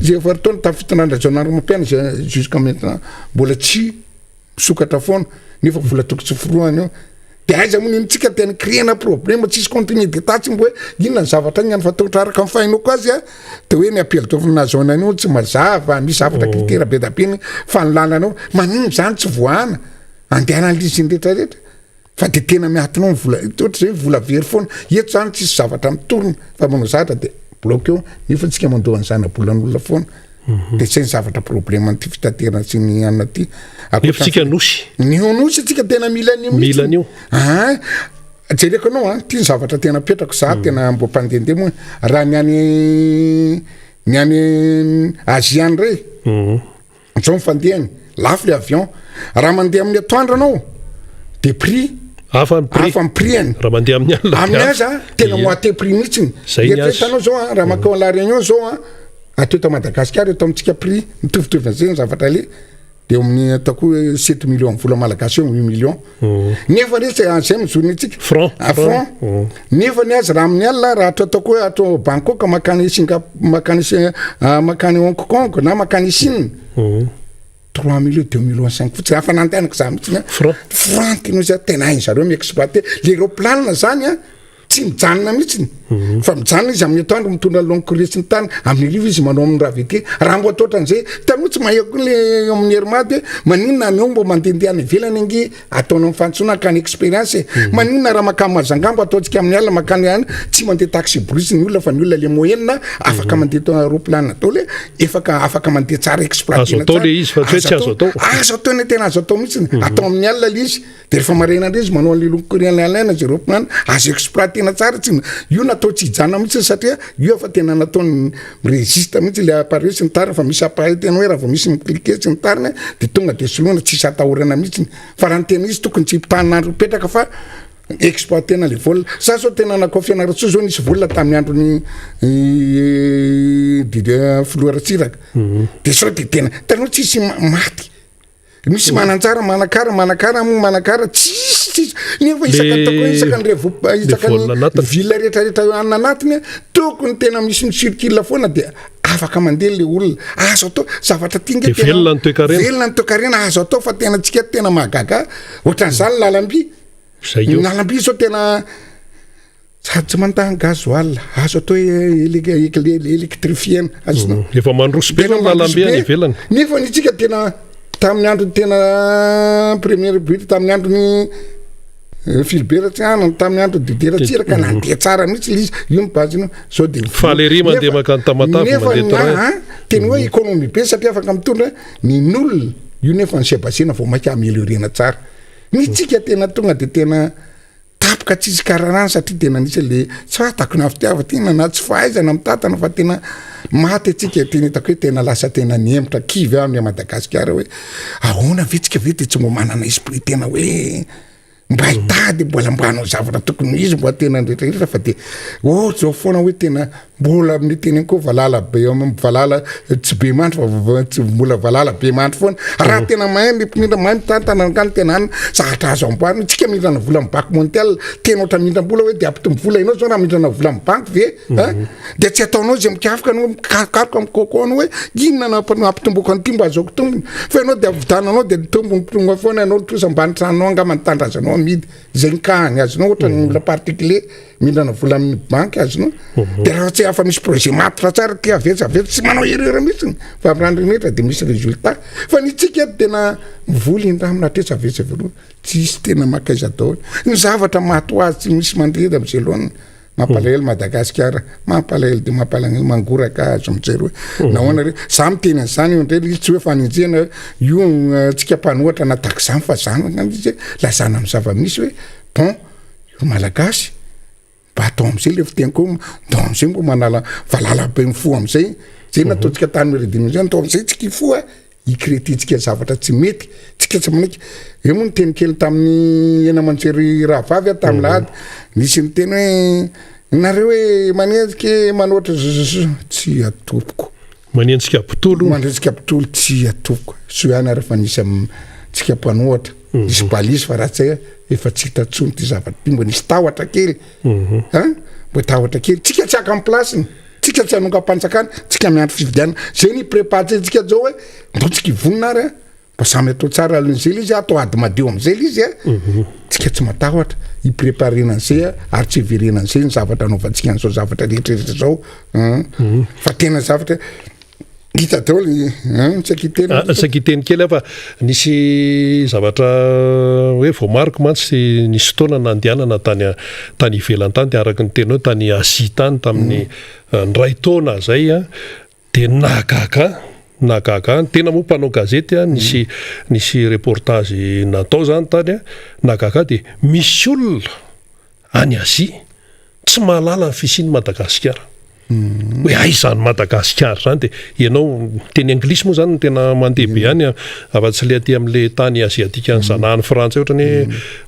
zay efa taona tafitonandra zonandro mampiana jusqu'à maintenant mbola tsy sokatra foana nefa vola tokony tsy forohany io de aiza moa nitsika tena créena problème tsisy continuité d'état tsy mbo hoe inona ny zavatra igny any fataotra araka amin'ny fahinoko azy de hoe ny apely tovina zone anio tsy mazava misy zavatra critère be dabeny fanolananao manino zany tsy voana andehana an'liziny rehetrarehetra fa de tena miatinao vola ohatra zay vola very foana eto zany tsisy zavatra mitorona fa manao zatra de bloqué eo nefa tsika mandoa an'izany abolan'olona foana de tsy ny zavatra problème an'ity fitaterana sy ny anina ty efitsika nosy nosy tsika tena milanio jereko anao ty ny zavatra tena petrako za tena mbo mpandende moa raha niany Aziany re zao mifandehany lafo le avion raha mandeha amin'ny atoandro anao de prix hafa amin'ny prix raha mandeha amin'ny aza tena moite prix mihitsiny etanao zao raha makao la réunion zao atao eto Madagasikara eto amintsika prix mitovitovy zay ny zavatra le de amin'ny atako 7 millions vola malagasy eo 8 millions nefa rehetra zay mizoriny atsika franc nefa ny azy raha amin'ny alina raha ataoko hoe atao Bangkok makany makany Hong Kong na makany Chine 3 millions 2 millions 5 fotsiny hafa nantenako za mihitsy franc tino zay tena hainy zareo mi-exploiter l'aéroplane zany tsy mijanona mihitsiny fa mijanona izy amin'ny atoandro mitondra longue courrier sy ny tany amin'ny rivo izy manao amin'ny raha veke raha mbo atao ohatran'izay tanoa tsy maheko le amin'ny herimady maninona anao mbo mandehandeha any ivelany ange ataonao mifantsona akany expérience maninona raha makany mazangambo ataontsika amin'ny alina makany any tsy mandeha taxi bus ny olona fa ny olona le moyenne afaka mandeha to aéroplane atao le afaka mandeha tsara exploiter azo atao ny tena azo atao mihitsiny atao amin'ny alina le izy de rehefa maraina indray izy manao an'le longue courrier alaina zay aéroplane azo exploiter tsara tsy io natao tsy hijana mihitsy satria io efa tena nataony résiste mihitsy le appareil sy ny tariny fa misy appareil tena hoe raha vao misy micliquer sy ny tariny de tonga de soloana tsisy atahorana mihitsy fa raha ny tena izy tokony tsy hitanandro petraka fa exploitena le vola za zao tena nakao fianaratsoa zao nisy vola tamin'ny androny filoharatsiraka de sao de tena tanao tsisy maty misy mananjara manakara tsisy nefa isaka ny villa rehetrarehetra anina anatiny tokony tena misy misirkila foana de afaka mandeha le olona azo atao zavatra tinga velona ny toekarena azo atao fa tena tsika tena mahagaga ohatran'izany lalamby zao tena sady tsy mantaha gasoil azo atao électrifiena azonao efa mandroso be no lalambe any ivelany nefa nitsika tena tamin'ny andro tena première but tamin'ny androny Philbert tamin'ny andro dideratsiraka nandeha tsara mihitsy izy io ny bazina zao de falery mandeha makany tamatavy mandeha teny hoe économie be satria afaka mitondra ny olona io nefa ny sebasina vao mainka améliorena tsara mitsika tena tonga de tena tapaka tsisy kararany satria tena nisy le tsy fatako nafitiava tena na tsy fahaizana mitatana fa tena maty atsika tena hitako hoe tena lasa tena niemitra kivy amin'ny Madagasikara hoe ahoana vetsika ve de tsy mbo manana esprit tena hoe mba hitady mbola mbanao zavatra tokony izy mbo tena rehetrarehetra fa de zao foana hoe tena mbola amin'ny teny koa valala be valala tsy be mandro fa mbola valala be mandro foana raha tena mahay mipinindra mahay mitantanangany tena any zahatra azo amboarina tsika mihindrana vola amin'ny banque mondiale tena ohatra mihindram-bola hoe de apity mivola inao zao raha mihindrana vola amin'ny banque ve de tsy ataonao zay mikafika no karokaroka amin'ny coco hoe inona apitomboko an'ity mba azaoko tombony fa ianao de avidananao de tombony tonga foana ianao tosa ambanitranao angama nitandrazanao zay nkahany azonao ohatra ny olona particulier mihindrana vola amin'ny banque azonao de raha tsy afa misy projet maty fa tsara ty avetsavetsy tsy manao erera mihitsy fa am'randrinetra de misy résultat fa nitsika tena mivoly indraha aminatretsavetsa veloha tsisy tena makaiza daholo ny zavatra maty ho azy tsy misy mandreda am'zay loany mampalahelo Madagasikara mampalahelo de mampalahelo mangoraka azo am'zay roe nahoana re za miteny an'izany ndray izy tsy hoe faninjena io tsika mpanohatra nataka zany fa zany izy lazana amin'ny zava-misy hoe bon io malagasy mba atao am'izay le fiteniko atao am'izay mbo manala valala-be mifo am'izay zay nataotsika tany meredina zay atao am'izay tsika ifoa ikretytsika zavatra tsy mety tsika tsy manaiky eo moa nyteny kely tamin'ny ena manjery raha vavy tamin'ny lahady nisy ny teny hoe nareo hoe manenjika manoatra tsy atopoko manenjika pitolo manenjika pitolo tsy atopoko so ihany rehefa nisy tsika mpanoatra nisy balisy fa raha tsay efa tsy hitatsony ty zavatra ty mbo nisy tahotra kely mbo tahotra kely tsika tsy aka amin'ny plasiny tsika tsy anonga-panjakana tsika miandro fividiana zay ny prépatsy tsika zao hoe mbotsika ivonina ary mba samy atao tsara alon'izay l izy atao ady madio am'izay l izy tsika tsy matahotra hipreparena an'izay ary tsy hiverena an'izay ny zavatra anaovantsika an'izao zavatra rehetrarehetra zao fa tena zavatra hita daoly sakiteny kely afa nisy zavatra hoe voamariko mantsy nisy fotoana nandianana tany ivelany tany de araky ny teny hoe tany Asia tany tamin'ny ndray taona zay de nagaga tena moa mpanao gazety nisy reportage natao zany tany nagaga de misy olona any Asia tsy mahalala ny fisiny Madagasikara hoe aizany Madagasikara zany de ianao teny anglisy moa zany tena mandebe any afa-tsy le aty am'le tany aziatika zanahany frantsay ohatrany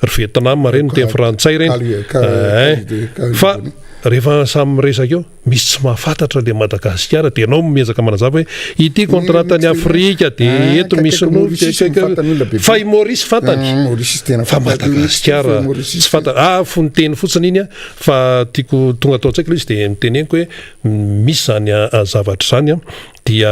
hoe Vietnam reny teny frantsay reny fa rehefa samy resaka eo misy tsy mahafantatra le Madagasikara de ianao miezaka manazava hoe ity kontratany Afrika de eto misy fa i Maurice fantany fa Madagasikara tsy fantany fony teny fotsiny iny fa tiako tonga atao tsaiko izy de miteneniko hoe misy zany zavatra zany dia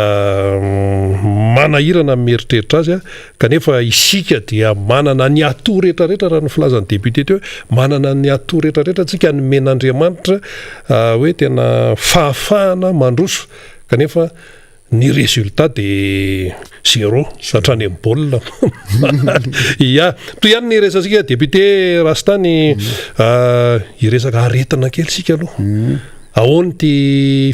manahirana mieritreritra azy kanefa isika dia manana ny ato rehetrarehetra raha ny filazan'ny député teo manana ny ato rehetrarehetra tsika ny men'Andriamanitra hoe tena fahafahana mandroso kanefa ny résultat de zéro satrany amin'ny baolina toy ihany ny resasika député rastany iresaka aretina kely sika aloha ahoany ty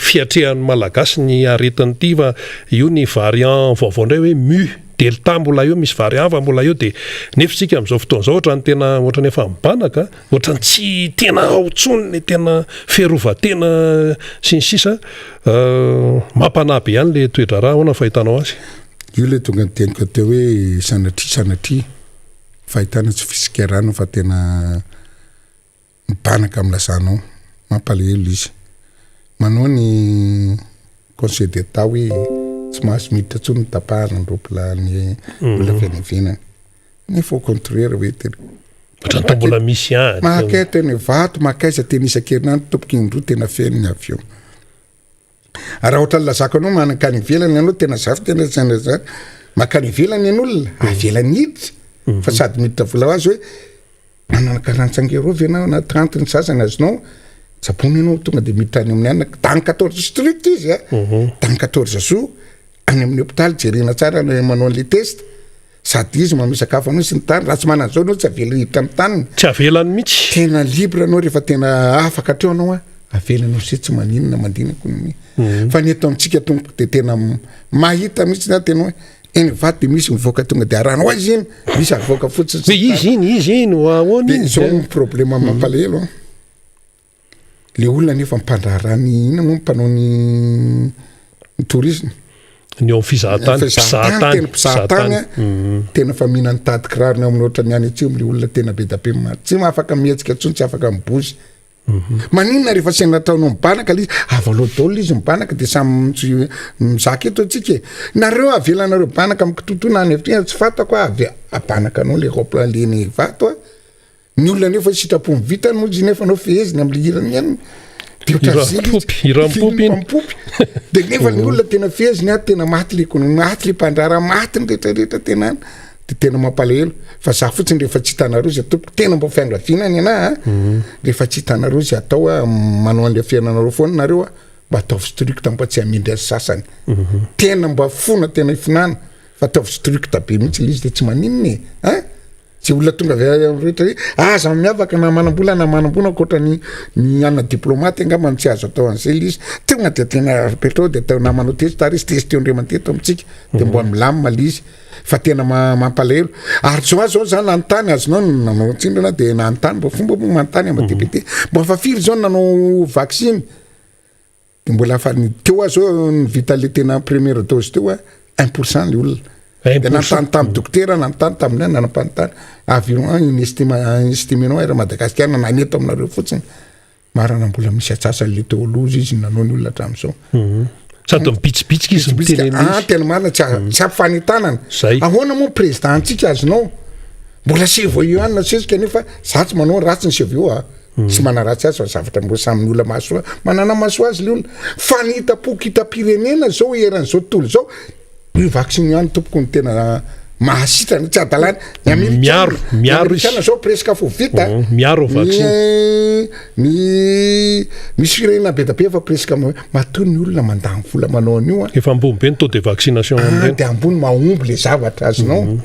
fiatrehan'ny malagasy ny aretiny ty fa io ny variant vaovao ndray hoe mu delta mbola io misy variant fa mbola io de nefa tsika am'izao fotoana zao ohatrany tena ohatrany efa mibanaka ohatrany tsy tena aotsony le tena fiarovatena sy ny sisa mampanaby ihany le toetra raha ahoana fahitanao azy io le tonga nyteniko teo hoe sanatry fahitana tsy fisika rano fa tena mibanaka am'lazanao mampalahelo izy manao ny conseil d'état hoe tsy mahasy miditra tsony ny tapahana ny ropilany mbola venavenana nefa au contraire hoe tena ohatrany mbola misy any mahakay teny vato mahakaiza teny isan-kerinandro tompoky indroa tena feniny avion raha ohatra lazako anao manakany ivelany ianao tena zafy tena zany makany ivelany ian'olona avelany hiditra fa sady miditra vola ho azy hoe manana 45 € venao na 30 ny sasany azonao tsapony ianao tonga de miditra any amin'ny anaka dans 14 strict izy dans 14 jours any amin'ny hôpital jerena tsara manao an'le test sady izy mamisakafo anao sy ny tany raha tsy manana zao anao tsy avela hiditra amin'ny taniny tsy avelany mihitsy tena libre anao rehefa tena afaka hatreo anao avelanao sy tsy maninona mandinako fa ny eto amintsika tompoko de tena mahita mihitsy na tena hoe eny vaty de misy mivoaka tonga de arahanao izy iny misy avoaka fotsiny izy iny ahoana iny zao ny problème mampalahelo le olona nefa mpandrarany ina moa mpanao ny tourisme ny ao fizahatany tena fa mihina ny tady kirarony amin'ny ohatrany any atsy le olona tena be da be maro tsy mahafaka mihetsika tsony tsy afaka mibozy maninona rehefa sy nataonao mibanaka le izy avaloha daolo izy mibanaka de samy mizaka eto atsika nareo avelanareo banaka amin'ny kitotoana any evitra tsy fantako abanaka anao le ropla leny vato ny olona nefa sitrapo mivitany moa izy nefa anao feheziny amin'ny hirany ihany irampopy de nefa ny olona tena feheziny tena maty le maty le mpandrara maty ny rehetrarehetra tena any de tena mampalahelo fa za fotsiny rehefa tsy hitanareo izy atao tena mba fiangavinany ana rehefa tsy hitanareo izy atao manao an'le fiainanareo foana nareo mba ataovy strict mba tsy hamindry azy sasany tena mba fona tena ifinana fa ataovy strict be mihitsy izy de tsy maninony tsy olona tonga rehetra aza miavaka na manambola na manambola akoatra ny ana diplomate angamba tsy azo atao an'izay izy tonga de tena petrao de atao na manao testy ary izy testy andriamanteto amitsika de mbo milamina le izy fa tena mampalahelo ary zao zany nanontany azonao nanao tsindrana de nanontany mba fomba mo manontany amadepete mba fafiry zao nanao vaccine de mbola fa teo zao nivita le tena première dose teo 1% le olona de nanontany tamin'ny dokotera nanontany taminay nanam-panontany aviron estimenao era Madagasikara naneto aminareo fotsiny marana mbola misy atsasany le teo aloha izy nanao ny olona hatramin'izao sady mipitsipitsika izy miteny tena marina tsy ampifanentanana ahoana moa président antsika azonao mbola sevoiana sezika nefa za tsy manao ratsy ny sevio sy mana ratsy azy fa zavatra mbo saminy olona masoa manana masoa azy le olona fanitapokita-pirenena zao eran'izao tontolo zao io vaccine ihany tompoko ny tena mahasitrana tsy adalany miaro zao presque fo vita miaro vaccine misy firenena be da be fa presque matoy ny olona mandany vola manao an'io efa ambony be ny taux de vaccination de ambony mahomby le zavatra azonao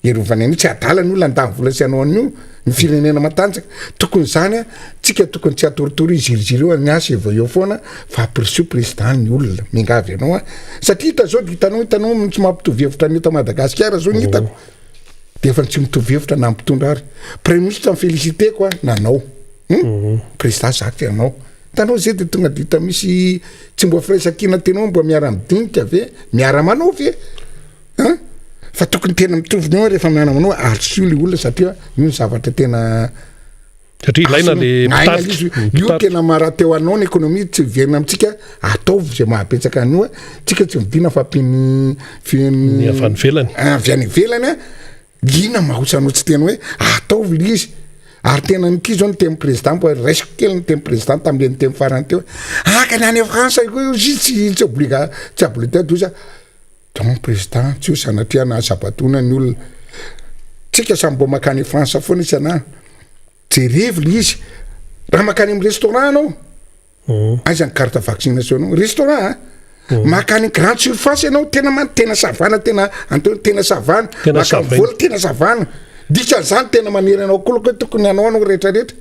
erovany any tsy adala ny olona andany vola sy anao an'io ny firenena matanjaka tokony zany tsika tokony tsy atoritory iziriziry eo ny asa eva eo foana fa aperçu président ny olona mingavy anao satria hitanao tsy mampitovy hevitra ny eto Madagasikara zao ny hitako de efa tsy mitovy hevitra na mpitondra ary premier ministre félicité quoi nanao président zaka anao tanao zay de tonga de hita misy tsy mbo firaisan-kina tenao mbo miara midinika ve miara manao ve fa tokony tena mitovinao rehefa miara manao artsio le olona satria io ny zavatra tena satria ilaina le io tena marateo anao ny économie tsy verina amitsika ataovy zay mahapetsaka an'io tsika tsy midina fa ny avany velany avy any velany ina mahosanao tsy tena hoe ataovy le izy ary tena nity zao ny temy président mbo raisiko kely ny temy président tam'le ny temy farany teo ka ny any France izy tsy habilité doza donc président tsy ho sanatria na sabatona ny olona tsika samy mbo makany France foana isy ana jerevy le izy raha makany amin'ny restaurant anao aiza ny carte vaccination anao restaurant makany grande surface anao tena savana tena savana makavola tena savana dikan'izany tena manery anao koloko tokony anao rehetrarehetra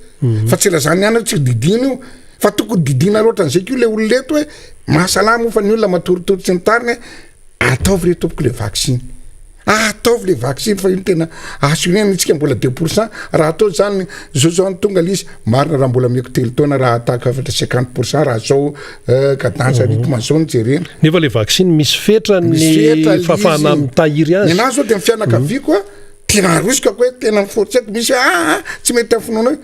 fa tsy razany ihany tsy didina io fa tokony didina loatra an'izay ko le ololeto hoe mahasalama fa ny olona matoritory tsy ny tariny ataovy re tompoko le vaccine ataovy le vaccine fa ino tena assurena itsika mbola 2% raha atao zany zao ny tonga le izy marina raha mbola meko telo taona raha ataka afatra 50% raha zao cadence rythme zao ny jerena nefa le vaccine misy fetra ny fafana mitahiry azy nenazy zao de ny fianakaviako tena arosika ko hoe tena mifortseko misy tsy mety afinonao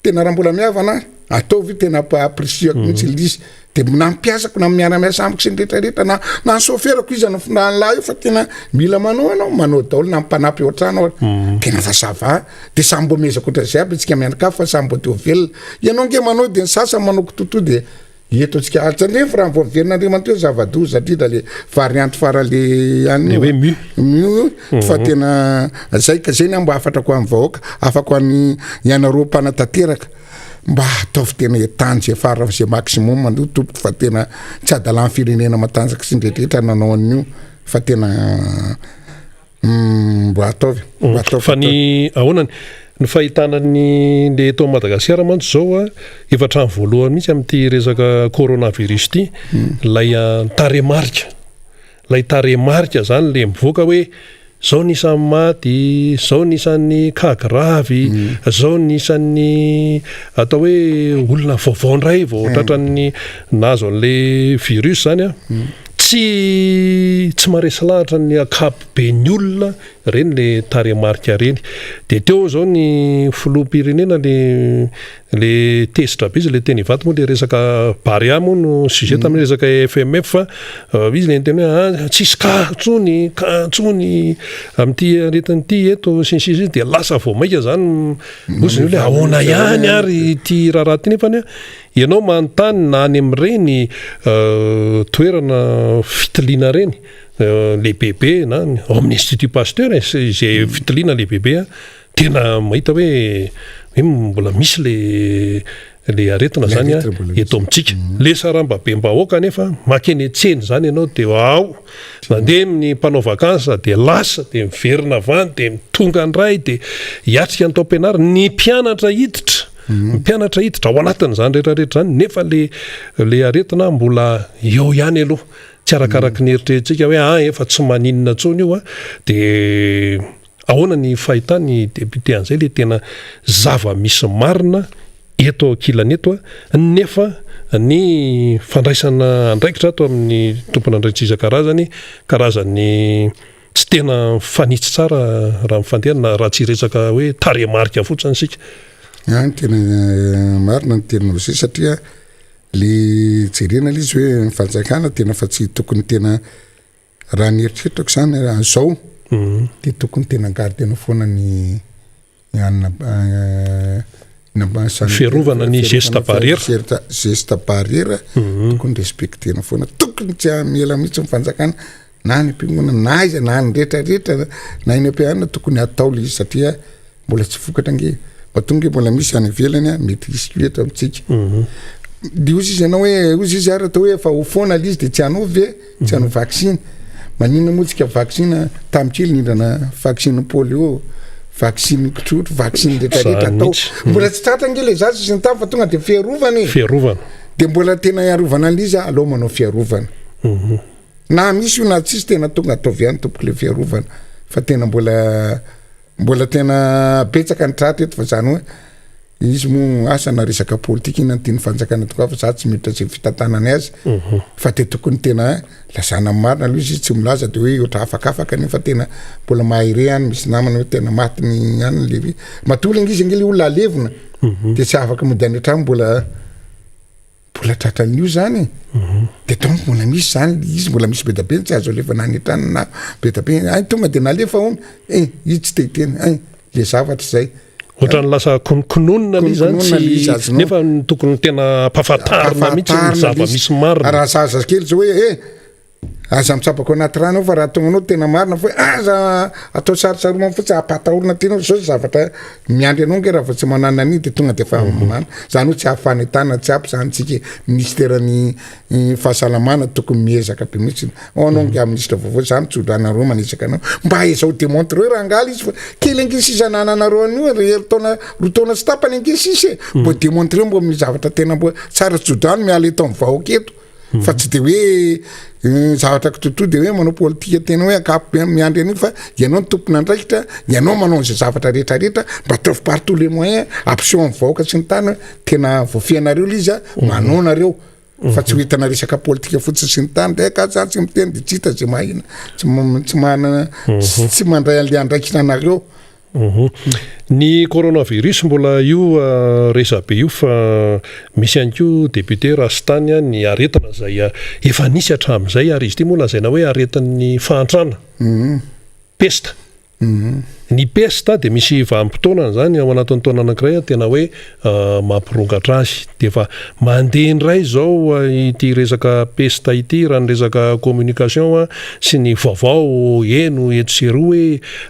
tena raha mbola miavana ataovy tena appréciako mihitsy lizy de na mpiasako na miara-miasa amiko sy ny rehetrarehetra na ny soferako izy nanylahy io fa tena mila manao daolo na mipanampy ohatranao tena fa sava de samby mbo mezako ohatrazay aby tsika mianakafo fa samby mbo teo velona ianao nge manao de ny sasa manao kototo de eto tsika atsandrefy raha mbo miverinaandriamaniteo zava-doza satria da le variante fara le any hoe mu fa tena zay ka zay ny mbo afatrako amin'ny vahoaka afako any ianareo mpanatanteraka mba ataovy tena etanjy afara zay maximum mandio tompoko fa tena tsy adalan'ny firenena matanjaka sy ndrehetrarehetra nanao an'io fa tena mba ataovy fa ny ahoanany ny fahitanany le eto Madagasikara mantsy zao efa trano voalohany mihitsy amin'ity resaka coronavirus ity lay taremarika zany le mivoaka hoe zao nisan'ny maty, zao nisan'ny kagravy, zao nisan'ny atao hoe olona vaovao ndray vao tratran'ny nazo an'le virus zany tsy maresy lahatra ny akapoben'ny olona reny le taremarika reny de teo zao ny filoham-pirenena le tesitra be izy le teny ivato moa le resaka baria moa no sujet tamin'ny resaka FMF fa izy le teny hoe tsisy katsony amin'ity aretin'ity eto sinsisy de lasa vao maika zany ozy le ahoana ihany ary ty raharaha ty nefany ianao manontany na any amin'ireny toerana fitiliana reny le bebe na amin'ny institut Pasteur zay fitiliana le bebe tena mahita hoe mbola misy le aretina zany eto amintsika le saramba be mbahoaka nefa makeny tseny zany ianao de ao mandeha amin'ny mpanao vakansa de lasa de miverina avany de mitonga andray de hiatrika ny tao am-pianarana ny mpianatra hiditra mpianatra hiditra ao anatin'izany rehetrarehetra zany nefa le aretina mbola eo ihany aloha tsy arakaraky ny eritreretintsika hoe efa tsy maninona tsony io de ahoana ny fahitany député an'izay le tena zava-misy marina eto akilany eto nefa ny fandraisana andraikitra ato amin'ny tompona andraikitsizakarazany karazany tsy tena fanitsy tsara raha mifanderina raha tsy resaka hoe taremarika fotsiny sika tena marina ny tenin'olosy satria le jerena l izy hoe mifanjakana tena fa tsy tokony tena raha ny eritreritako zany zao de tokony tena gardena foana ny anina fiarovana ny geste barrière tokony respectena foana tokony tsy miela mihitsy mifanjakana na ny am-piangonana na iza na ny rehetrarehetra na iny am-pianana tokony atao le izy satria mbola tsy vokatra nge matonga mbola misy any ivelany mety isy eto amintsika de ozy izy anao hoe ozy izy ary atao hoe fa ho foana le izy de tsy anao ve tsy anao vaccine maninona moa tsika vaccine tamikely nindrana vaccine polio vaccine kitrotro vaccine rehetrarehetra atao mbola tsy tratra nge le zazy sy ny tamy fa tonga de fiarovana de mbola tena iarovana an'izy aloha manao fiarovana na misy io na tsisy tena tonga ataovy ihany tompoko le fiarovana fa tena mbola tena betsaka ny tratra eto fa zany hoe izy mo asana resaka politika iny antiny fanjakana tokoa fa za tsy miditra sy fitantanany azy fa te tokony tena lazana marina aloha izy tsy milaza de hoe oatra afakafaka nefa tena mbola mahire any misy namana hoe tena matiny any le matoly ngizy nge le olona alevina de tsy afaka mody any an-trano mbola tratran'io zany de donc mbola misy zany izy mbola misy betabe tsy azo alevana any an-trano na betabe tonga de nalefa ono izy tsy tetena le zavatra zay ohatra ny lasa kononkononina le zany tsy nefa tokony tena mpahafantarina mihitsy ny zava-misy marina raha zazakely zao hoe aza mitsapako anaty rano fa raha tonga anao tena marina fa aza atao sarosaroma fotsy apatahorona tena zao zavatra miandry anao nge raha fa tsy manana an'iny de tonga de fa mana zany hoe tsy hahafanetana tsy apy zany tsika ministerany fahasalamana tokony miezaka be mihitsy anao nge ministre vaovao zany tsy odranareo manesaka anao mba ezao démontre hoe raha angala izy fa kely angesisa nananareo an'io roa taona sy tapany angesisy mbo démontre mbo mizavatra tena mbo tsara tsy odrano miala eto amin'ny vahoaka eto fa tsy de hoe zavatra kitoto de hoe manao politika tena hoe akapo miandry an'io fa ianao ny tompona andraikitra ianao manao zay zavatra rehetrarehetra mba ataovy partout les moyens apsion amin'ny vahoaka sy ny tany hoe tena voafianareo le izy manao nareo fa tsy hoentana resaka politika fotsiny sy ny tany de ka zany tsy miteny de tsy hita zay mahina tsy mandray an'le andraikitra anareo ny coronavirus mbola io resabe io fa misy ihany koa député rastany ny aretina zay efa nisy hatramin'izay ary izy ty moa lazaina hoe aretin'ny fahantrana pesta ny pesta de misy vanim-potoana zany ao anatin'ny taona anankiray tena hoe mampirongatra azy de fa mandeha indray zao ity resaka pesta ity raha ny resaka communication sy ny vaovao eno eto sy eroa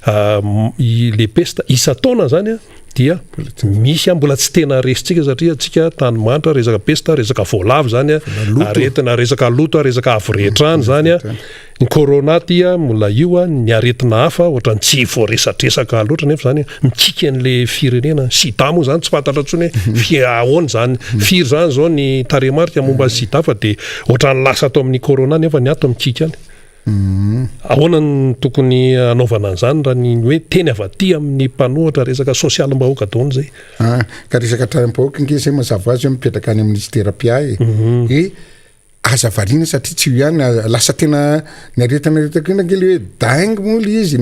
hoe le pesta isa-taona zany dia misy mbola tsy tena resitsika satria atsika tany manitra resaka pesta resaka voalavo zany aretina resaka loto resaka avoretrany zany ny corona tia mbola io ny aretina hafa ohatrany tsy voaresatresaka loatra nefa zany mikika an'le firenena sida moa zany tsy fantatra ntsony hoe fiahoana zany firy zany zao ny taremarika momba sida fa de ohatrany lasa atao amin'ny corona nefa ny ato mikika any ahoana ny tokony anaovana an'izany raha ny hoe teny avaty amin'ny mpanohatra resaka sosialim-bahoaka daony zay ka resaka traim-bahoaka nge zay mazava azy hoe mipetraka any amin'ny ministère-pia aza variana satria tsy io ihany lasa tena ny aretanaretako ina nge le hoe daingy moly izy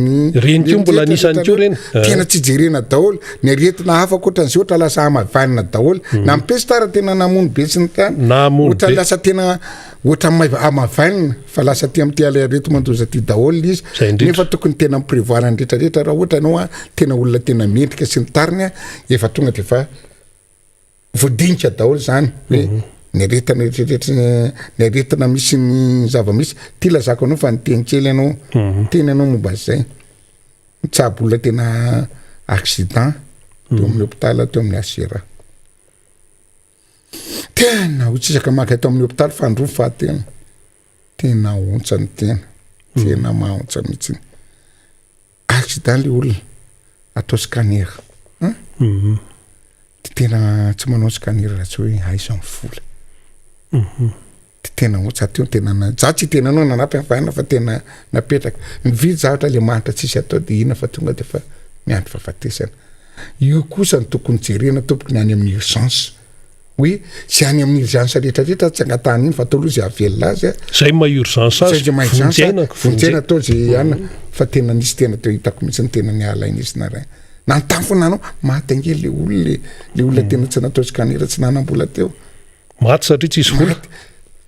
reny keo mbola nisany keo reny tena tsy jerena daholo ny aretina hafa koatran'izay ohatra lasa hamavanina daholo na mipestara tena namony be sy ny tany ohatra lasa tena ohatra hamavanina fa lasa ty amty ala areto mandoza ty daholo izy nefa tokony tena miprévoir ny rehetrarehetra raha ohatra anao tena olona tena mendrika sy ny tariny efa tonga de fa voadinika daholo zany hoe ny aretana rehetrarehetra ny aretina misy ny zava-misy ty lazako anao fa nyteny kely anao teny anao momba zay mitsabo olona tena accident teo amin'ny hôpital teo amin'ny asera tena hotsisaka maka eto amin'ny hôpitaly fandro fahatena tena ontsa ny tena mahontsa mihitsy accident le olona atao scanera tena tsy manao scanera raha tsy hoe aiza mivola tena ontsa teo tena za tsy tena anao nanapy fa fa tena napetraka mividy zavatra le manitra tsisy atao de ina fa tonga de fa miandry fahafatesana io kosa ny tokony jerena tompoko ny any amin'ny urgence oui sy any amin'ny urgence rehetrarehetra tsy angatany iny fa atao aloha zay avelona azy zay ma-urgence azy vonjena atao zay ana fa tena nisy tena teo hitako mihitsy ny tena ny alaina izy na ray nanontany foana anao maty ange le olona tena tsy natao scanera tsy nanambola teo maty satria tsisy vola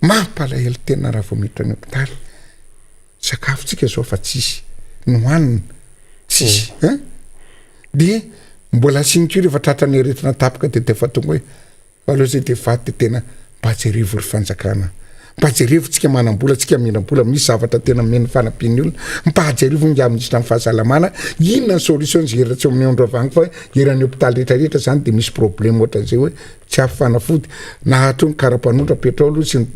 mampalahelo tena raha vao miditra ny hôpitaly sakafotsika zao fa tsisy nohanina tsisy de mbola sinikura efa tratrany aretina tapaka de tefa tonga hoe aloha zay de vaty de tena mba jerevo ry fanjakana mba jerevo tsika manambola tsika mirambola misy zavatra tena mena fanampiany olona mba jerevo ngy amin'isy tamy fahasalamana inona ny solution zay heratsy amin'ny andro avagny fa eran'ny hôpitaly rehetrarehetra zany de misy problème ohatran'izay hoe tsy afy fanafody na hatro ny karapanondra petrol sy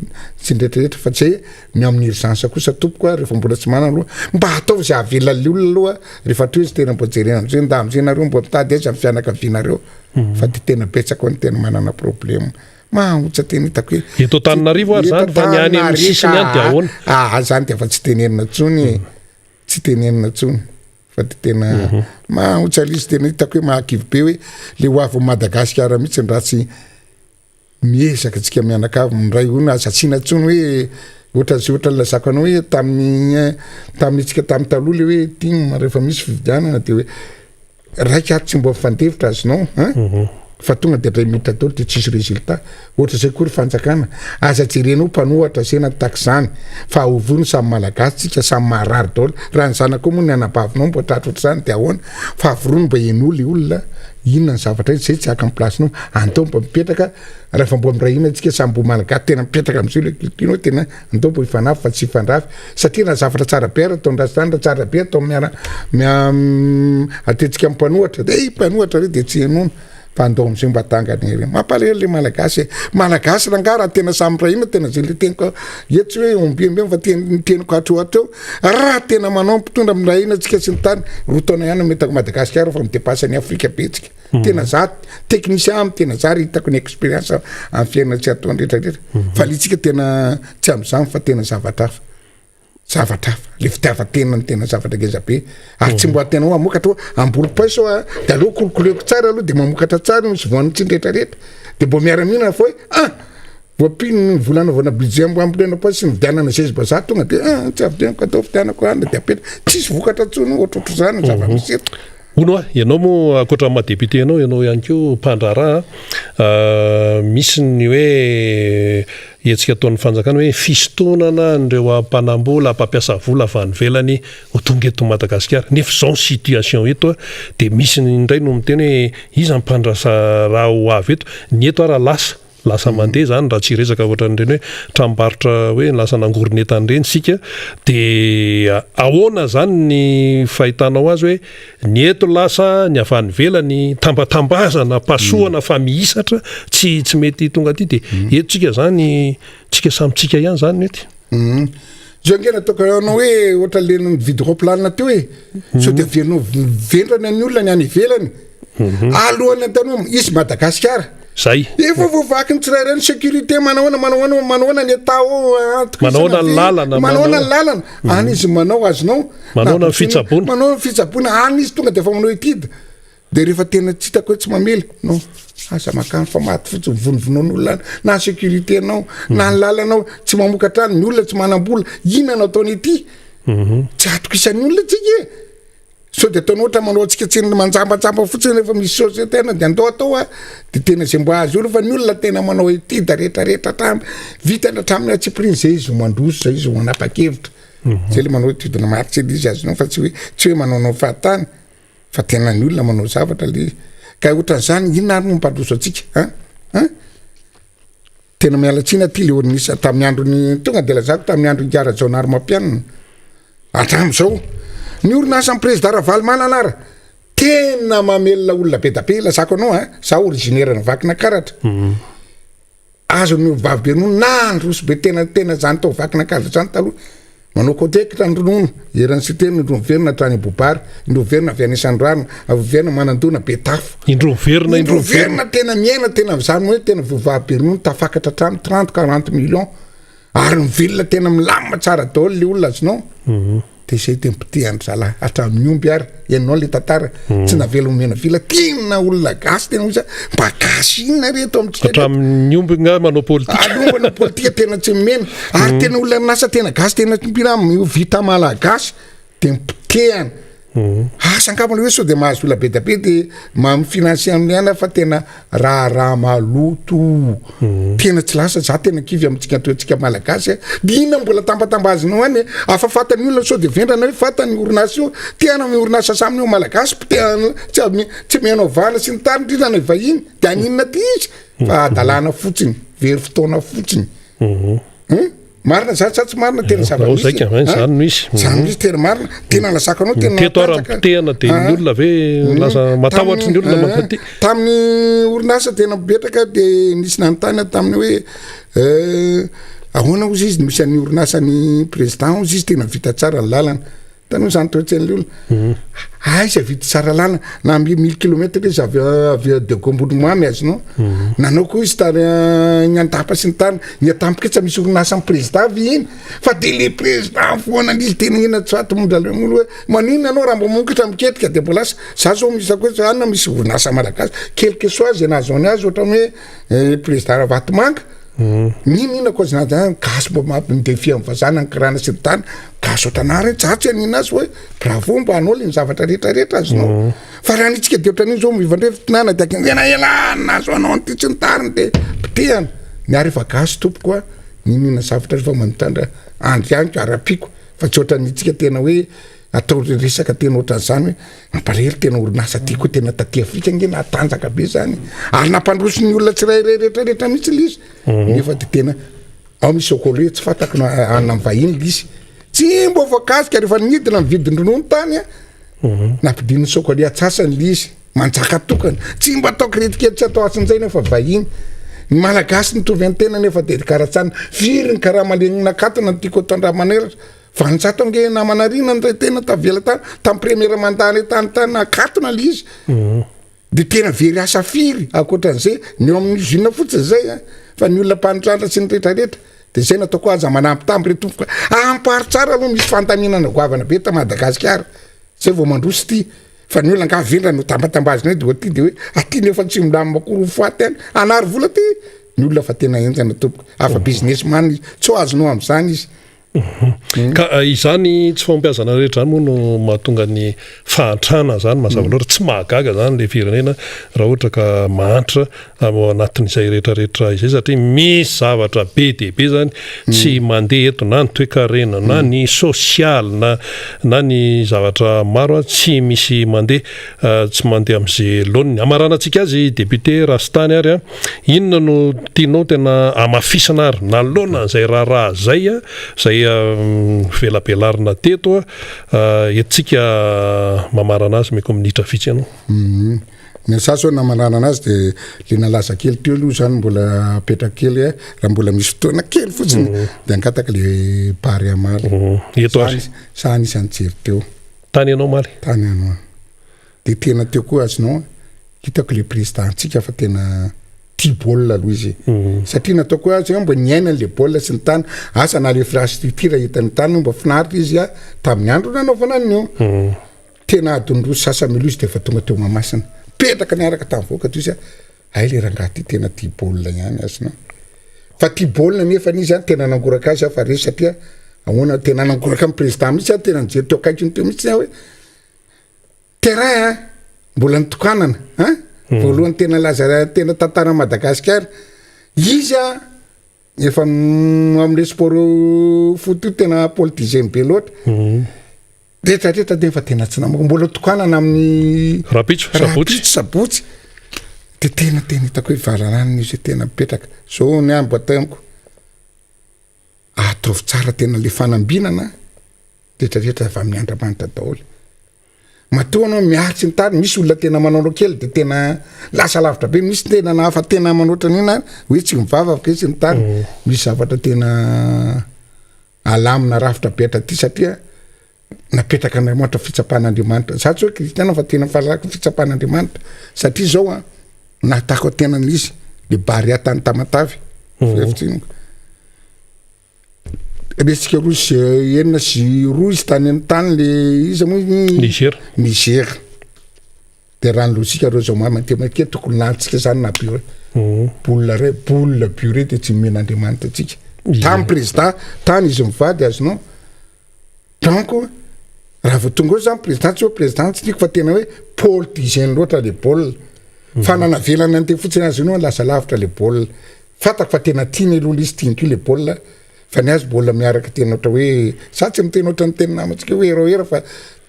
rehetrarehetra fa tsy mi amin'ny urgence kosa tompoko a rehefa mbola tsy manana aloha mba ataovy zay avela le olona aloha rehefa atro izy tena mbo jerena am'zay nda am'zay nareo mbo mitady aiza amin'ny fianakavianareo fa de tena betsaka ny tena manana problème mahontsa tena hitako hoe eto Tananarivo ary zany fa niany amin'ny sisiny any de ahoana zany de fa tsy tenenina tsony fa de tena mahontsa lizy tena hitako hoe mahakivy be hoe le hoavy Madagasikara mihitsy raha tsy miezaka tsika mianakavy miray ona azatsina tsony hoe ohatran'zay ohatra lazako anao hoe tamin'ny tsika tamin'ny taloha le hoe tigna rehefa misy fividianana de hoe raiky ato tsy mbo mifandevitra azinao fa tonga de ray miditra daholo de tsisy résultat ohatra zay koa ry fanjakana aza jerenao mpanohatra zay nataky zany fa ovony samy malagasy tsika samy maharary daholo raha ny zanako moa ny anabavinao mbo tratra ohatr' zany de ahoana fa avorony mba eno le olona inona ny zavatra zay tsy aka amin'ny placenao andao mba mipetraka rehefa mbo miray ina tsika samy mbo malagasy tena mipetraka am'zay le culture tena andao mbo hifanafy fa tsy hifandrafy satria na zavatra tsara be ara atao ndrasitany tsara be atao atetsika mpanohatra de mpanohatra re de tsy enona fa andao am'zay mba tangany re mampalahelo le malagasy ranga raha tena samy ray ina tena zay le teniko etsy hoe ombiembe fa teniko atroatra eo raha tena manao mpitondra amiray ina tsika sy ny tany rotaona ihany metako Madagasikara fa midepasany Afrika betsika tena za technicien amy tena za ry hitako ny expérience amin'ny fiainana tsy ataony rehetrarehetra fa litsika tena tsy am'zany fa tena zavatra hafa le fitiavatena ny tena zavatra ngeza be ary tsy mbo atena ho amokatra ambolo paiso de aloha kolokoleko tsara aloha de mamokatra tsara misy voan'ny tsy rehetrarehetra de mbo miara-mihinana fa hoe voapiny volanaovana budget mbo ambolena pa sy mividianana zay mba za tonga de tsy avidianako atao fidianako ana de apetra tsisy vokatra tsony ohatrohatro zany zava-misety ono ianao mo akoatra mahadepute ianao ihany ko mpandraraha misy ny hoe etsika ataon'ny fanjakana hoe fistonana nireo ampanambola ampampiasa vola avy any velany ho tonga eto Madagasikara nefa zao situation eto de misy indray no miteny hoe iza mpandrasa raha ho avy eto ny eto raha lasa mandeha zany raha tsy resaka ohatran'ireny hoe tranombarotra hoe lasa nangoronetany reny sika de ahoana zany ny fahitanao azy hoe ny eto lasa ny avany velany tambatambazana pasohana fa mihisatra tsy mety tonga aty de eto tsika zany tsika samytsika ihany zany mety zao ngena tokanao hoe ohatra le nividy roplanina teo hoe so de vienao vendrana ny olona ny any ivelany alohany antanoa izy Madagasikara zay efa voavaky ny tsirairay ny sécurité manahoana ny atao manahoana ny lalana any izy manao azonao manahoana ny fitsaboana any izy tonga de fa manao etide de rehefa tena tsy hitako hoe tsy mamely no asa makany fa maty fotsiny vonovonaon'olona na sécurité anao na ny lalanao tsy mamokatra any ny olona tsy manambola ina no ataony ety tsy atoko isan'ny olona tsika so de ataonao ohatra manao atsika tsy manjambajamba fotsiny rehefa misy société de andao atao de tena zay mbo azy olo fa ny olona tena manao etide rehetrarehetra hatramy vita hatraminy atsipriny zay izy mandroso zay izy manapa-kevitra zay le manao etudina maritsy izy azonao fa tsy hoe manaonao fahatany fa tena ny olona manao zavatra le ka ohatran'izany inona ary no mampandroso atsika tena mialatsina ty le ornisa tamin'ny androny tonga de lazako tamin'ny andro Miara Manonja mampianina hatram'izao ny orinasa président Ravalimana anara tena mamelona olona be da be lazako anao za originaire ny vakina karatra azo ny vavy be ronono na ndroso be tena zany tao vakina kazo zany taloha manao kotekitra ny ronono eran'ny siteny indroverina trany bobary indroverina avy anisandroarina averina manandona be tafo indroverina tena miaina tena zany hoe tena vovavy be ronono tafakatra trano 30-40 millions ary mivilona tena milamina tsara daholo le olona azinao de zay de mipite andry zalahy hatramin'ny omby ary ianao le tantara tsy navela omena vila tena olona gasy tena oza mba gasy inona reto amitsika hatramin'ny omby nga manao politika manao politika tena tsy mimena ary tena olona nasa tena gasy tena mpiramy vita malagasy de mipitehana sangambana hoe so de mahazo ola be da be de maminfinansie amin'ny ana fa tena raha maloto tena tsy lasa za tena kivy amintsika toetsika malagasy dina mbola tambatambazinao any afafatany olona so de vendrana hoe fatany orinasa io tiana mi orinasa saminy eo malagasy tsy mianao vala sy ny tany ndrinana vahiny de aninona ty izy fa adalana fotsiny very fotoana fotsiny marina za tsy marina tena zany misy tena marina tena lasakanao teto ara-pitehana de ny olona ve lasa matahotra ny olona mankaty tamin'ny orinasa tena mipetraka de nisy nanontany tamin'ny hoe ahoana ozy izy misy an'ny orinasany président ozy izy tena vita tsara ny lalana tanoho zany toetsen'le olona izy vita tsara lalana na 1000 kilomètre izy avy de gombodromamy azonao nanao koa izy tary ny andapa sy ny tany ny atampika tsy misy orinasa amin'ny président avy iny fa de le président foana izy tena ina tsato mondra le olo hoe manina anao raha mbo monkitra miketrika de mbola za zao misy koe anona misy orinasa malagasy quelque soit zay nahazoany azy ohatrany hoe président Ravatomanga nina koa zany gasy mbo mampidefia amin'ny vazana ny kirana sy ny tany gasy ohatranary jatsy anina azy hoe bravo mba hanao le ny zavatra rehetrarehetra azonao fa raha nitsika de ohatran'iny zao mivandre fitinana de akena elana azo anao ny ty tsy ny tariny de pitehana niary efa gasy tompokoa ninina zavatra fa manotandra andry aniko arapiko fa tsy ohatran'itsika tena hoe atao resaka tena ohatran'izany hoe mamparery tena orinasa ty koa tena tatia fika nge natanjaka be zany ary nampandroso ny olona tsirairay rehetrarehetra mihitsy lizy nefa de tena ao misy okole tsy fatako anina mivahiny lizy tsy mbo voakazika rehefa nidina mividin-dronono tany nampidin'ny sokole atsasany lizy manjaka tokana tsy mba ataoko retikely tsy atao asin'izay nefa vahiny ny malagasy nitovy any tena nefa de karatsana firy ny karaha malenina katona nytiako atondraha maneratra vanitsato ange namanarina ny tena tavela tany tamin'ny première mandany tany nakatona le izy de tena very asa firy akoatran'izay ny eo amin'ny usine fotsiny zay fa ny olona mpanitrandra sy ny rehetrarehetra de zay nataoko aza manampy tamby retompoka ampary tsara aloha misy fantaminana goavana be ta Madagasikara zay vao mandroso ty fa ny olona ngavendra no tambatambazina de ty de hoe aty nefa tsy milamy makoro faty any anary vola ty ny olona fa tena enjana tompoka afa businessman tsy ho azonao am'izany izy ka izany tsy fampiazana rehetra zany moa no mahatonga ny fahantrana zany mazava loatra tsy mahagaga zany le firenena raha ohatra ka mahantra ao anatin'izay rehetrarehetra izay satria misy zavatra be de be zany tsy mandeha eto na ny toe-karena na ny social na ny zavatra maro tsy misy mandeha tsy mandeha amin'izay laoniny amaranantsika azy député Rastany ary inona no tianao tena amafisana ary na laona zay raha zay zay velabelarina teto etsika mamarana azy meko minitra vitsy ianao ny sasy hoe namarana anazy de le nalaza kely teo aloha zany mbola apetraka kely raha mbola misy fotoana kely fotsiny de ankataka le pary amaly eto ary sany isy anjery teo tany ianao maly tany anao de tena teo koa azonao hitako le présidentsika fa tena tia baolina aloha izy satria nataoko azy mba niaina le baolina sy ny tany asa na le infrastructure hitany tany mba finaritra izy tamin'ny andro nanaovana an'io tena adondroso sasa milo izy de fa tonga teo mamasina petraka niaraka tamin'ny voaka to izy ay le rangahy ty tena tia baolina ihany azonao fa tia baolina nefa n'izy any tena nangoraka azy fa resy satria ahoana tena nangoraka amin'ny président mihitsy tena nijery teo akaikiny teo mihitsy hoe terrain mbola nitokanana voalohany tena laza tena tantara Madagasikara izy efa amin'ny sport foot tena politisien be loatra rehetrarehetra de fa tena tsy namako mbola tokanana amin'ny rapitso sabotsy de tena hitako hoe valanany izy tena mipetraka so ny ambo atamiko ataovy tsara tena le fanambinana rehetrarehetra fa amin'ny andramanitra daholo matoa anao miaritsy ny tany misy olona tena manao kely de tena lasa lavitra be misy tena nahafa tena manoatra nina hoe tsy mivavaka izy ny tany misy zavatra tena alamina rafitra be atraty satria napetraka Andriamanitra fitsapan'Andriamanitra za tsy hoe kristiana fa tena fahalalako fitsapan'Andriamanitra satria zao a natako tenan'izy le bary atany tamatavy fevitsiniko resika rozy enina sy roa izy tany amin'ny tany le izy moa Niger de raha ny lozika reo zao matematike tokony lantsika zany na puré boule puré de tsy men'Andriamanitra atsika tam président tany izy mivady azonao donc raha vao tonga eo zany président tsy hoe président tsy tiako fa tena hoe politicien loatra le baolina fa nanavelana an'te fotsiny azy io lasa lavitra le baolina fatako fa tena tiany aloha izy tiany le baolina fa ny azy baolina miaraka tena ohatra hoe sa tsy miteny ohatra ny teny namantsika hoe hera fa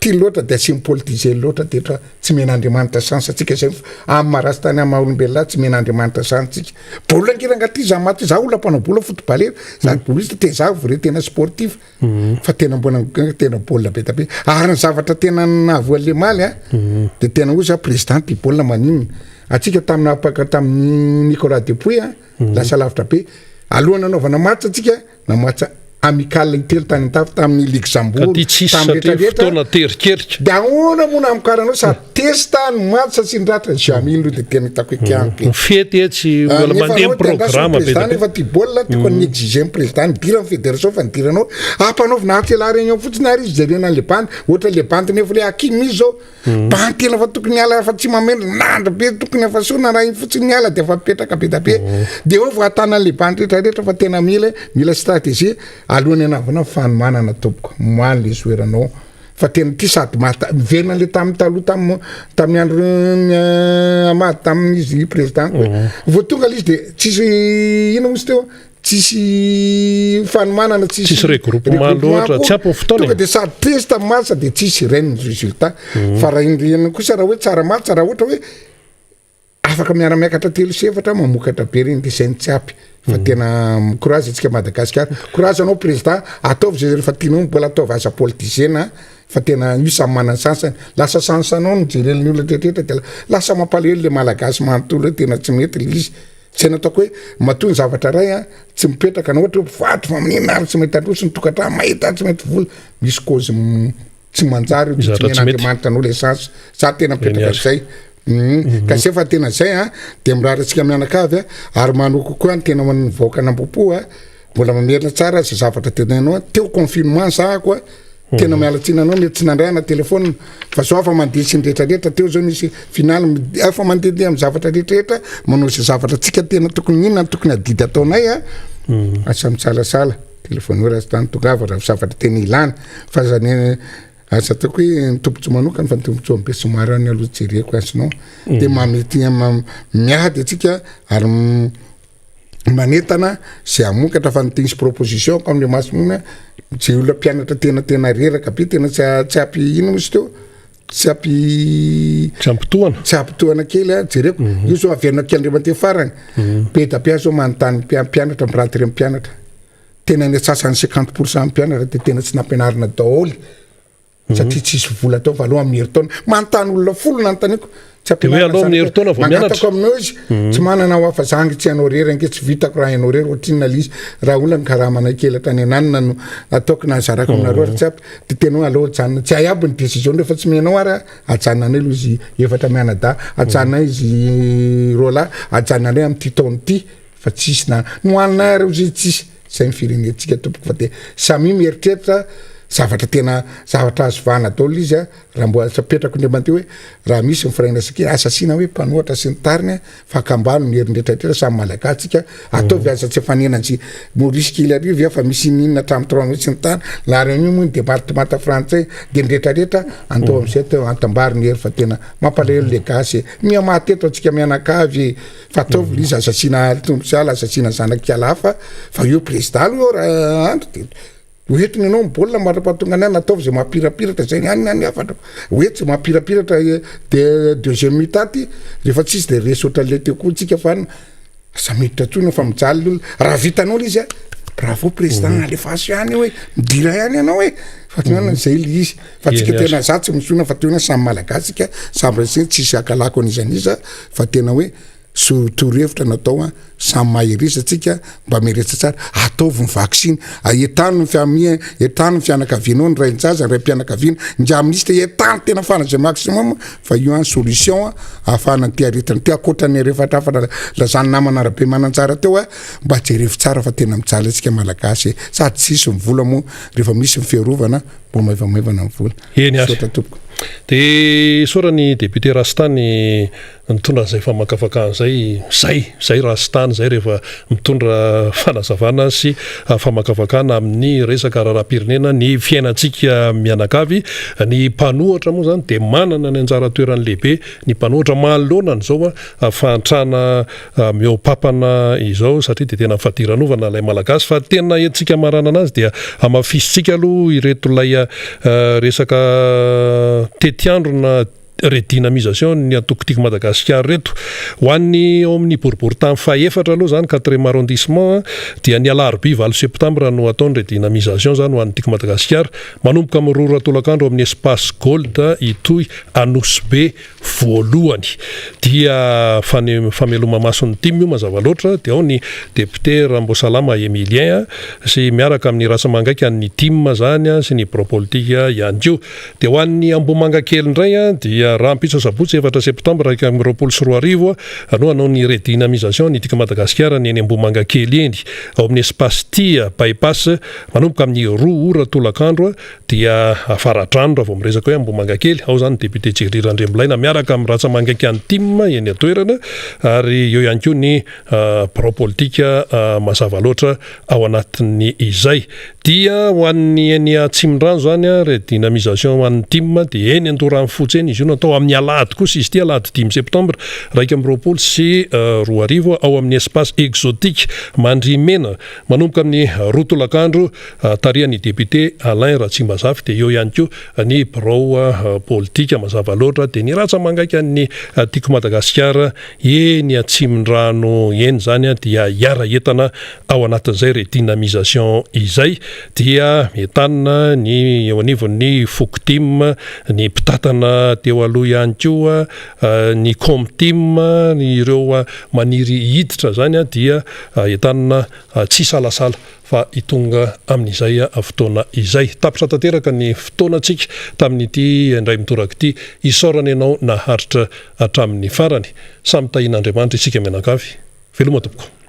tiany loatra de asiny politicien loatra de ohatra tsy men'Andriamanitra chance atsika zay amin'ny marastany amin'ny maha-olombelona tsy men'Andriamanitra chance atsika baolina ngirangaty za maty za olona mpanao bola football za boliste te za vore tena sportif fa tena mbona tena baolina be tabe ary ny zavatra tena nahavoan'le maly de tena hoe za président ty baolina maninona atsika tamin'ny Nicolas Depuy lasa lavitra be alohana anaovana match atsika na match amical itelo tany antafy tamin'ny Luxembourg fotoana terikerika de ahoana mona amikaranao sa testa ny match sindratra jamais aloha de tena hitako hoe kianky fety tsy mbola mandeha programme be fa ty baolina tiko ny exiger président dira fédération fa diranao ampanaovina atela réunion fotsiny ary izy jerena le bande ohatra le bande nefa le akimy izy zao bande tena fa tokony ala fa tsy mamendry nandro be tokony afa sona raha iny fotsiny ala de fa petraka be dabe de eo vo atana le bande rehetra fa tena mila stratégie alohany anavana fanomanana tompoko moany le zoeranao fa tena ty sady miverina le tamin'ny taloha tamin'ny andro amady tamin'izy président vo tonga l'izy de tsisy ino mozy teo tsisy fanomanana tsisy regroupement loatra tsy ampy fotoana tonga de sady testa match de tsisy reniny résultat fa raha indriana kosa raha hoe tsara match raha ohatra hoe afaka miara-miakatra telo sefatra mamokatra be reny de sainy tsy apy fa tena courage atsika Madagasikara courage anao président ataovy zay rehefa tianao mbola ataovy asa politicienne fa tena io samy manana sansany lasa sansanao ny jereliny olona tretreta de lasa mampalahelo le malagasy manontolo hoe tena tsy mety le izy tsy nataoko hoe matony zavatra ray tsy mipetraka na ohatra hoe vatry fa amin'ina ary tsy mety androso ny tokantrano mahita tsy mety vola misy cause tsy manjary io tsy men'Andriamanitra anao le chance za tena mipetraka zay ka se fa tena zay de miraratsika mianakavy ary manao kokoa ny tena manivoaka nampopo mbola mamerina tsara za zavatra tena anao teo confinement za koa tena mialatsina anao mety tsy nandrayana telefôna fa zao afa mandeha sy nrehetrarehetra teo zao nisy finaly afa mandeha amin'ny zavatra rehetrarehetra manao ze zavatra tsika tena tokony inona tokony adidy ataonay asa mitsalasala telefôny hoe raha tany tongava raha zavatra tena ilana fa zany asa taoko hoe nitombotso manokany fa nitombotso ambe somary any aloha jereko azonao de mamety miady atsika ary manetana zay amokatra fa niteny proposition ko amle masimona zay olona mpianatra tena reraka be tena tsy apy ino misy teo tsy ampitoana kely jereko io zao averina kiandriamante farany be tapia zao manontany mpianatra mirantiry mpianatra tena ny sasany 50% mpianatra de tena tsy nampianarina daholy satria tsisy vola tao fa aloha amin'ny herintaona manontany olona folo nanontaniko tsy ampianarinamangatako aminao izy tsy manana ho afa zangy tsy anao rery anke tsy vitako raha anao rery ohatrinona lizy raha olona karaha manakely tany ananina no ataoko nazarako aminareo ary tsy apy de tenao aloha ajanona tsy aiaby ny décision rehefa tsy menao ary ajanona anay aloha izy efatra mianada ajanona izy rola ajanona anay amin'ny ty taony ty fa tsisy na nohanina ary izy tsisy zay ny firenetsika tompoko fa de samy mieritreritra zavatra azo vahana daoly izy raha mbo asapetrako Andriamanite hoe raha misy mifiraina sake asasina hoe mpanoatra sy ny tariny fa akambano ny herinretraretra samy malagatsika ataovy aza tsy efanenanzy Maurice Killarive fa misy ninona tramtrano sy ny tany la réunion moa ny département français de nretraretra andao am'zay teo antambary ny hery fa tena mampalahelo le gasy miamateto atsika mianakavy fa ataovy izy asasina tombotsy ala asasina zanakiala hafa fa io président io raha andro de oetiny anao mibaolina marapatonga anay nataovy zay mampirapiratra zay any afatra oety zay mampirapiratra de deuxième mi-taty rehefa tsisy de resotra le teo koa tsika fa asa miditra tsony fa mijaly olo raha vitan'olo izy bravo président alefaso ihany hoe midira ihany ianao hoe fatinana zay le izy fa tsika tena za tsy misona fa tena samy malagasika samy reseny tsisy akalako an'izaniza fa tena hoe torohevitra natao samy mahirizatsika mba miretra tsara ataovy ny vaksiny etany ny famille etany ny fianakavianao ny rain-jaza ray mpianakaviana ndra ministre etany tena fana zay maximum fa io any solution ahafahana ty aretana ty akotrany rehefatrafatra lazany namana arabe manantsara teo mba jerevy tsara fa tena mijaly atsika malagasy sady tsisy mivola moa rehefa misy mifiarovana mbo maivamaivana mivola sotra tompoko de sorany député Rastany mitondra zay famakavakan'zay zay Rastany zay rehefa mitondra fanazavana sy famakavakana amin'ny resaka raharam-pirenena ny fiainatsika mianakavy ny mpanohatra moa zany de manana ny anjara toerany lehibe ny mpanohatra manolonany zao afantrana miopapana izao satria de tena fadiranovana lay malagasy fa tena etsika marana anazy dia amafisitsika aloha ireto lay resaka tetiandrona redynamisation ny atokotiky Madagasikara reto ho an'ny ao amin'ny boriboritany faefatra aloha zany 4e arrondissement dia ny alarobia 9 septambra no ataony redynamisation zany ho an'ny tiky Madagasikara manomboka amin'ny roa ratolakandro amin'ny espace gold itoy Anosbe voalohany dia fameloma-mason'ny tim io mazava loatra dia ao ny député Rambosalama Emilien sy miaraka amin'ny ratsamangaiky an'ny tim zany sy ny propolitika ihany ko dia ho an'ny Ambomangakely indray dia raha mpitso sabotsy 4 septambra raika amin'ny 24 no anao ny redynamisation ny tika Madagasikara ny eny Ambomangakely eny ao amin'ny espace tia bypass manomboka amin'ny 2 ora tolakandro dia afaradrano raha vao miresaka hoe Ambomangakely ao zany député Jerry Randremolaina miaraka amin'ny ratsamangaiky an'ny tim eny atoerana ary eo ihany koa ny propolitika mazava loatra ao anatin'ny izay dia ho an'ny eny Atsimindranjo zany redynamisation ho an'ny tim dia eny Andorany fotsy eny izy io natao amin'ny alady kosa izy ty alady 10 septambra raika amin'ny 20 sy 2 ao amin'ny espace exotique Mandrimena manomboka amin'ny 2 tolakandro tarihan'ny député Alain Ratsimbazafy dia eo ihany koa ny birao politika mazava loatra dia ny ratsamangaiky ny tiako Madagasikara eny Atsimondrano eny zany dia hiara entana ao anatin'izay redynamisation izay dia entanina ny eo anivon'ny Foktim ny mpitatana teo aloha ihany koa ny Comtim ireo maniry hiditra zany dia entanina tsy salasala fa itonga amin'izay fotoana izay tapitra tanteraka ny fotoanantsika tamin'ity indray mitoraka ity isorana ianao naharitra hatramin'ny farany samy tahin'Andriamanitra isika mianakavy veloma tompoko